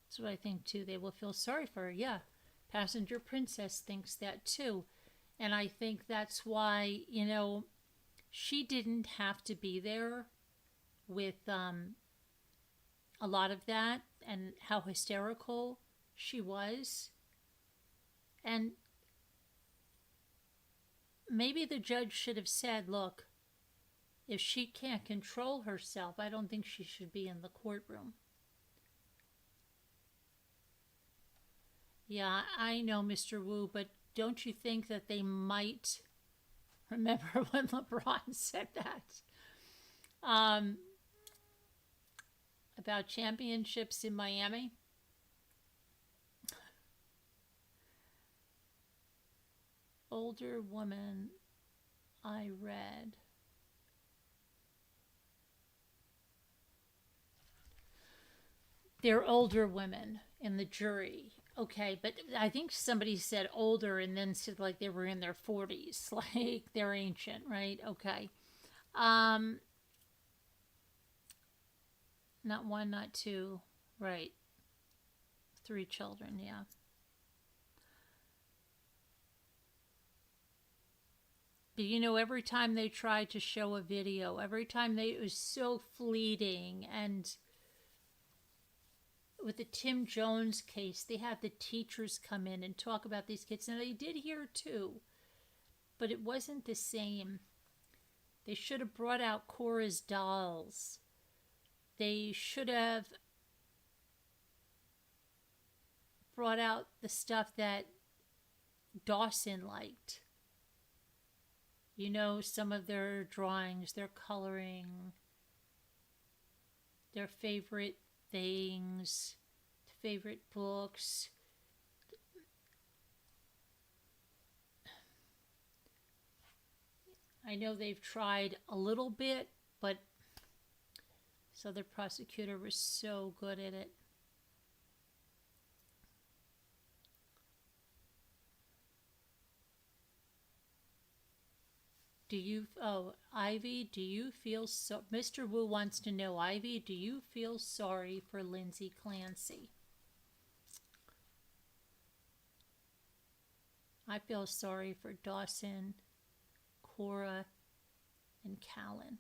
That's what I think too. They will feel sorry for her. Yeah, Passenger Princess thinks that too. And I think that's why, she didn't have to be there with a lot of that and how hysterical she was. And maybe the judge should have said, look, if she can't control herself, I don't think she should be in the courtroom. Yeah, I know, Mr. Wu, but don't you think that they might remember when LeBron said that? About championships in Miami? Older woman I read. They're older women in the jury. Okay, but I think somebody said older and then said like they were in their 40s. Like they're ancient, right? Okay. Not one, not two. Right. 3 children, yeah. But every time they tried to show a video, every time it was so fleeting. And with the Tim Jones case, they had the teachers come in and talk about these kids. And they did here too. But it wasn't the same. They should have brought out Cora's dolls. They should have brought out the stuff that Dawson liked. Some of their drawings, their coloring, their favorite things, favorite books. I know they've tried a little bit, but this other prosecutor was so good at it. Ivy, do you feel so? Mr. Wu wants to know, Ivy, do you feel sorry for Lindsay Clancy? I feel sorry for Dawson, Cora, and Callan.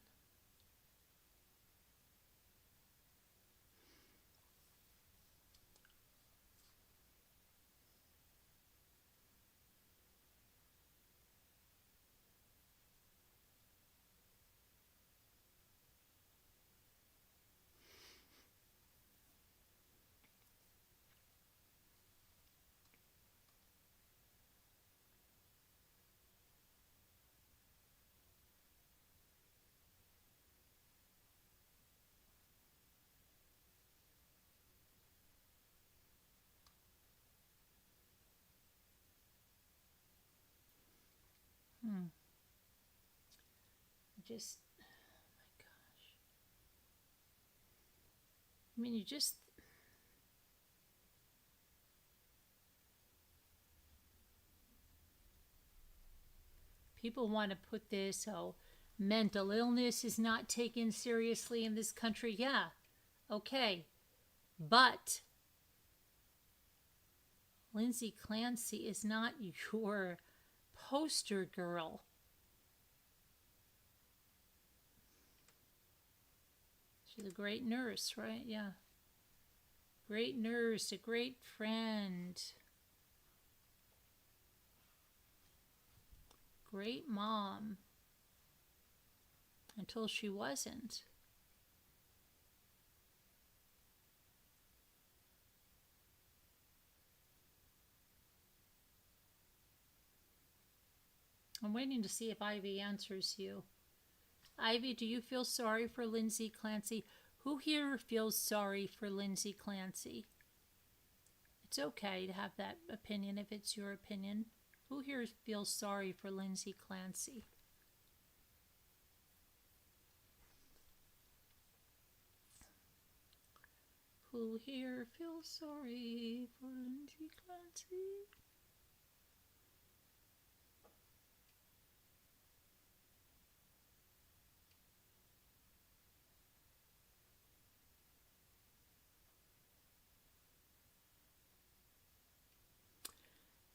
Just, oh my gosh. I mean, people want to put this, oh, mental illness is not taken seriously in this country. Yeah, okay. But Lindsay Clancy is not your poster girl. She's a great nurse, right? Yeah. Great nurse, a great friend. Great mom. Until she wasn't. I'm waiting to see if Ivy answers you. Ivy, do you feel sorry for Lindsay Clancy? Who here feels sorry for Lindsay Clancy? It's okay to have that opinion if it's your opinion. Who here feels sorry for Lindsay Clancy? Who here feels sorry for Lindsay Clancy?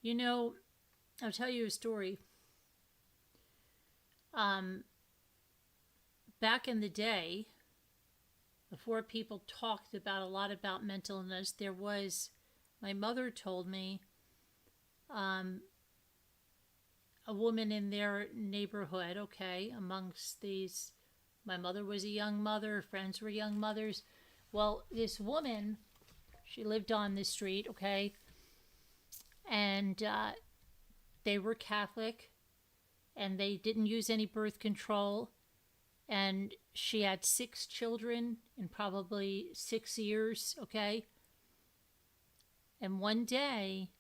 You know, I'll tell you a story. Back in the day, before people talked about a lot about mental illness, there was, my mother told me, a woman in their neighborhood, okay, amongst these, my mother was a young mother, friends were young mothers. Well, this woman, she lived on the street, okay, and they were Catholic, and they didn't use any birth control, and she had 6 children in probably 6 years, okay? And one day,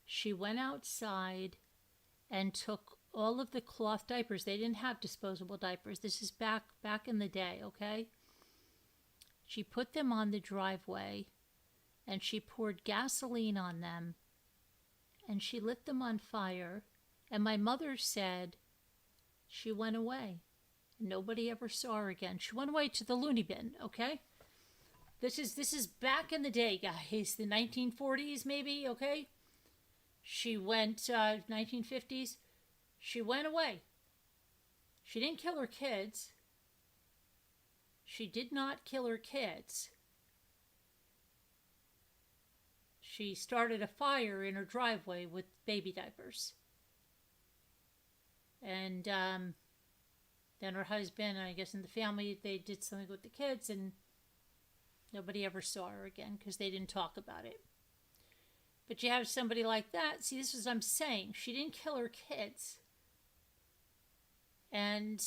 she went outside and took all of the cloth diapers. They didn't have disposable diapers. This is back in the day, okay? She put them on the driveway, and she poured gasoline on them, and she lit them on fire, and my mother said she went away. Nobody ever saw her again. She went away to the loony bin, okay? This is back in the day, guys, the 1940s maybe, okay? She went, 1950s, she went away. She didn't kill her kids. She did not kill her kids. She started a fire in her driveway with baby diapers. And then her husband, I guess in the family, they did something with the kids, and nobody ever saw her again because they didn't talk about it. But you have somebody like that. See, this is what I'm saying. She didn't kill her kids. And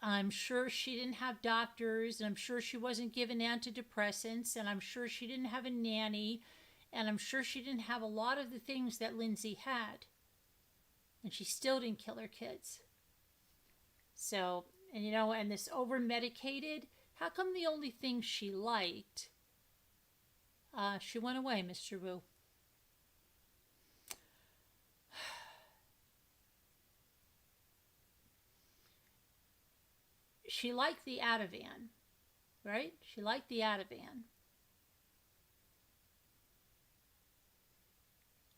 I'm sure she didn't have doctors, and I'm sure she wasn't given antidepressants, and I'm sure she didn't have a nanny, and I'm sure she didn't have a lot of the things that Lindsay had. And she still didn't kill her kids. So, and you know, and this over-medicated, how come the only thing she liked, she went away, Mr. Wu? She liked the Ativan, right? She liked the Ativan.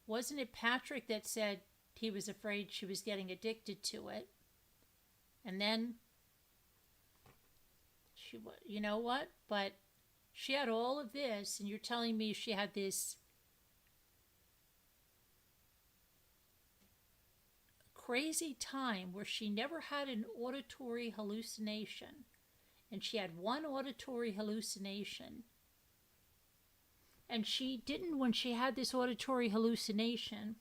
Wasn't it Patrick that said he was afraid she was getting addicted to it? And then, you know what? But she had all of this, and you're telling me she had this crazy time where she never had an auditory hallucination, and she had one auditory hallucination, and she didn't, when she had this auditory hallucination,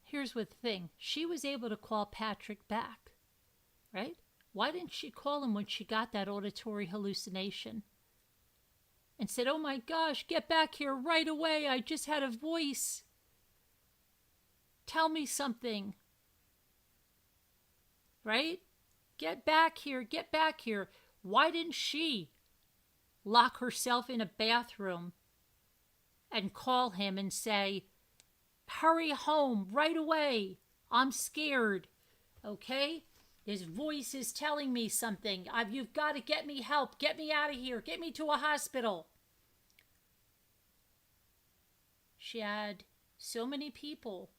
here's what the thing, she was able to call Patrick back, right? Why didn't she call him when she got that auditory hallucination and said, oh my gosh, get back here right away, I just had a voice, Tell me something. Right? Get back here. Get back here. Why didn't she lock herself in a bathroom and call him and say, hurry home right away. I'm scared. Okay? His voice is telling me something. You've got to get me help. Get me out of here. Get me to a hospital. She had so many people.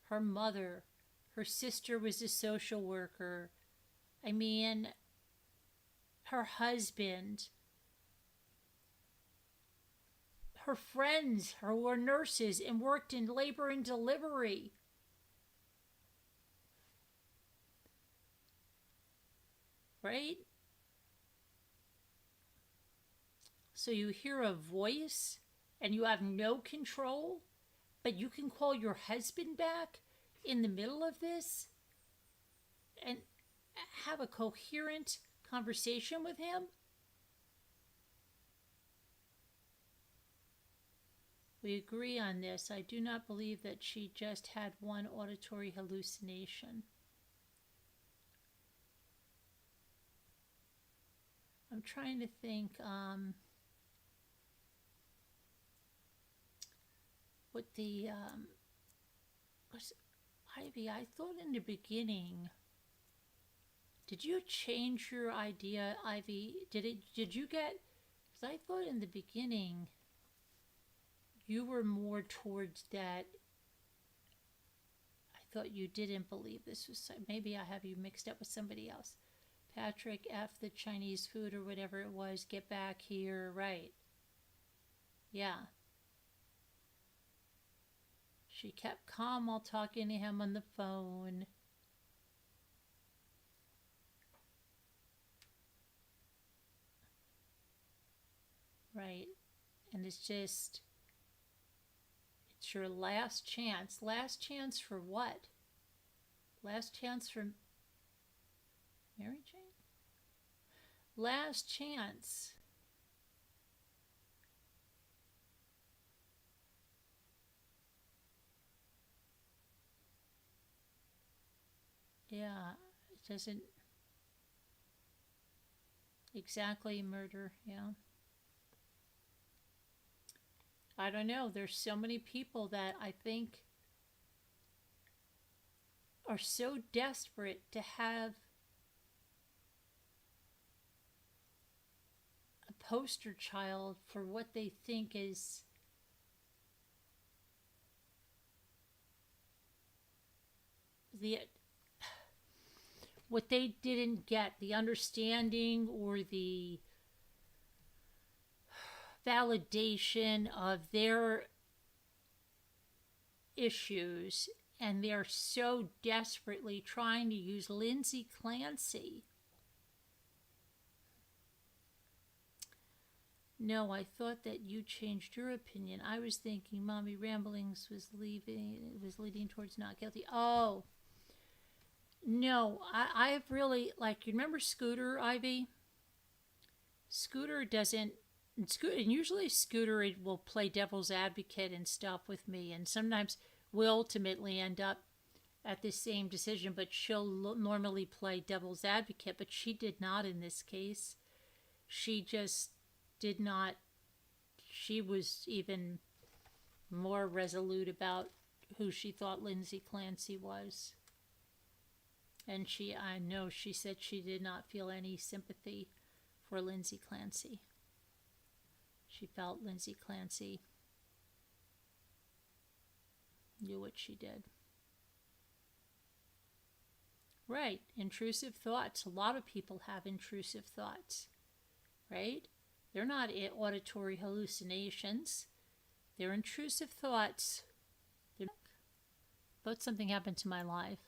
Her mother, her sister was a social worker. I mean, her husband, her friends who were nurses and worked in labor and delivery. Right? So you hear a voice and you have no control, but you can call your husband back in the middle of this and have a coherent conversation with him? We agree on this. I do not believe that she just had one auditory hallucination. I'm trying to think what the Ivy, I thought in the beginning, did you change your idea, Ivy? Did you get, because I thought in the beginning you were more towards that. I thought you didn't believe this was, maybe I have you mixed up with somebody else. Patrick F. the Chinese food or whatever it was, get back here, right. Yeah. She kept calm while talking to him on the phone. Right. And it's just, it's your last chance. Last chance for what? Last chance for Mary Jane? Last chance. Yeah, it doesn't exactly murder, yeah. I don't know. There's so many people that I think are so desperate to have a poster child for what they think is what they didn't get, the understanding or the validation of their issues, and they're so desperately trying to use Lindsay Clancy. No, I thought that you changed your opinion. I was thinking Mommy Ramblings was leading towards not guilty. Oh, no, I've really, like, you remember Scooter, Ivy? Scooter doesn't, and usually Scooter will play devil's advocate and stuff with me, and sometimes we ultimately end up at the same decision, but she'll normally play devil's advocate, but she did not in this case. She just did not. She was even more resolute about who she thought Lindsay Clancy was. And I know she said she did not feel any sympathy for Lindsay Clancy. She felt Lindsay Clancy knew what she did. Right, intrusive thoughts. A lot of people have intrusive thoughts, right? They're not auditory hallucinations. They're intrusive thoughts. But something happened to my life.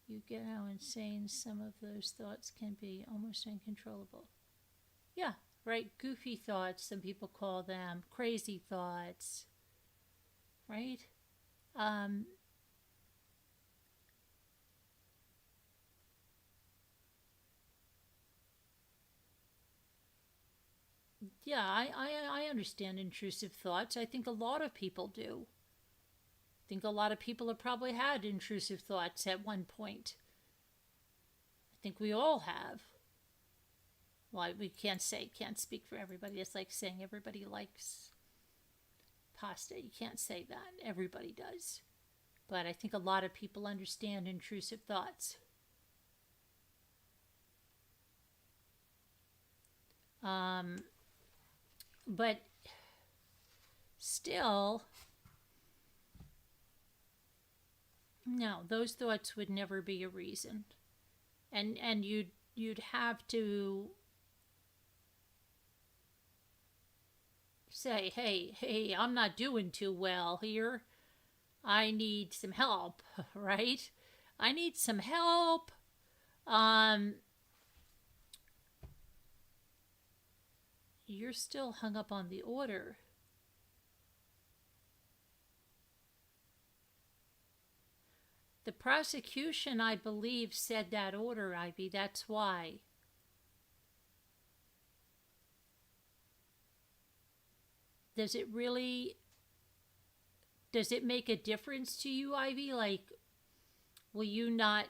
You get how insane some of those thoughts can be, almost uncontrollable. Yeah, right? Goofy thoughts, some people call them. Crazy thoughts, right? Yeah, I understand intrusive thoughts. I think a lot of people do. I think a lot of people have probably had intrusive thoughts at one point. I think we all have. Well, we can't speak for everybody. It's like saying everybody likes pasta. You can't say that. Everybody does. But I think a lot of people understand intrusive thoughts. But still, no, those thoughts would never be a reason. And you'd have to say, hey, I'm not doing too well here. I need some help, right? I need some help. You're still hung up on the order. The prosecution, I believe, said that order, Ivy. That's why. Does it make a difference to you, Ivy? Like, will you not,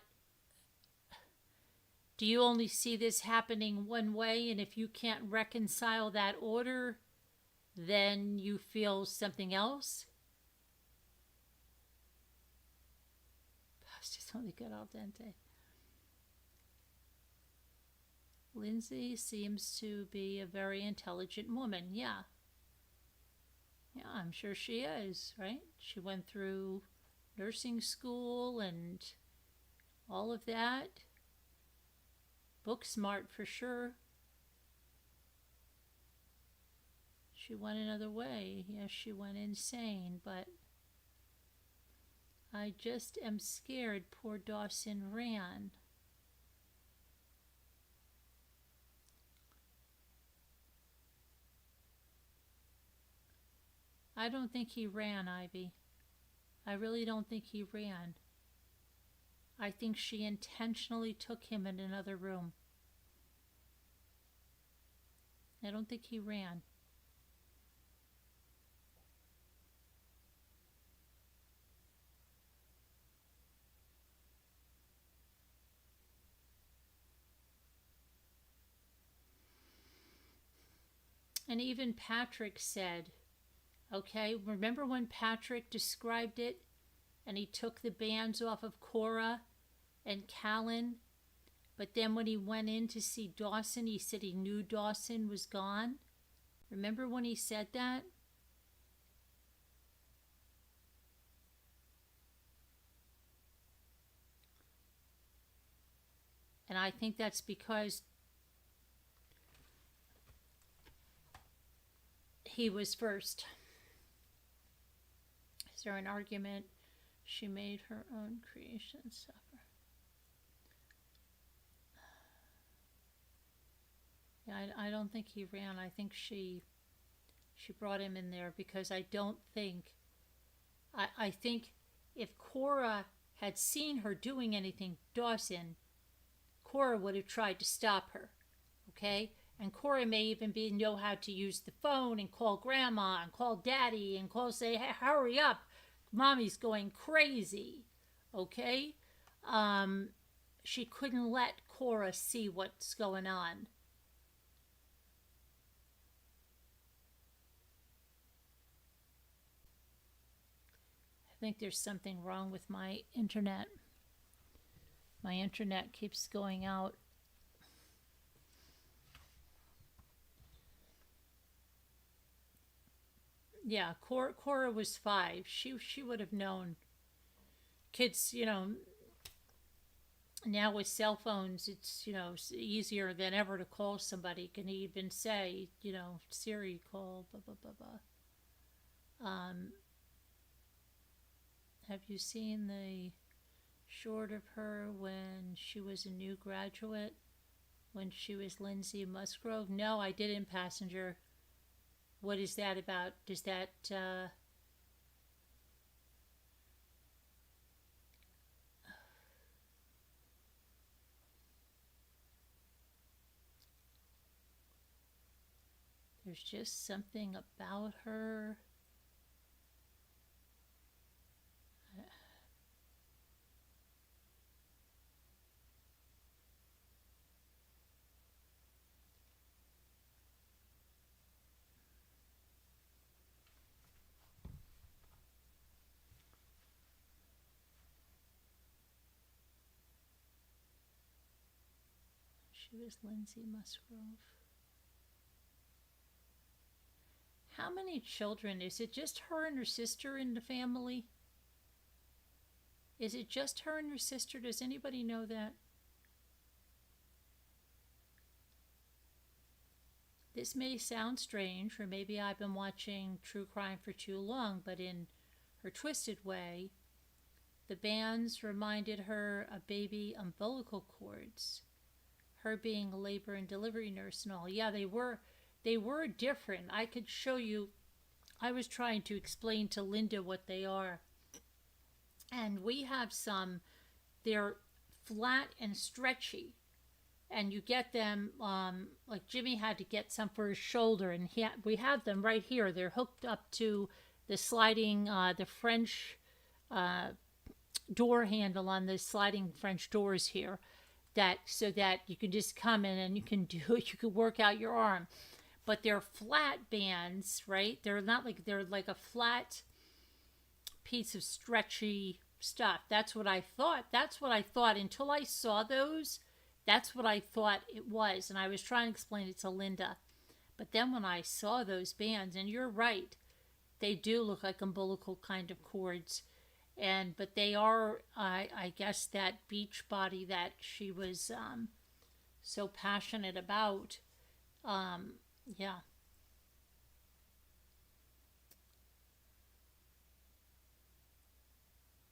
do you only see this happening one way, and if you can't reconcile that order, then you feel something else? Pasta's only good al dente. Lindsay seems to be a very intelligent woman. Yeah, I'm sure she is, right? She went through nursing school and all of that. Book smart for sure. She went another way. Yes, she went insane, but I just am scared poor Dawson ran. I don't think he ran, Ivy. I really don't think he ran. I think she intentionally took him in another room. I don't think he ran. And even Patrick said, okay, remember when Patrick described it and he took the bands off of Cora and Callan, but then when he went in to see Dawson, he said he knew Dawson was gone? Remember when he said that? And I think that's because he was first. Is there an argument? She made her own creation suffer. Yeah, I don't think he ran. I think she brought him in there because I don't think, I think if Cora had seen her doing anything, Dawson, Cora would have tried to stop her, okay? And Cora may even know how to use the phone and call grandma and call daddy and say, hey, hurry up, mommy's going crazy, okay? She couldn't let Cora see what's going on. I think there's something wrong with my internet. My internet keeps going out. Yeah, Cora was 5. She would have known. Kids, now with cell phones, it's, easier than ever to call somebody. You can even say, Siri, call, blah, blah, blah, blah. Have you seen the short of her when she was a new graduate? When she was Lindsay Musgrove? No, I didn't, Passenger. What is that about? Does that, There's just something about her. She was Lindsay Musgrove. How many children? Is it just her and her sister in the family? Is it just her and her sister? Does anybody know that? This may sound strange, or maybe I've been watching true crime for too long, but in her twisted way, the bands reminded her of baby umbilical cords. Her being a labor and delivery nurse and all. Yeah, they were different. I could show you. I was trying to explain to Linda what they are. And we have some, they're flat and stretchy. And you get them, like Jimmy had to get some for his shoulder, and we have them right here. They're hooked up to the sliding, the French door handle on the sliding French doors here, so that you can just come in and you can work out your arm. But they're flat bands, right? They're like a flat piece of stretchy stuff. That's what I thought. Until I saw those. That's what I thought it was, and I was trying to explain it to Linda. But then when I saw those bands, and you're right, they do look like umbilical kind of cords, but they are, I guess, that beach body that she was so passionate about. Yeah.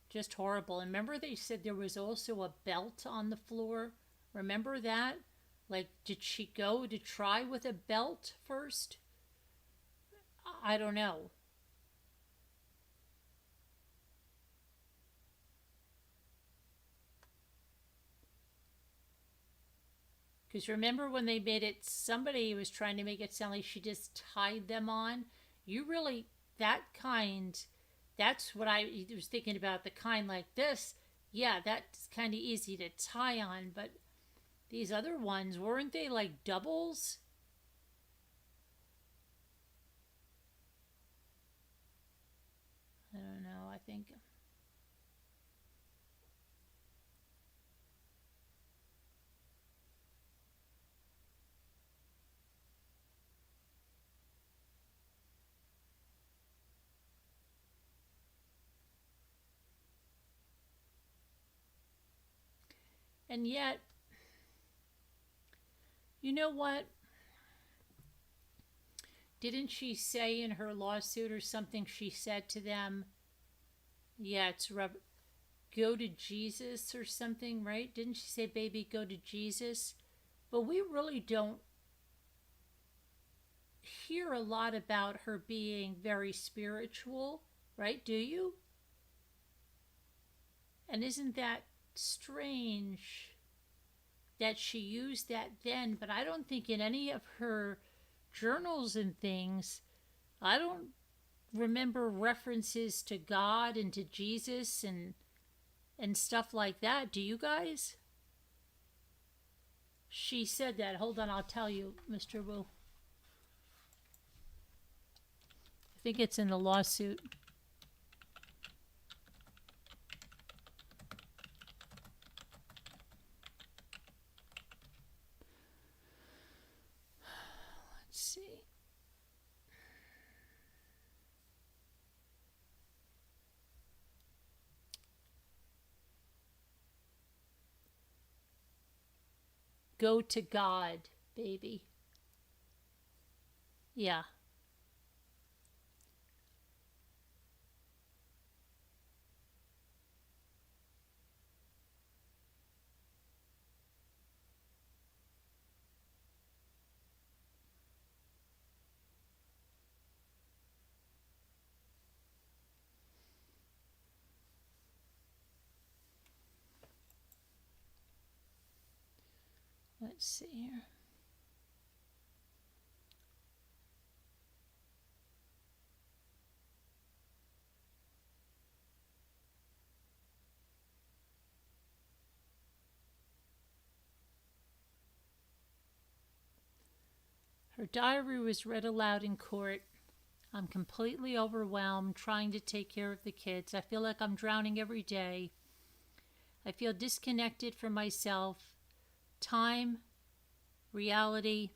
Just horrible. And remember they said there was also a belt on the floor? Remember that? Like, did she go to try with a belt first? I don't know. Because remember when they made it, somebody was trying to make it sound like she just tied them on. You really, that's what I was thinking about, the kind like this. Yeah, that's kind of easy to tie on, but these other ones, weren't they like doubles? I don't know, I think. And yet, you know what? Didn't she say in her lawsuit or something, she said to them, yeah, go to Jesus or something, right? Didn't she say, baby, go to Jesus? But we really don't hear a lot about her being very spiritual, right? Do you? And isn't that strange that she used that then? But I don't think in any of her journals and things, I don't remember references to God and to Jesus and stuff like that. Do you guys? She said that. Hold on, I'll tell you, Mr. Wu. I think it's in the lawsuit. Let's see. Go to God, baby. Yeah. Let's see here. Her diary was read aloud in court. I'm completely overwhelmed trying to take care of the kids. I feel like I'm drowning every day. I feel disconnected from myself, time, reality.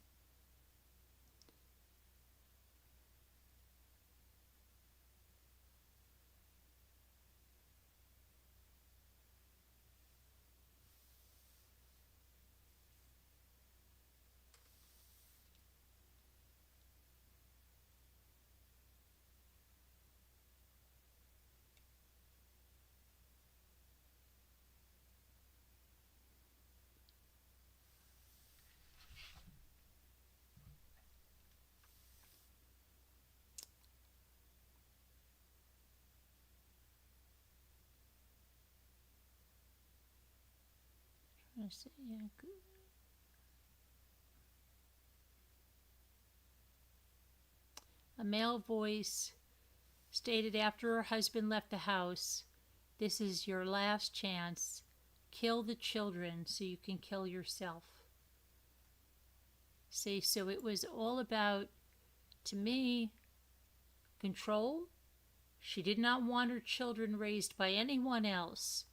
Let's see, yeah, good. A male voice stated after her husband left the house, "This is your last chance. Kill the children so you can kill yourself." See, so it was all about, to me, control. She did not want her children raised by anyone else.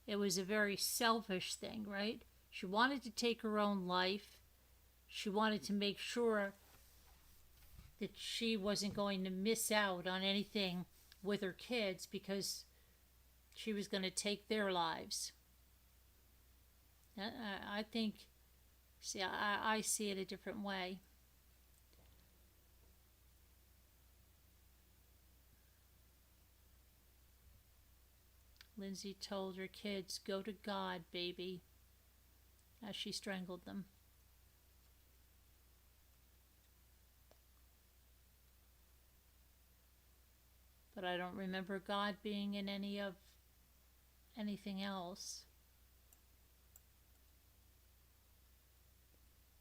It was a very selfish thing, right? She wanted to take her own life. She wanted to make sure that she wasn't going to miss out on anything with her kids because she was going to take their lives. I think, see, I see it a different way. Lindsay told her kids, "Go to God, baby," as she strangled them. But I don't remember God being in anything else.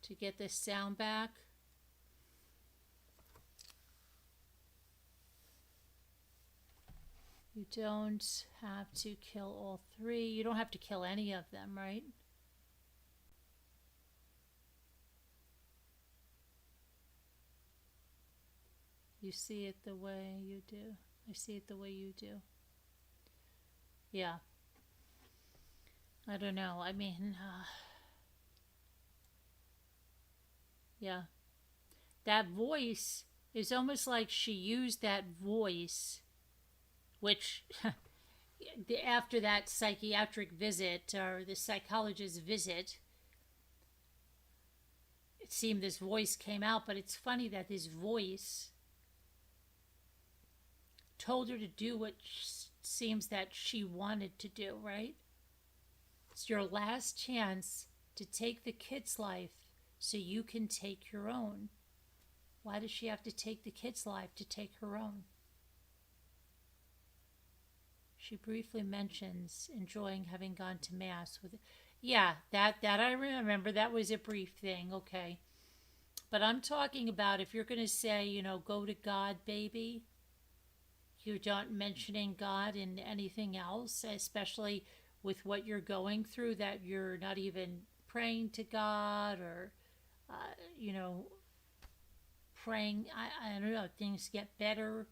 To get this sound back, you don't have to kill all three. You don't have to kill any of them, right? You see it the way you do. I see it the way you do. Yeah. I don't know. I mean, yeah. That voice is almost like she used that voice, which after that psychiatric visit or the psychologist's visit, it seemed this voice came out, but it's funny that this voice told her to do what seems that she wanted to do, right? It's your last chance to take the kid's life so you can take your own. Why does she have to take the kid's life to take her own? She briefly mentions enjoying having gone to Mass with it. Yeah, that I remember. That was a brief thing, okay. But I'm talking about if you're going to say, go to God, baby, you're not mentioning God in anything else, especially with what you're going through, that you're not even praying to God or, praying, I don't know, things get better,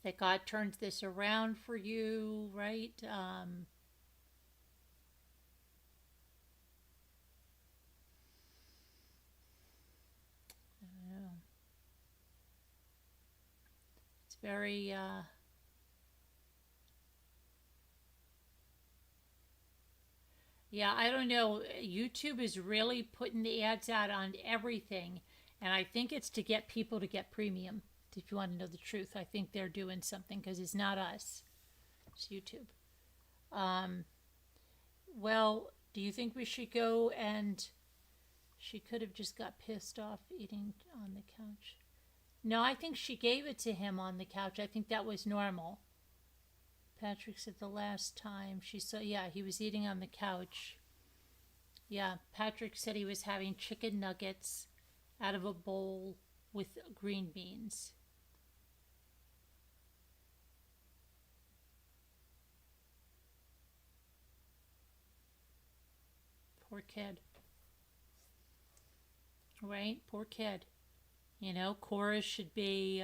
that God turns this around for you, right? I don't know. It's very, yeah, I don't know. YouTube is really putting the ads out on everything, and I think it's to get people to get premium. If you want to know the truth, I think they're doing something because it's not us, it's YouTube. Well, do you think we should go and she could have just got pissed off eating on the couch? No, I think she gave it to him on the couch. I think that was normal. Patrick said the last time she saw, yeah, he was eating on the couch. Yeah, Patrick said he was having chicken nuggets out of a bowl with green beans. Poor kid. right? Poor kid. You know, Cora should be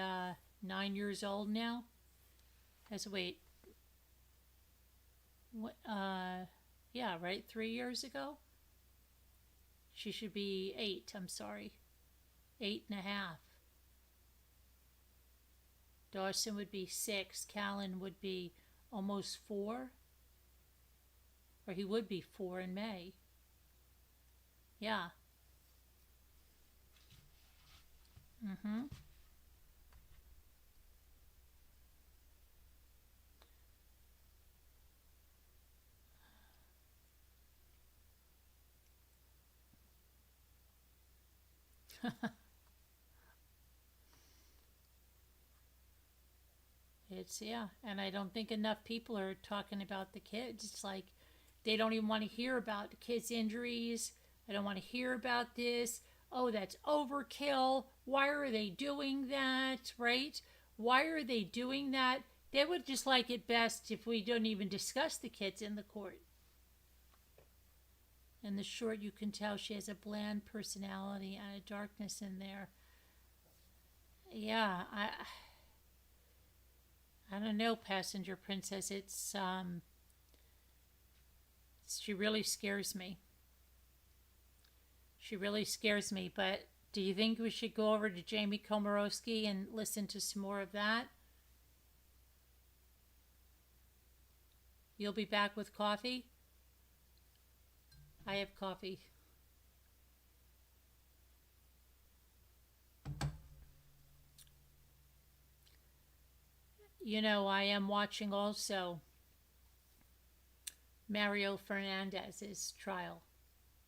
9 years old now. Wait, what? Yeah, right. 3 years ago, she should be 8. I'm sorry, 8.5. Dawson would be 6. Callan would be almost 4, or he would be 4 in May. Yeah. Mm-hmm. It's, yeah, and I don't think enough people are talking about the kids. It's like they don't even want to hear about the kids' injuries. I don't want to hear about this. Oh, that's overkill. Why are they doing that? Right? Why are they doing that? They would just like it best if we don't even discuss the kids in the court. In the short, you can tell she has a bland personality and a darkness in there. Yeah, I don't know, Passenger Princess. She really scares me. She really scares me. But do you think we should go over to Jamie Komorowski and listen to some more of that? You'll be back with coffee? I have coffee. You know, I am watching also Mario Fernandez's trial.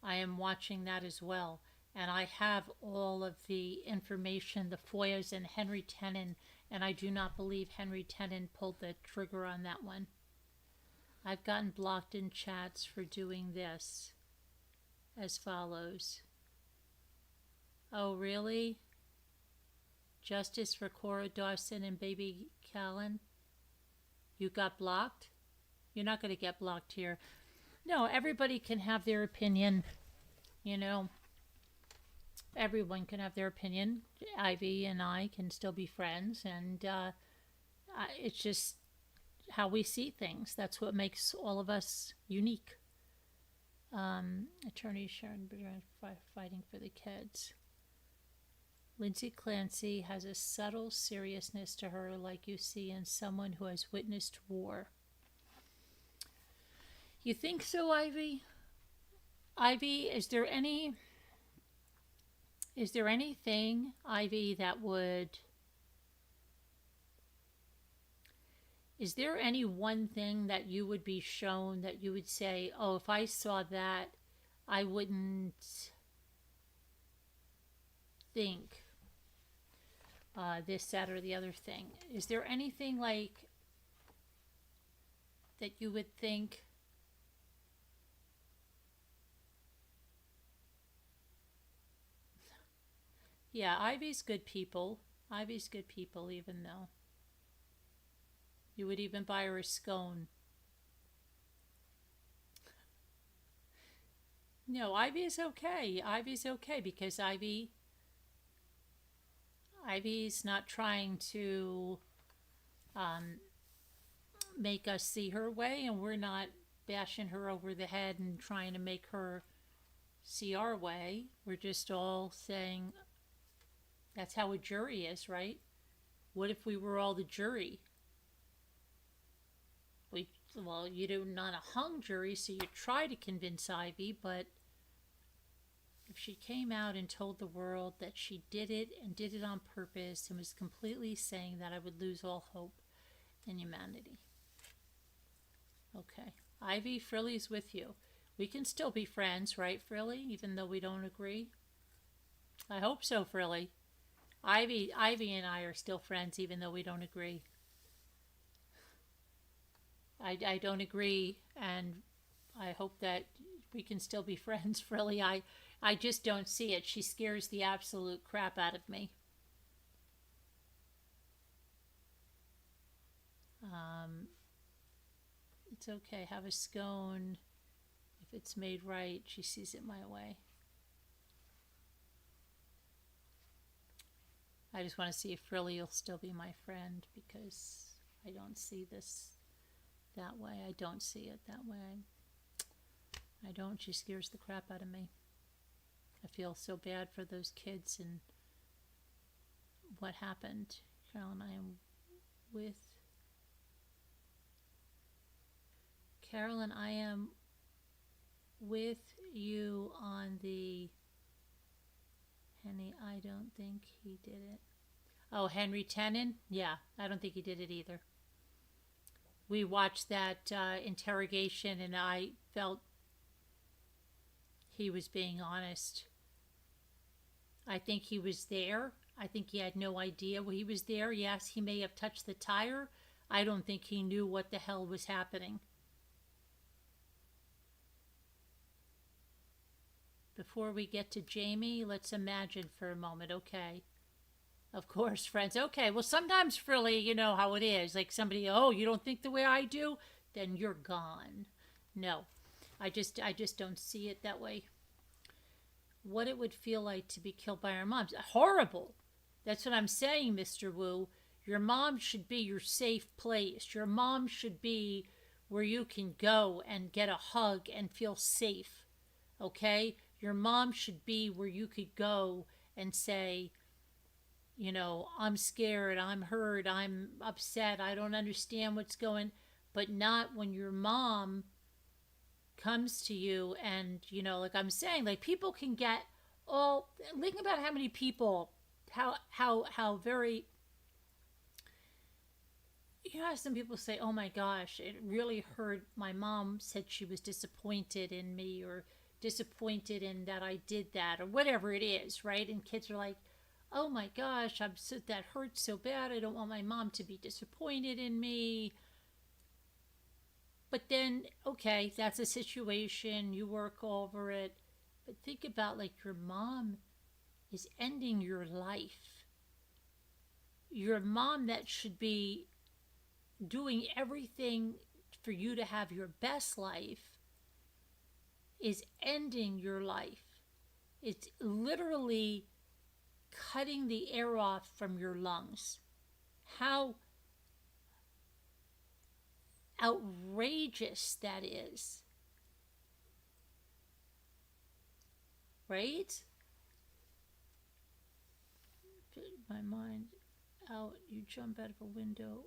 I am watching that as well. And I have all of the information, the FOIAs and Henry Tenon, and I do not believe Henry Tenon pulled the trigger on that one. I've gotten blocked in chats for doing this as follows. Oh, really? Justice for Cora Dawson and baby Callan? You got blocked? You're not going to get blocked here. No, everybody can have their opinion. You know, everyone can have their opinion. Ivy and I can still be friends, and it's just how we see things. That's what makes all of us unique. Attorney Sharon fighting for the kids. Lindsay Clancy has a subtle seriousness to her, like you see in someone who has witnessed war. You think so, Ivy? Ivy, is there anything, Ivy, that would... Is there any one thing that you would be shown that you would say, oh, if I saw that, I wouldn't think this, that, or the other thing? Is there anything like that you would think? Yeah, Ivy's good people. Ivy's good people, even though. You would even buy her a scone. No, Ivy's okay. Ivy's okay because Ivy's not trying to make us see her way, and we're not bashing her over the head and trying to make her see our way. We're just all saying that's how a jury is, right? What if we were all the jury? Well, you do not a hung jury, so you try to convince Ivy, but if she came out and told the world that she did it and did it on purpose and was completely saying that, I would lose all hope in humanity. Okay. Ivy, Frilly's with you. We can still be friends, right, Frilly, even though we don't agree? I hope so, Frilly. Ivy and I are still friends, even though we don't agree. I don't agree, and I hope that we can still be friends, Frilly. I just don't see it. She scares the absolute crap out of me. It's okay. Have a scone. If it's made right, she sees it my way. I just want to see if really you'll still be my friend, because I don't see this that way. I don't see it that way. I don't. She scares the crap out of me. I feel so bad for those kids and what happened. Carolyn, I am with Carolyn, I am with you on the Henry. I don't think he did it. Oh, Henry Tenen? Yeah, I don't think he did it either. We watched that interrogation, and I felt he was being honest. I think he was there. I think he had no idea he was there. Yes, he may have touched the tire. I don't think he knew what the hell was happening. Before we get to Jamie, let's imagine for a moment, okay? Of course, friends. Okay, well, sometimes, really, you know how it is. Like somebody, oh, you don't think the way I do? Then you're gone. No, I just don't see it that way. What it would feel like to be killed by our moms. Horrible. That's what I'm saying, Mr. Wu. Your mom should be your safe place. Your mom should be where you can go and get a hug and feel safe. Okay? Your mom should be where you could go and say, you know, I'm scared, I'm hurt, I'm upset, I don't understand what's going, but not when your mom comes to you and, you know, like I'm saying, like people can get all, think about how many people, how very, you know, some people say, oh my gosh, it really hurt. My mom said she was disappointed in me, or disappointed in that I did that, or whatever it is, right? And kids are like, oh my gosh, that hurts so bad. I don't want my mom to be disappointed in me. But then, okay, that's a situation. You work over it. But think about like your mom is ending your life. Your mom that should be doing everything for you to have your best life is ending your life. It's literally cutting the air off from your lungs. How outrageous that is. Right? My mind out, you jump out of a window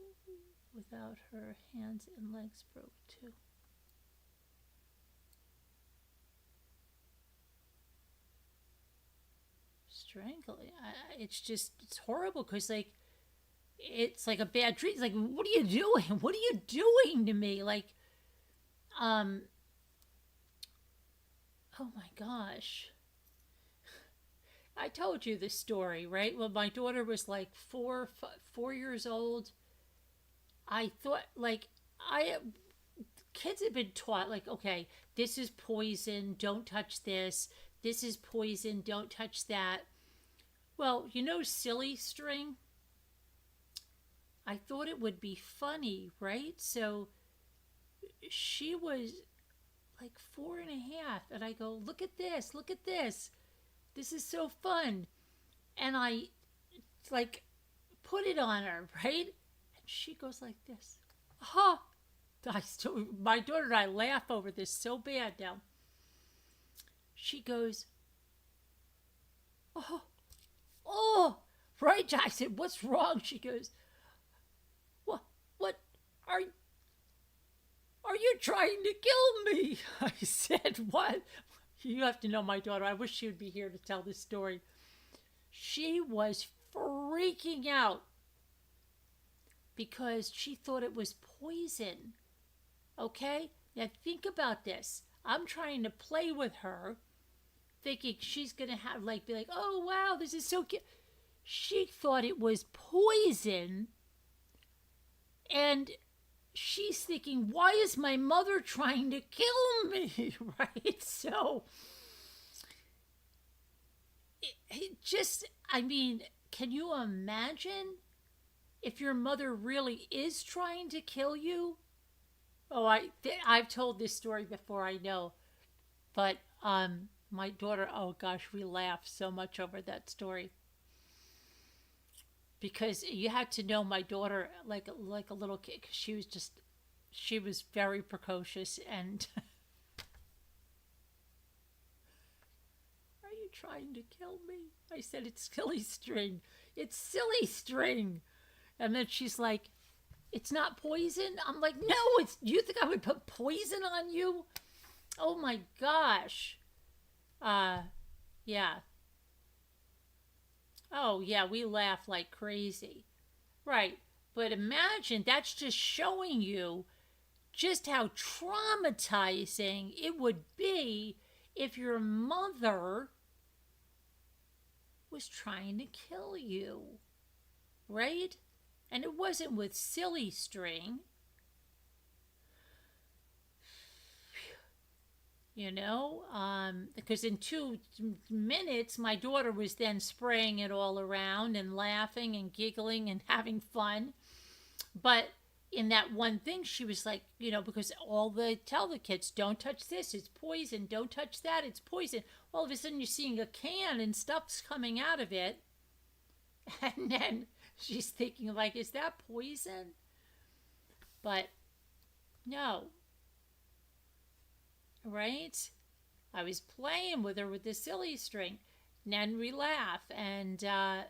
without her, hands and legs broke too. Strangling. It's horrible, because like it's like a bad dream. It's like, what are you doing? What are you doing to me? Like, oh my gosh. I told you this story, right? When my daughter was like 4 years old, I thought, like, kids have been taught, like, okay, this is poison, don't touch this. This is poison, don't touch that. Well, you know, silly string? I thought it would be funny, right? So she was like 4.5, and I go, look at this, look at this. This is so fun. And I like put it on her, right? And she goes like this. Huh. My daughter and I laugh over this so bad now. She goes, oh, right? I said, what's wrong? She goes, what are you trying to kill me? I said, what? You have to know my daughter. I wish she would be here to tell this story. She was freaking out because she thought it was poison. Okay? Now think about this. I'm trying to play with her, thinking she's going to have, like, be like, oh, wow, this is so cute. She thought it was poison. And she's thinking, why is my mother trying to kill me? Right? So, it just, I mean, can you imagine if your mother really is trying to kill you? Oh, I've told this story before, I know. But my daughter, oh gosh, we laugh so much over that story. because you had to know my daughter like a little kid, 'cause she was very precocious. And are you trying to kill me? I said, it's silly string. It's silly string. And then she's like, it's not poison? I'm like, no, it's, you think I would put poison on you? Oh my gosh. Yeah. Oh yeah, we laugh like crazy. Right. But imagine, that's just showing you just how traumatizing it would be if your mother was trying to kill you. Right? And it wasn't with silly string. You know, because in 2 minutes, my daughter was then spraying it all around and laughing and giggling and having fun. But in that one thing, she was like, you know, because tell the kids, don't touch this, it's poison. Don't touch that, it's poison. All of a sudden, you're seeing a can and stuff's coming out of it. And then she's thinking, like, is that poison? But no. Right? I was playing with her with the silly string. And then we laugh. And her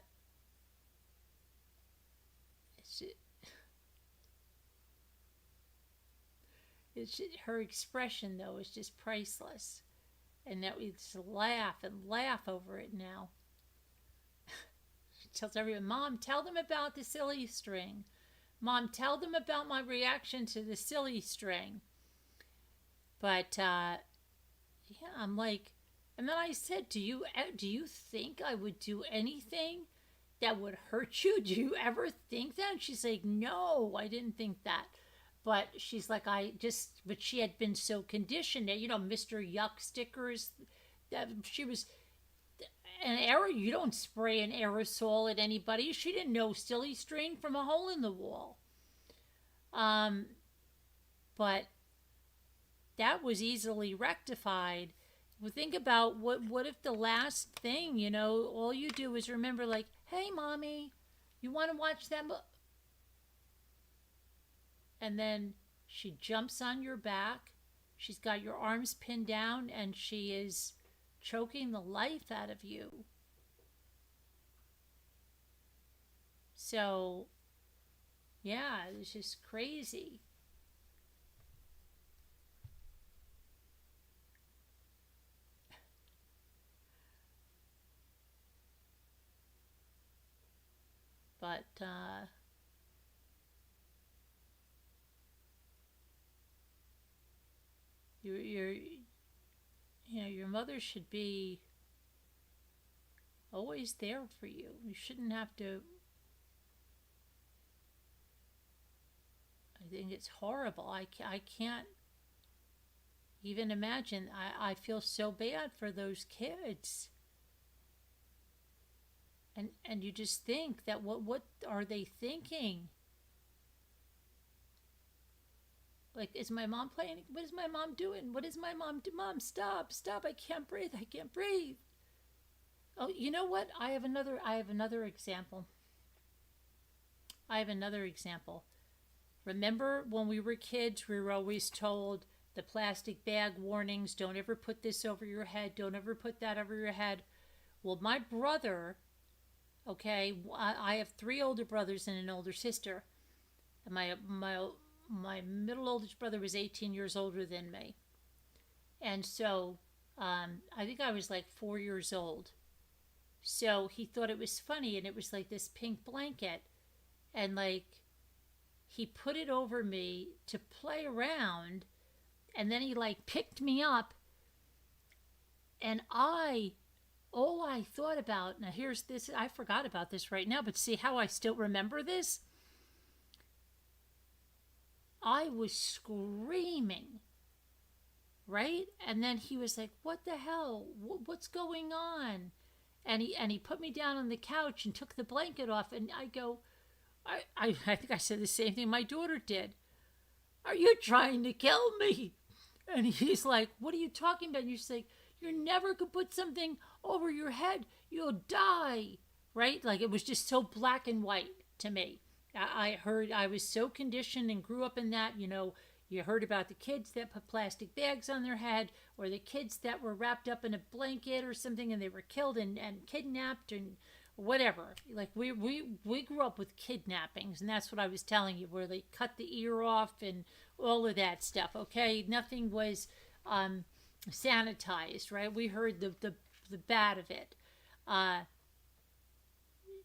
expression, though, is just priceless. And that we just laugh and laugh over it now. She tells everyone, Mom, tell them about the silly string. Mom, tell them about my reaction to the silly string. But, yeah, I'm like, and then I said, do you think I would do anything that would hurt you? Do you ever think that? And she's like, no, I didn't think that. But she's like, but she had been so conditioned that, you know, Mr. Yuck stickers, that she was, you don't spray an aerosol at anybody. She didn't know silly string from a hole in the wall. But that was easily rectified. Well, think about what if the last thing, you know, all you do is remember, like, hey, Mommy, you want to watch that? And then she jumps on your back. She's got your arms pinned down, and she is choking the life out of you. So, yeah, it's just crazy. But, your mother should be always there for you. You shouldn't have to. I think it's horrible. I can't even imagine. I feel so bad for those kids. And you just think that what are they thinking? Like, is my mom playing? What is my mom doing? What is my mom do? Mom, stop, I can't breathe. Oh, you know what? I have another example. Remember when we were kids, we were always told the plastic bag warnings, don't ever put this over your head, don't ever put that over your head. Well, my brother, okay, I have 3 older brothers and an older sister. And my middle oldest brother was 18 years older than me. And so I think I was like 4 years old. So he thought it was funny, and it was like this pink blanket. And like, he put it over me to play around, and then he like picked me up. And all I thought about, now here's this, I forgot about this right now, but see how I still remember this? I was screaming, right? And then he was like, what the hell? What's going on? And he put me down on the couch and took the blanket off, and I go, I think I said the same thing my daughter did. Are you trying to kill me? And he's like, what are you talking about? And you're like, you're never going to put something over your head. You'll die. right? Like it was just so black and white to me. I heard, I was so conditioned and grew up in that, you heard about the kids that put plastic bags on their head, or the kids that were wrapped up in a blanket or something and they were killed and kidnapped and whatever. Like we grew up with kidnappings, and that's what I was telling you, where they cut the ear off and all of that stuff. Okay, nothing was sanitized, right? We heard the bad of it.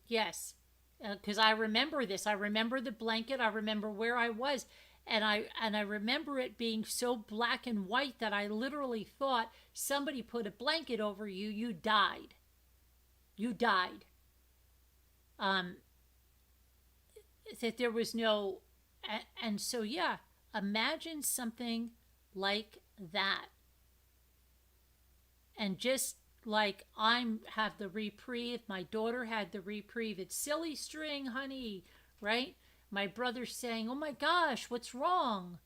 Yes, because I remember this. I remember the blanket. I remember where I was, and I remember it being so black and white that I literally thought somebody put a blanket over you. You died. You died. Um, that there was no, and so yeah. Imagine something like that, and just like I'm have the reprieve, my daughter had the reprieve. It's silly string, honey, right? My brother's saying, "Oh my gosh, what's wrong?"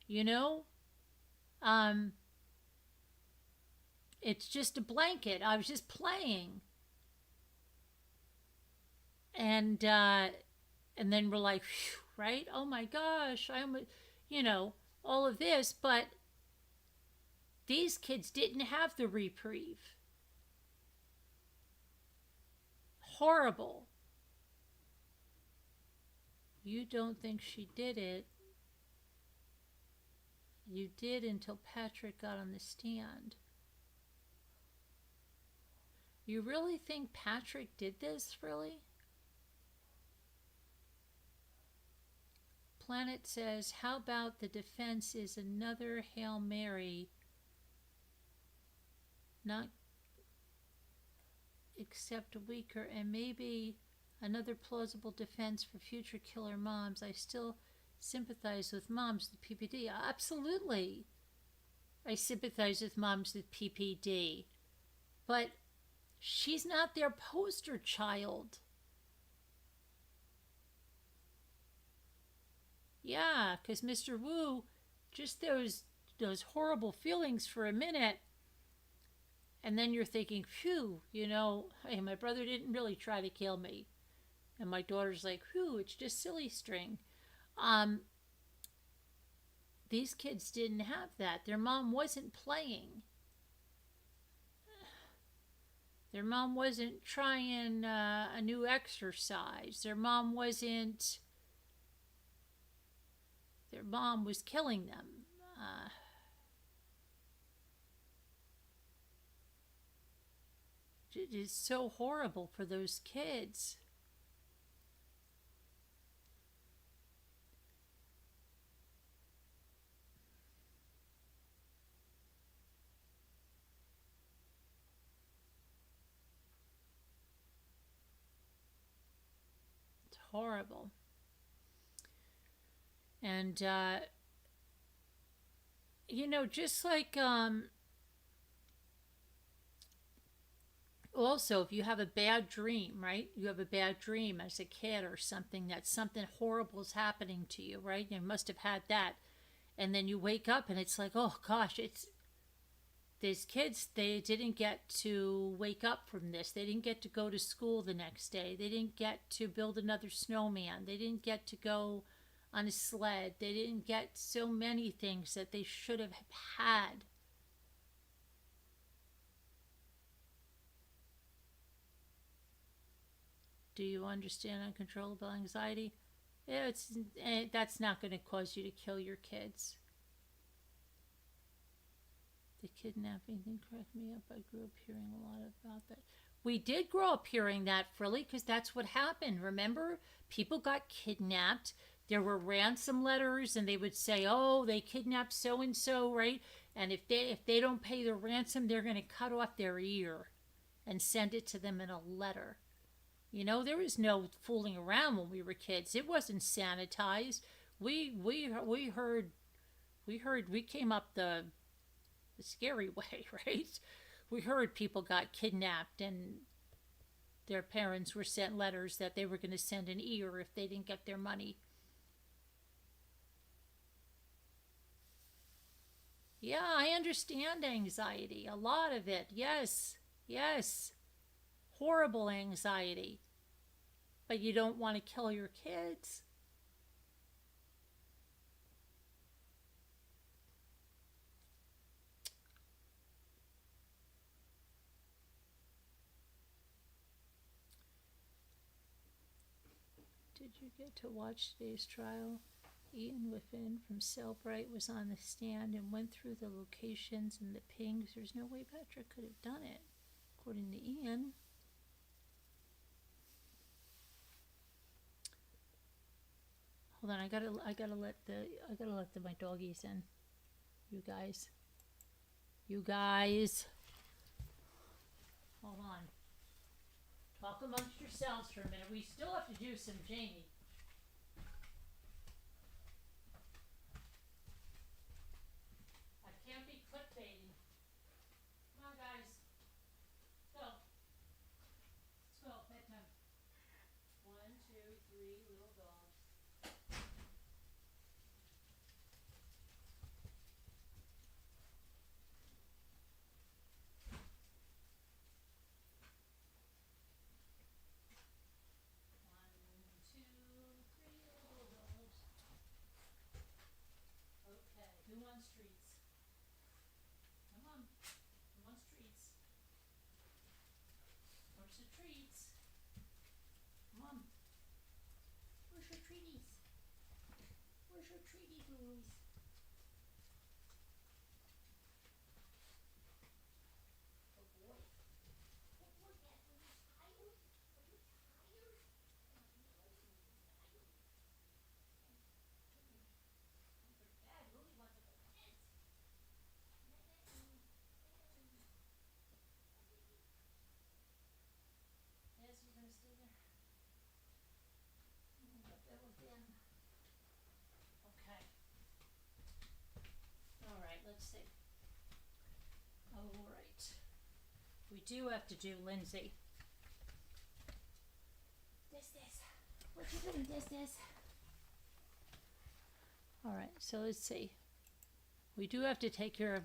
You know, um, it's just a blanket. I was just playing, and then we're like, "Phew," right? Oh my gosh, you know, all of this, but these kids didn't have the reprieve. Horrible. You don't think she did it. You did until Patrick got on the stand. You really think Patrick did this, really? Planet says, how about the defense is another Hail Mary, not except weaker, and maybe another plausible defense for future killer moms. I still sympathize with moms with PPD. Absolutely. I sympathize with moms with PPD. But she's not their poster child. Yeah, because Mr. Wu, just those horrible feelings for a minute, and then you're thinking, phew, hey, my brother didn't really try to kill me. And my daughter's like, phew, it's just silly string. These kids didn't have that. Their mom wasn't playing. Their mom wasn't trying a new exercise. Their mom was killing them. It is so horrible for those kids. It's horrible. And, just like, also, if you have a bad dream, right? You have a bad dream as a kid or something, that something horrible is happening to you, right? You must have had that. And then you wake up and it's like, oh gosh, these kids, they didn't get to wake up from this. They didn't get to go to school the next day. They didn't get to build another snowman. They didn't get to go on a sled. They didn't get so many things that they should have had. Do you understand uncontrollable anxiety? That's not going to cause you to kill your kids. The kidnapping thing cracked me up. I grew up hearing a lot about that. We did grow up hearing that, Frilly, because that's what happened. Remember? People got kidnapped. There were ransom letters, and they would say, oh, they kidnapped so-and-so, right? And if they don't pay the ransom, they're going to cut off their ear and send it to them in a letter. There was no fooling around when we were kids. It wasn't sanitized. We came up the scary way, right? We heard people got kidnapped and their parents were sent letters that they were going to send an ear if they didn't get their money. Yeah, I understand anxiety. A lot of it. Yes. Yes. Horrible anxiety. but you don't want to kill your kids. Did you get to watch today's trial? Ian Whiffen from Cellbright was on the stand and went through the locations and the pings. There's no way Patrick could have done it, according to Ian. Hold on, I gotta let my doggies in. You guys. Hold on. Talk amongst yourselves for a minute. We still have to do some Jamie. I can't be clickbaiting. Come on, guys. Go. Let's go. Bedtime. 1, 2, 3 little dogs. Who wants treats? Come on. Who wants treats? Where's the treats? Come on. Where's your treaties? Where's your treaty boys? Oh boy. Don't look at me. Are you tired? Are you tired? Dad really wants to go pet. Yes, you're gonna stay there. Okay. All right, let's see. All right. We do have to do Lindsay. This. What you doing, this? All right, so let's see. We do have to take care of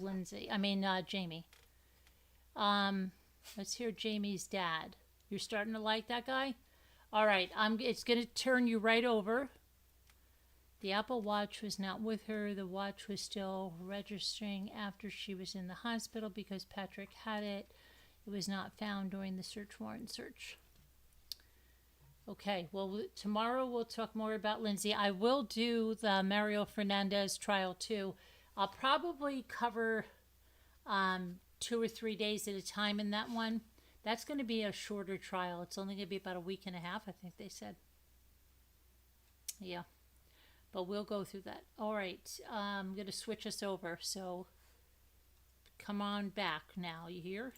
Jamie. Let's hear Jamie's dad. You're starting to like that guy? All right, it's going to turn you right over. The Apple Watch was not with her. The watch was still registering after she was in the hospital because Patrick had it. It was not found during the search warrant search. Okay, well, tomorrow we'll talk more about Lindsay. I will do the Mario Fernandez trial too. I'll probably cover 2 or 3 days at a time in that one. That's going to be a shorter trial. It's only going to be about a week and a half, I think they said. Yeah, but we'll go through that. All right, I'm going to switch us over. So come on back now. You hear?